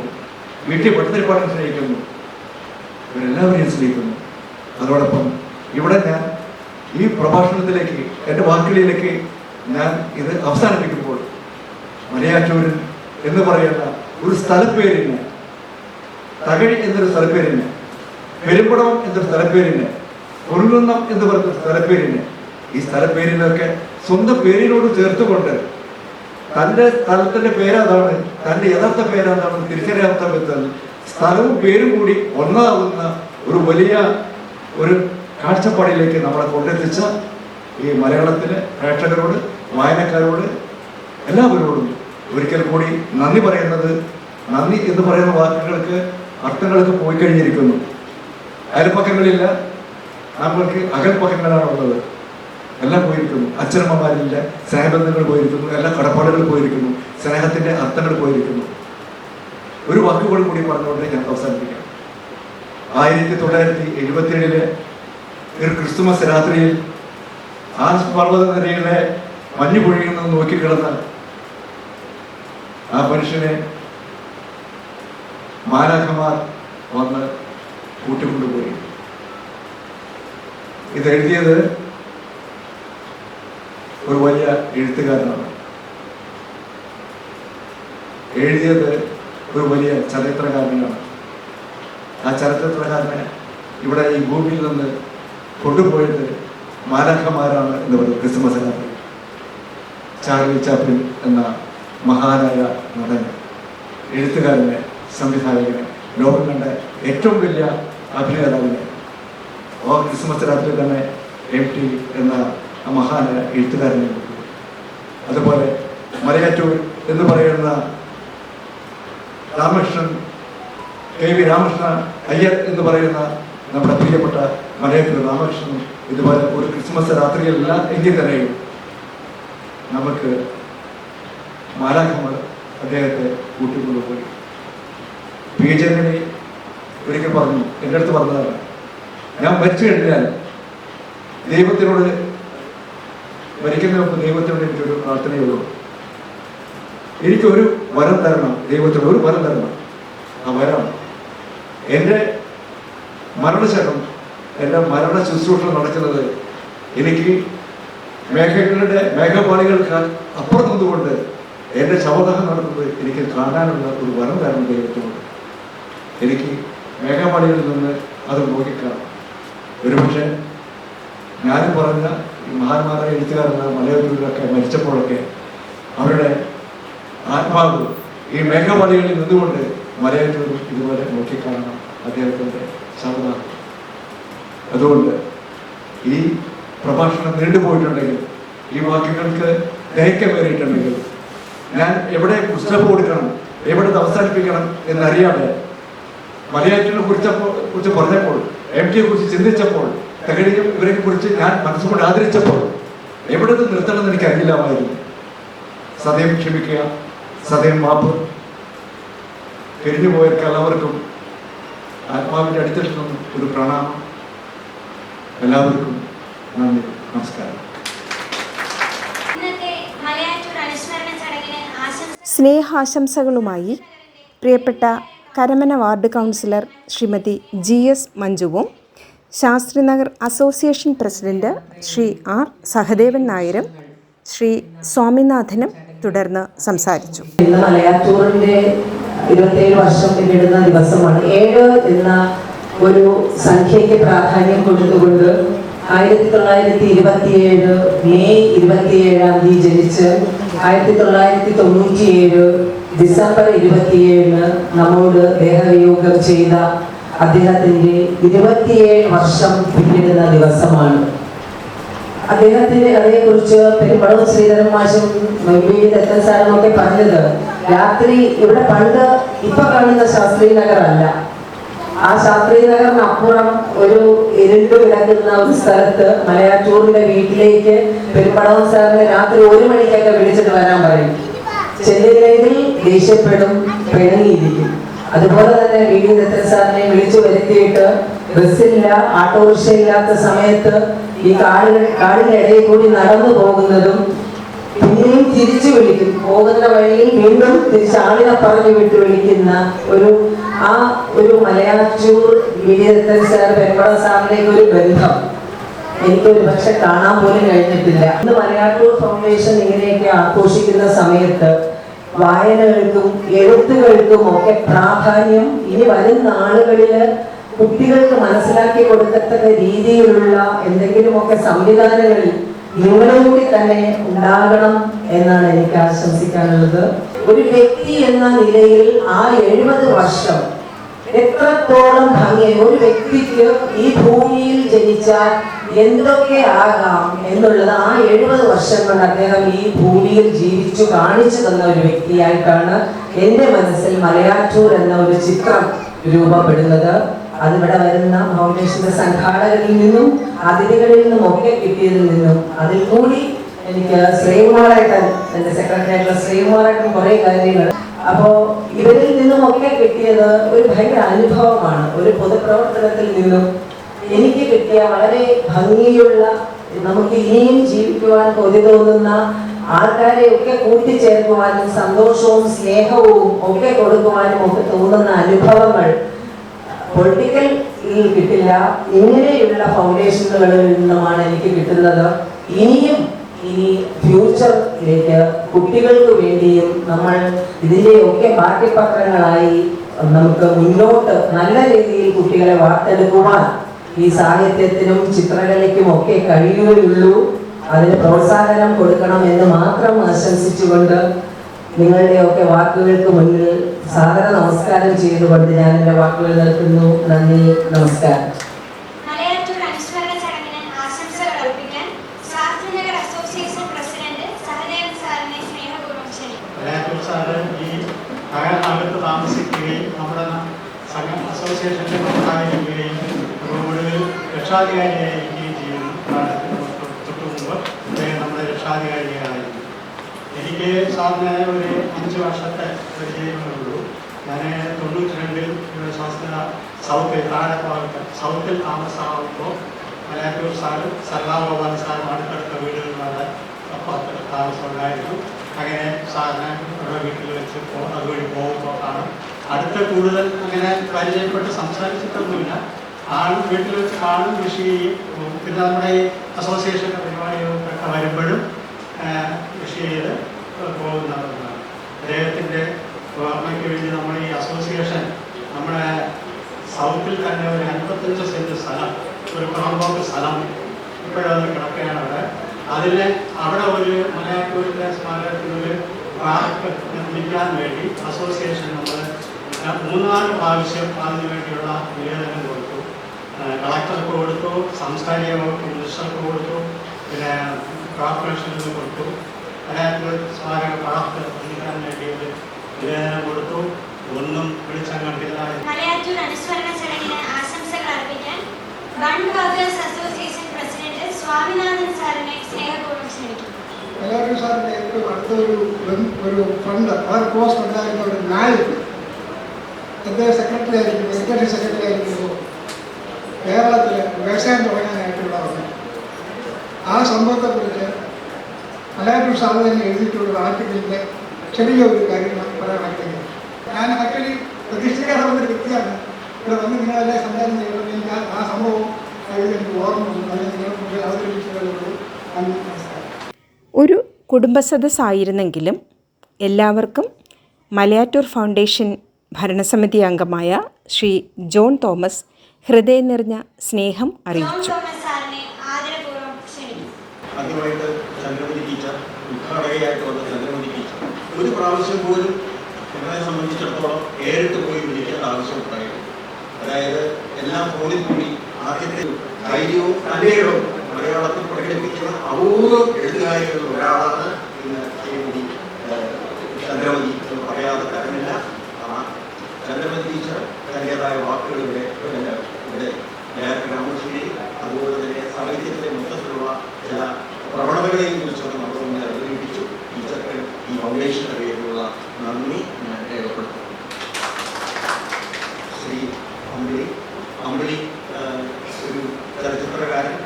VT ഭട്ടതിരിപ്പാടിനെ സ്നേഹിക്കുന്നു. ഇവരെല്ലാവരെയും സ്നേഹിക്കുന്നു. അതോടൊപ്പം ഇവിടെ ഞാൻ ഈ പ്രഭാഷണത്തിലേക്ക്, എൻ്റെ വാക്കുകളിലേക്ക് ഞാൻ ഇത് അവസാനിപ്പിക്കുമ്പോൾ മലയാറ്റൂരിൽ എന്ന് പറയുന്ന ഒരു സ്ഥലപ്പേരിന്, തകഴി എന്നൊരു സ്ഥലപ്പേരിന്, പെരുമ്പടം എന്നൊരു സ്ഥലപ്പേരിന്, പൊൻകുന്നം എന്ന് പറയുന്ന സ്ഥലപ്പേരിന്, ഈ സ്ഥലപ്പേരിനൊക്കെ സ്വന്തം പേരിനോട് ചേർത്തുകൊണ്ട് തൻ്റെ സ്ഥലത്തിൻ്റെ പേരതാണ്, തൻ്റെ യഥാർത്ഥ പേരെന്താണെന്ന് തിരിച്ചറിയാത്ത വിധത്തിൽ സ്ഥലവും പേരും കൂടി ഒന്നാകുന്ന ഒരു വലിയ ഒരു കാഴ്ചപ്പാടിലേക്ക് നമ്മളെ കൊണ്ടെത്തിച്ച ഈ മലയാളത്തിലെ പ്രേക്ഷകരോട്, വായനക്കാരോട്, എല്ലാവരോടും ഒരിക്കൽ കൂടി നന്ദി പറയുന്നത്. നന്ദി എന്ന് പറയുന്ന വാക്കുകൾക്ക് അർത്ഥങ്ങളൊക്കെ പോയി കഴിഞ്ഞിരിക്കുന്നു. അയൽപ്പക്കങ്ങളില്ല, നമ്മൾക്ക് അകൽപ്പക്കങ്ങളാണ് ഉള്ളത്. എല്ലാം പോയിരിക്കുന്നു. അച്ഛനമ്മമാരില്ല, സ്നേഹബന്ധങ്ങൾ പോയിരിക്കുന്നു, എല്ലാ കടപ്പാടുകൾ പോയിരിക്കുന്നു, സ്നേഹത്തിൻ്റെ അർത്ഥങ്ങൾ പോയിരിക്കുന്നു. ഒരു വാക്കുകൾ കൂടി പറഞ്ഞുകൊണ്ട് ഞാൻ അവസാനിപ്പിക്കാം. 1977 ഒരു ക്രിസ്തുമസ് രാത്രിയിൽ ആ പർവ്വതനിരയിലെ മഞ്ഞു പൊഴിയുന്നത് നോക്കിക്കിടന്ന് ആ മനുഷ്യനെ മാലാഖമാർ വന്ന് കൂട്ടിക്കൊണ്ടുപോയി. ഇതെഴുതിയത് ഒരു വലിയ എഴുത്തുകാരനാണ്, എഴുതിയത് ഒരു വലിയ ചരിത്രകാരനാണ്. ആ ചരിത്രകാരനെ ഇവിടെ ഈ ഭൂമിയിൽ നിന്ന് കൊണ്ടുപോയത് മാലാഖമാരാണ് എന്ന് പറയും. ക്രിസ്മസ് രാത്രി ചാർലി ചാപ്ലിൻ എന്ന മഹാനായ നടൻ, എഴുത്തുകാരനെ, സംവിധായകനെ, ലോകം കണ്ട ഏറ്റവും വലിയ അഭിനേതാവിനെ ആ ക്രിസ്മസ് രാത്രി തന്നെ MT എന്ന മഹാനായ എഴുത്തുകാരനെ കൊണ്ടു. അതുപോലെ മലയാറ്റൂർ എന്ന് പറയുന്ന രാമകൃഷ്ണൻ, KV രാമകൃഷ്ണ അയ്യർ എന്ന് പറയുന്ന നമ്മുടെ പ്രിയപ്പെട്ട മലയാറ്റൂർ രാമകൃഷ്ണൻ ഇതുപോലെ ഒരു ക്രിസ്മസ് രാത്രിയല്ല എങ്കിൽ തന്നെയും നമുക്ക് മാലാഖമാർ അദ്ദേഹത്തെ കൂട്ടിക്കൊണ്ടുപോയി. പി ജന്മനി ഒരിക്കൽ പറഞ്ഞു, എൻ്റെ അടുത്ത് പറഞ്ഞതാണ്, ഞാൻ മരിച്ചു കഴിഞ്ഞാൽ ദൈവത്തിനോട് മരിക്കുന്ന മുമ്പ് ദൈവത്തിനോട് എനിക്കൊരു പ്രാർത്ഥനയുള്ളൂ, എനിക്കൊരു വരം തരണം, ദൈവത്തിനോട് ഒരു വരം തരണം. ആ വരം എൻ്റെ മരണശേഷം എൻ്റെ മരണ ശുശ്രൂഷ നടക്കുന്നത് എനിക്ക് മേഘപാളികൾക്ക് അപ്പുറം നിന്നുകൊണ്ട് എൻ്റെ ശവദാഹം നടത്തുന്നത് എനിക്ക് കാണാനുള്ള ഒരു വരം തരണം ദൈവത്തിനോട്. എനിക്ക് മേഘപാളികളിൽ നിന്ന് അത് നോക്കിക്കാണാം. ഒരുപക്ഷെ ഞാനും പറഞ്ഞ ഈ മഹാന്മാരായ എഴുത്തുകാരെന്ന മലയാറ്റൂരിലൊക്കെ മരിച്ചപ്പോഴൊക്കെ അവരുടെ ആത്മാവ് ഈ മേഘപാളികളിൽ നിന്നുകൊണ്ട് മലയാറ്റൂർ ഇതുപോലെ നോക്കിക്കാണണം അദ്ദേഹത്തിൻ്റെ ശവദാഹം. അതുകൊണ്ട് ഈ പ്രഭാഷണം നീണ്ടുപോയിട്ടുണ്ടെങ്കിൽ, ഈ വാക്യങ്ങൾക്ക് ദൈർഘ്യമേറിയിട്ടുണ്ടെങ്കിൽ, ഞാൻ എവിടെ പുസ്തകം കൊടുക്കണം, എവിടെ അവസാനിപ്പിക്കണം എന്നറിയാതെ മലയാറ്റൂരിനെ കുറിച്ച് പറഞ്ഞപ്പോൾ, MT കുറിച്ച് ചിന്തിച്ചപ്പോൾ, തകഴിയും ഇവരെ കുറിച്ച് ഞാൻ മനസ്സുകൊണ്ട് ആദരിച്ചപ്പോൾ എവിടെ നിന്ന് നിർത്തണമെന്ന് എനിക്ക് അറിയില്ലാമായിരുന്നു. സദയം ക്ഷമിക്കുക, സദയം മാപ്പ്. കഴിഞ്ഞുപോയവർക്ക് എല്ലാവർക്കും ആത്മാവിൻ്റെ അടിത്തട്ടിൽ നിന്നും ഒരു പ്രണാമം. എല്ലാവർക്കും നന്ദി, നമസ്കാരം. ഇന്നത്തെ മലയാറ്റൂർ അനുസ്മരണ ചടങ്ങിന് സ്നേഹാശംസകളുമായി പ്രിയപ്പെട്ട Karamana ward councillor Shrimati GS മഞ്ജുവും Shastrinagar association president Shri R Sahadevan നായരും ശ്രീ സ്വാമിനാഥനും തുടർന്ന് സംസാരിച്ചു. ഇന്ന് മലയാറ്റൂറിന്റെ 27 വർഷം പിന്നിടുന്ന ദിവസമാണ്. 7 എന്ന ഒരു സംഖ്യയ്ക്ക് പ്രാധാന്യം കൊടുത്തുകൊണ്ട് 1927 മെയ് 27-ാം തീയതി ജനിച്ച് 1997 ഡിസംബർ 27-ന് നമ്മോട് ദേഹവിയോഗം ചെയ്ത അദ്ദേഹത്തിൻ്റെ 27 വർഷം പിന്നിടുന്ന ദിവസമാണ്. അദ്ദേഹത്തിന്റെ കഥയെക്കുറിച്ച് പെരുമ്പടവ് ശ്രീധരൻ മാഷും ദത്തൻ സാറും ഒക്കെ പറഞ്ഞത്, രാത്രി ഇവിടെ പണ്ട് ഇപ്പൊ കാണുന്ന ശാസ്ത്രീ നഗർ അല്ല, ആ ശാസ്ത്രീ നഗറിനപ്പുറം ഒരു ഇരുണ്ട് കിടക്കുന്ന ഒരു സ്ഥലത്ത് മലയാറ്റൂറിന്റെ വീട്ടിലേക്ക് പെരുമ്പടവൻ സാറിനെ രാത്രി 1 മണിക്കൊക്കെ വിളിച്ചിട്ട് വരാൻ പറയും. ചെല്ലില്ലെങ്കിൽ ദേഷ്യപ്പെടും, പിണങ്ങിയിരിക്കും. അതുപോലെ തന്നെ ദത്തൻ സാറിനെ വിളിച്ചു വരുത്തിയിട്ട് ബസ്സില്ല, ഓട്ടോറിക്ഷ ഇല്ലാത്ത സമയത്ത് ഈ കാടിനിടയിൽ കൂടി നടന്നു പോകുന്നതും പിന്നെയും തിരിച്ചു വിളിക്കും, പോകുന്ന വഴിയിൽ വീണ്ടും തിരിച്ച് ആളിനെ പറഞ്ഞു വിട്ട് വിളിക്കുന്ന ഒരു മലയാറ്റൂർ ദത്തൻ സാർ പെരുമ്പട സാറിലേക്ക് ഒരു ബന്ധം എനിക്കൊരു പക്ഷെ കാണാൻ പോലും കഴിഞ്ഞിട്ടില്ല. ഇന്ന് മലയാറ്റൂർ ഫൗണ്ടേഷൻ ഇങ്ങനെയൊക്കെ ആഘോഷിക്കുന്ന സമയത്ത് വായനകൾക്കും എഴുത്തുകൾക്കും ഒക്കെ പ്രാധാന്യം ഇനി വരുന്ന നാളുകളില് കുട്ടികൾക്ക് മനസ്സിലാക്കി കൊടുക്കത്തക്ക രീതിയിലുള്ള എന്തെങ്കിലുമൊക്കെ സംവിധാനങ്ങളിൽ നിങ്ങളും കൂടി തന്നെ ഉണ്ടാകണം എന്നാണ് എനിക്ക് ആശംസിക്കാനുള്ളത്. ഒരു വ്യക്തി എന്ന നിലയിൽ ആ 70 വർഷം എത്രത്തോളം ഭംഗി ഒരു വ്യക്തിക്ക് ഈ ഭൂമിയിൽ ജനിച്ചാൽ എന്തൊക്കെ ആകാം എന്നുള്ളത് ആ 70 വർഷം കൊണ്ട് അദ്ദേഹം ഈ ഭൂമിയിൽ ജീവിച്ചു കാണിച്ചു തന്ന ഒരു വ്യക്തിയായിട്ടാണ് എൻ്റെ മനസ്സിൽ മലയാറ്റൂർ എന്ന ഒരു ചിത്രം രൂപപ്പെടുന്നത്. അതിവിടെ വരുന്ന ഫൗണ്ടേഷന്റെ സംഘാടകരിൽ നിന്നും അതിഥികളിൽ നിന്നും ഒക്കെ കിട്ടിയതിൽ നിന്നും അതിൽ കൂടി എനിക്ക് ശ്രീകുമാറായിട്ടൻ, എൻ്റെ സെക്രട്ടറി ആയിട്ടുള്ള ശ്രീകുമാറായിട്ടൻ കുറെ കാര്യങ്ങൾ, അപ്പോ ഇവരിൽ നിന്നും ഒക്കെ കിട്ടിയത് ഒരു ഭയങ്കര അനുഭവമാണ്. ഒരു പൊതുപ്രവർത്തനത്തിൽ നിന്നും എനിക്ക് കിട്ടിയ വളരെ ഭംഗിയുള്ള, നമുക്ക് ഇനിയും ജീവിക്കുവാൻ കൊതി തോന്നുന്ന ആൾക്കാരെ ഒക്കെ കൂട്ടിച്ചേർക്കുവാനും സന്തോഷവും സ്നേഹവും ഒക്കെ കൊടുക്കുവാനും ഒക്കെ തോന്നുന്ന അനുഭവങ്ങൾ പൊളിറ്റിക്കൽ കിട്ടില്ല. ഇങ്ങനെയുള്ള ഫൗണ്ടേഷനുകളിൽ നിന്നുമാണ് എനിക്ക് കിട്ടുന്നത്. ഇനി ഫ്യൂച്ചറിലേക്ക് കുട്ടികൾക്ക് വേണ്ടിയും നമ്മൾ ഇതിൻ്റെയൊക്കെ ബാക്കിപത്രങ്ങളായി നമുക്ക് മുന്നോട്ട് നല്ല രീതിയിൽ കുട്ടികളെ വാർത്തെടുക്കുവാൻ ഈ സാഹിത്യത്തിനും ചിത്രകലയ്ക്കും ഒക്കെ കഴിയുകയുള്ളൂ. അതിന് പ്രോത്സാഹനം കൊടുക്കണം എന്ന് മാത്രം ആശംസിച്ചുകൊണ്ട് നിങ്ങളുടെയൊക്കെ വാക്കുകൾക്ക് മുന്നിൽ സാദര നമസ്കാരം ചെയ്തുകൊണ്ട് ഞാൻ എൻ്റെ വാക്കുകൾ നിർത്തുന്നു. നന്ദി, നമസ്കാരം. മലയാറ്റൂർ അനുസ്മരണ ചടങ്ങിന് ആശംസകൾ അർപ്പിക്കാൻ ശാസ്ത്രിനഗർ അസോസിയേഷൻ പ്രസിഡന്റ് സഹദേവൻ സാറിനെ സ്നേഹപൂർവ്വം ക്ഷണിക്കുന്നു. മലയാറ്റൂർ സാറ് ഈ നഗരത്ത് താമസിക്കുകയും നമ്മുടെ അസോസിയേഷന്റെ പ്രധാനിക്കുകയും ഒരു രക്ഷാധികാരിയായിരിക്കുകയും ചെയ്യുന്നു. തൊട്ടു മുമ്പ് അദ്ദേഹം നമ്മുടെ രക്ഷാധികാരിയായിരുന്നു. എനിക്ക് സാറിന് ഒരു 5 വർഷത്തെ പരിചയമേ ഉള്ളൂ. ഞാൻ 92 ശാസ്ത്ര സൗത്തിൽ താഴെഭാഗത്ത് സൗത്തിൽ താമസമാകുമ്പോൾ മലയാറ്റൂർ സാറും സർദാഗോപാൽ സാറും അടുത്തടുത്ത വീടുകളിലുള്ള അപ്പുറത്ത് താമസമുണ്ടായിരുന്നു. അങ്ങനെ സാറിന് അവരുടെ വീട്ടിൽ വെച്ച് അതുവഴി പോകുമ്പോൾ ആണ് അടുത്ത കൂടുതൽ അങ്ങനെ പരിചയപ്പെട്ട് സംസാരിച്ചിട്ടൊന്നുമില്ല. വീട്ടിൽ വെച്ച് കാണും, വിഷ് ചെയ്യും. പിന്നെ നമ്മുടെ ഈ അസോസിയേഷൻ്റെ പരിപാടികളൊക്കെ വരുമ്പോഴും വിഷ് ചെയ്ത് പോകുന്നതാണ്. അദ്ദേഹത്തിൻ്റെ ഓർമ്മയ്ക്ക് വേണ്ടി നമ്മൾ ഈ അസോസിയേഷൻ നമ്മുടെ സൗത്തിൽ തന്നെ ഒരു 55 സെൻറ്റ് സ്ഥലം, ഒരു പുറമ്പോക്ക് സ്ഥലം ഇപ്പോഴത് കിടക്കുകയാണ് അവിടെ. അവിടെ ഒരു മലയാറ്റൂരിലെ സ്മാരകത്തിനൊരു പാർക്ക് നിർമ്മിക്കാൻ വേണ്ടി അസോസിയേഷൻ നമ്മൾ 3-4 പ്രാവശ്യം അതിനു വേണ്ടിയുള്ള നിവേദനം കൊടുത്തു. കളക്ടർക്ക് കൊടുത്തു, സാംസ്കാരിക വകുപ്പ് മിനിസ്റ്റർക്ക് കൊടുത്തു, പിന്നെ കോർപ്പറേഷനിൽ കൊടുത്തു. മലയാറ്റൂർ സ്മാരക പാർക്ക് നിർമ്മിക്കാൻ വേണ്ടി ഒരു നിവേദനം കൊടുത്തു. ഒന്നും വിളിച്ചാൽ കണ്ടില്ല. മലയാറ്റൂർ അനുസ്മരണ ചടങ്ങിന് ആശംസകൾ അർപ്പിക്കാൻ bund workers association president Swaminathan സാറിനെ സ്നേഹപൂർവ്വം ക്ഷണിക്കുന്നു. മലയാറ്റൂർ സാറിൻ്റെ ഏറ്റവും അടുത്തൊരു ഫണ്ട് പോസ്റ്റ് ഉണ്ടായിരുന്ന ഒരു നായക് അദ്ദേഹം സെക്രട്ടറി ആയിരിക്കുമ്പോൾ കേരളത്തിൽ വ്യവസായം തുടങ്ങാനായിട്ടുള്ള വന്നു. ആ സംഭവത്തെക്കുറിച്ച് മലയാറ്റൂർ സാർ തന്നെ എഴുതിയിട്ടുള്ള ആർട്ടിക്കിളിൻ്റെ ചെറിയൊരു കാര്യം പറയാൻ ആഗ്രഹിക്കുന്നു. ഞാൻ ആക്ച്വലി പ്രതീക്ഷിക്കാതെ വന്നൊരു വ്യക്തിയാണ്. ഇവിടെ വന്ന് നിങ്ങളെല്ലാം സംസാരം ചെയ്യുന്നത് എനിക്ക് ആ സംഭവം എനിക്ക് ഓർമ്മ വന്നു. അല്ലെങ്കിൽ നിങ്ങളുടെ മുമ്പിൽ അവതരിപ്പിച്ചതുള്ളൂ. നമസ്കാരം. ഒരു കുടുംബസദസ്സായിരുന്നെങ്കിലും എല്ലാവർക്കും മലയാറ്റൂർ ഫൗണ്ടേഷൻ ഭരണസമിതി അംഗമായ ശ്രീ ജോൺ തോമസ് ഹൃദയം നിറഞ്ഞ സ്നേഹം അറിയിച്ചു. ആദ്യമായിട്ട് ചന്ദ്രമതി ടീച്ചർ, ഉദ്ഘാടകയായിട്ട് വന്ന ചന്ദ്രമതി ടീച്ചർ ഒരു പ്രാവശ്യം പോലും എന്നെ സംബന്ധിച്ചിടത്തോളം നേരിട്ട് പോയി വിളിക്കേണ്ട ആവശ്യമുണ്ടായിരുന്നു. അതായത് എല്ലാം ഫോണിൽ കൂടി ആദ്യത്തെ ധൈര്യവും തന്നെയും മലയാളത്തിൽ പ്രകടിപ്പിക്കുന്ന അപൂർവം എഴുത്തുകാരികളിൽ ഒരാളാണ് ഇന്ന് ശ്രീമതി ചന്ദ്രമതി എന്ന് പറയാതെ കാര്യമില്ല. ചന്ദ്രമതി ടീച്ചർ തൻ്റെതായ വാക്കുകൾ ഇവിടെ ഗ്രാമശ്രീ അതുപോലെ തന്നെ സാഹിത്യത്തിലെ മൊത്തത്തിലുള്ള ചില പ്രവണതകളെയും കുറിച്ചൊക്കെ നമ്മൾ മുന്നിൽ അവതരിപ്പിച്ചു. ടീച്ചർക്ക് ഈ ഫൗണ്ടേഷൻ്റെ പേരിലുള്ള നന്ദി ഞാൻ രേഖപ്പെടുത്തുന്നു. ശ്രീ അമ്പിളി ഒരു ചലച്ചിത്രകാരൻ,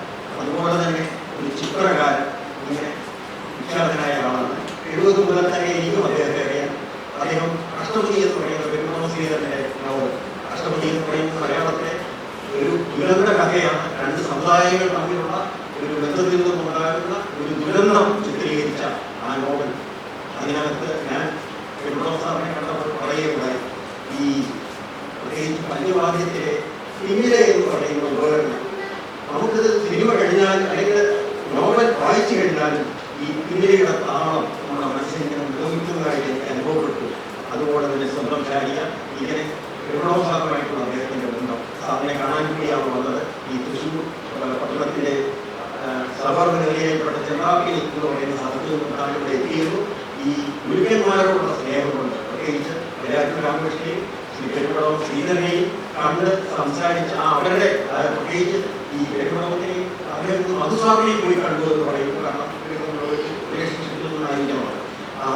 അതുപോലെ തന്നെ ഒരു ചിത്രകാരൻ, ഇങ്ങനെ വിഖ്യാതനായ ആളാണ്. 70 മുതൽ തന്നെ എനിക്കും അദ്ദേഹത്തെ അറിയാം. അദ്ദേഹം അഷ്ടപതി എന്ന് പറയുന്ന പെരുമാശ്രീധരൻ്റെ നോവൽ, അഷ്ടപതി എന്ന് പറയുന്ന മലയാളത്തിലെ ഒരു ദുരന്ത കഥയാണ്. 2 സമുദായങ്ങൾ തമ്മിലുള്ള ഒരു ബന്ധത്തിൽ നിന്നുണ്ടാകുന്ന ഒരു ദുരന്തം ചിത്രീകരിച്ച ആ നോവൽ. അതിനകത്ത് ഞാൻ സാറിനെ കണ്ടപ്പോൾ പറയുകയുണ്ടായി, ഈ പ്രത്യേകിച്ച് പഞ്ചവാദ്യത്തിലെ പിന്നിലെ എന്ന് പറയുന്ന ഉപകരണം നമുക്കിത് സിനിമ കഴിഞ്ഞാൽ അല്ലെങ്കിൽ നോവൽ വായിച്ചു കഴിഞ്ഞാലും ഈ പിന്നിലയുടെ താളം നമ്മുടെ മനസ്സിനെ ഉപയോഗിക്കുന്നതായിട്ട് എനിക്ക് അനുഭവപ്പെട്ടു. അതുപോലെ തന്നെ സ്വന്തം ഭാര്യ ഇങ്ങനെ സാറുമായിട്ടുള്ള അദ്ദേഹത്തിൻ്റെ ബന്ധം സാറിനെ കാണാൻ കൂടിയാണ് വന്നത്. ഈ തൃശ്ശൂർ പട്ടണത്തിലെ സബർബ് നിലയിൽപ്പെട്ട ചെറാപ്പിനി എന്ന് പറയുന്ന സ്ഥലത്ത് നിന്നാണ് ഇവിടെ എത്തിയിരുന്നു. ഈ ഗുരുക്കന്മാരോടുള്ള സ്നേഹം കൊണ്ട് പ്രത്യേകിച്ച് മലയാറ്റൂർ രാമകൃഷ്ണനെയും ശ്രീ പെരുമ്പടവം ശ്രീധരനെയും കണ്ട് സംസാരിച്ച് അവരുടെ പ്രത്യേകിച്ച് ഈ പെരുമ്പടവത്തിനെയും അദ്ദേഹം മധുസ്വാമിനെയും പോയി കണ്ടു എന്ന് പറയുന്നു. കാരണം റിലേഷൻഷിപ്പിൽ നിന്നായിരിക്കണം ആ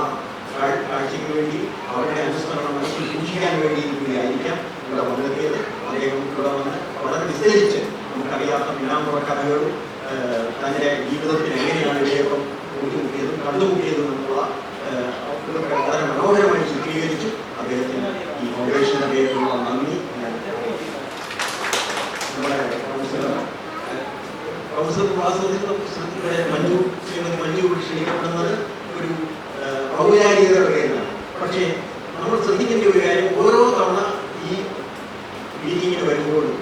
കാഴ്ചയ്ക്ക് വേണ്ടി അവരുടെ അനുസ്മരണം മനസ്സിൽ സൂക്ഷിക്കാൻ വേണ്ടി കൂടിയായിരിക്കാം ഇവിടെ വന്നെത്തിയത്. അദ്ദേഹം ഇവിടെ വന്ന് വളരെ വിസ്തരിച്ച് നമുക്കറിയാത്ത പിന്നാമ്പുറ കഥകളും തൻ്റെ ജീവിതത്തിൽ എങ്ങനെയാണ് ഇവയൊക്കെ കൂട്ടിമുട്ടിയതും കണ്ടുമുട്ടിയതും എന്നുള്ള വളരെ മനോഹരമായി ചിത്രീകരിച്ചു. അദ്ദേഹത്തിന് ഈ ഫൗണ്ടേഷൻ്റെ പേരിലുള്ള നന്ദി. നമ്മുടെ കൗൺസിലർ ശ്രീമതി മഞ്ജു ക്ഷണിക്കപ്പെടുന്നത് ഒരു ഔപചാരികതയുടെ പേരിലാണ്. പക്ഷേ നമ്മൾ ശ്രദ്ധിക്കേണ്ട ഒരു കാര്യം, ഓരോ തവണ ഈ മീറ്റിങ്ങിന് വരുമ്പോഴും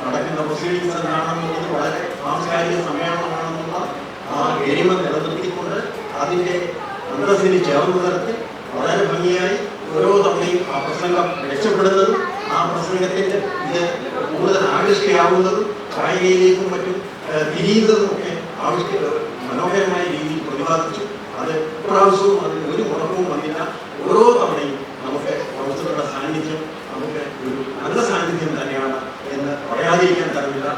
നടക്കുന്ന പ്രൊസീഡിങ്സ് എന്താണെന്നുള്ളത് വളരെ സാംസ്കാരിക സമ്മേളനമാണെന്നുള്ള ആ ഗരിമ നിലനിർത്തിക്കൊണ്ട് അതിൻ്റെ അന്തസ്സിന് ചേർന്ന തരത്തിൽ വളരെ ഭംഗിയായി ഓരോ തവണയും ആ പ്രസംഗം രക്ഷപ്പെടുന്നതും ആ പ്രസംഗത്തിൻ്റെ ഇത് കൂടുതൽ ആകർഷകയാവുന്നതും കായികയിലേക്കും മറ്റും തിരിയുന്നതും ഒക്കെ മനോഹരമായ രീതിയിൽ പ്രതിപാദിച്ചു. അത് ഇപ്രാവശ്യവും അതിന് ഒരു മുടക്കവും വന്നില്ല. ഓരോ തവണയും നമുക്ക് കൗൺസിലറുടെ സാന്നിധ്യം നമുക്ക് ഒരു നല്ല സാന്നിധ്യം തന്നെയാണ് എന്ന് പറയാതിരിക്കാൻ തരമില്ല.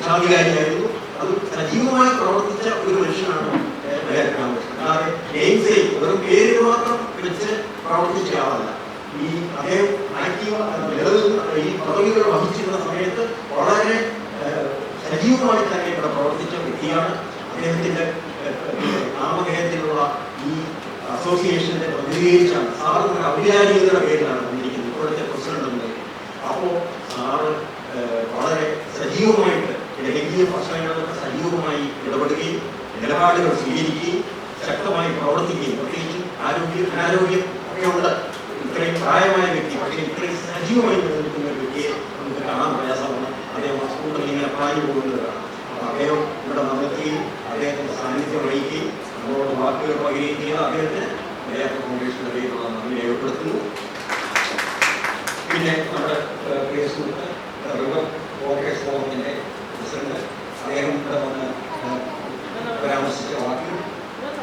രക്ഷാധികാരിയായിരുന്നു. അത് സജീവമായി പ്രവർത്തിച്ച ഒരു മനുഷ്യനാണ് മലയാറ്റൂർ രാമകൃഷ്ണൻ. അല്ലാതെ വെറും പേര് മാത്രം വെച്ച് പ്രവർത്തിച്ച ആളല്ല. ഈ അദ്ദേഹം ആക്റ്റീവ് ഈ പദവികൾ വഹിച്ചിരുന്ന സമയത്ത് വളരെ സജീവമായി തന്നെ ഇവിടെ പ്രവർത്തിച്ച വ്യക്തിയാണ്. അദ്ദേഹത്തിന്റെ നാമധേയത്തിലുള്ള ഈ അസോസിയേഷനെ പ്രതിനിധീകരിച്ചാണ് സാറ് ഒരു ഔപചാരികതയുടെ പേരിലാണ് വന്നിരിക്കുന്നത്, ഇപ്പോഴത്തെ പ്രസിഡന്റ് ഉണ്ട്. അപ്പോൾ സാറ് വളരെ സജീവമായിട്ട് ജനകീയ പ്രശ്നങ്ങളിലൊക്കെ സജീവമായി ഇടപെടുകയും നിലപാടുകൾ സ്വീകരിക്കുകയും ശക്തമായി പ്രവർത്തിക്കുകയും, പ്രത്യേകിച്ച് അനാരോഗ്യം ഒക്കെ ഉണ്ട്. ഇത്രയും പ്രായമായ വ്യക്തി പക്ഷേ ഇത്രയും സജീവമായി നിലനിൽക്കുന്ന ഒരു വ്യക്തിയെ നമുക്ക് കാണാൻ പ്രയാസമാണ്. അദ്ദേഹം സ്കൂളിൽ ഇങ്ങനെ പ്രായം പോകുന്നതാണ്. അപ്പോൾ അദ്ദേഹം ഇവിടെ വന്നെത്തുകയും അദ്ദേഹത്തിന്റെ സാന്നിധ്യം വഹിക്കുകയും നമ്മളോട് വാക്കുകൾ പകരുകയും ചെയ്യുന്ന അദ്ദേഹത്തിന് മലയാറ്റൂർ ഫൗണ്ടേഷന്റെ പേരിലുള്ള നന്ദി രേഖപ്പെടുത്തുന്നു. പിന്നെ നമ്മുടെ പ്രിയ സുഹൃത്ത് റിവർ വോക്കേഴ്സ് ഫോറത്തിന്റെ പ്രസിഡന്റ്, അദ്ദേഹം ഇവിടെ വന്ന് പരാമർശിച്ച വാക്കുകൾ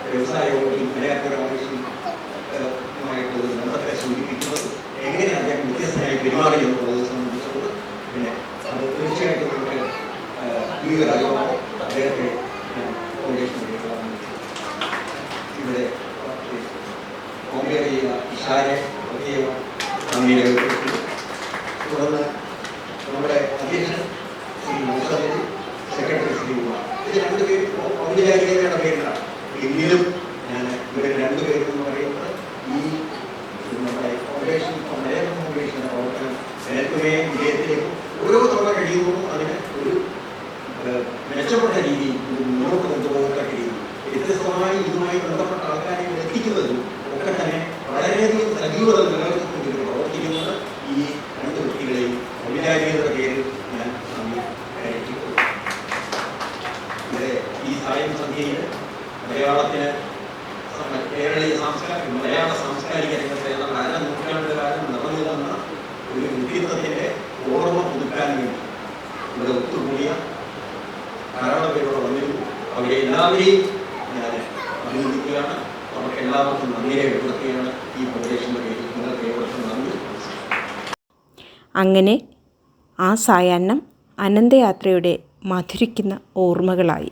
വ്യവസായവും മലയാറ്റൂർ ഫൗണ്ടേഷനുമായിട്ടുള്ള ബന്ധത്തെ സൂചിപ്പിക്കുന്നത് എങ്ങനെ അദ്ദേഹം വ്യത്യസ്തമായി പെരുമാറി എന്നുള്ളത് സംബന്ധിച്ചുള്ളത്. പിന്നെ അത് തീർച്ചയായിട്ടും നമുക്ക് ഭീകരമായി അദ്ദേഹത്തെ ഫൗണ്ടേഷനിലേക്ക് ഇവിടെ കോമ്പയർ ചെയ്ത ഇഷാരെ പ്രത്യേക നന്ദി രേഖപ്പെടുത്തുന്നു. തുടർന്ന് നമ്മുടെ അധ്യക്ഷൻ ശ്രീ മുസലിം, സെക്രട്ടറി ശ്രീ കുമാർ, ഇത് രണ്ടുപേരും ഔപചാരികതയുടെ പേരിലാണ്. എങ്കിലും ഞാൻ ഇവരെ രണ്ടുപേരും എന്ന് പറയുന്നത് ഈ നമ്മുടെ ഫൗണ്ടേഷൻ മലയാറ്റൂർ ഫൗണ്ടേഷന്റെ പ്രവർത്തനം ജനത്വമേയും വിജയത്തിലേക്കും ഓരോ തവണ കഴിയുമ്പോൾ അതിന് ഒരു മെച്ചപ്പെട്ട രീതിയിൽ മുന്നോട്ട് കൊണ്ടുപോകത്തക്ക രീതിയിൽ വ്യത്യസ്തമായി ഇതുമായി ബന്ധപ്പെട്ട ആൾക്കാരെ എത്തിക്കുന്നതും ഒക്കെ തന്നെ വളരെയധികം സജീവത നിലനിർത്തിക്കൊണ്ട് പ്രവർത്തിക്കുന്നത് ഈ രണ്ട് വ്യക്തികളെയും ഔപചാരികതയുടെ പേരിൽ ഞാൻ നന്ദി അറിയിക്കുന്നു. ഇത് ഈ സായം സന്ധ്യയിൽ മലയാളത്തിന് കേരളീയ മലയാള സാംസ്കാരിക രംഗത്തെ നൂറ്റാണ്ട് കാലം നിറഞ്ഞു തന്ന ഒരു വ്യക്തിത്വത്തിന്റെ ഓർമ്മ പുതുക്കാൻ വേണ്ടി ഇവിടെ ഒത്തുകൂടിയ ധാരാളം പേരോട് വന്നിരുന്നു. അവരെ എല്ലാവരെയും ഞാൻ അഭിനന്ദിക്കുകയാണ്. അവർക്ക് എല്ലാവർക്കും നന്ദി രേഖപ്പെടുത്തുകയാണ് ഈ ഫൗണ്ടേഷന്റെ പേരിൽ. നിങ്ങൾക്ക് ഏവർക്കും നന്ദി. അങ്ങനെ ആ സായാഹ്നം അനന്തയാത്രയുടെ മധുരിക്കുന്ന ഓർമ്മകളായി.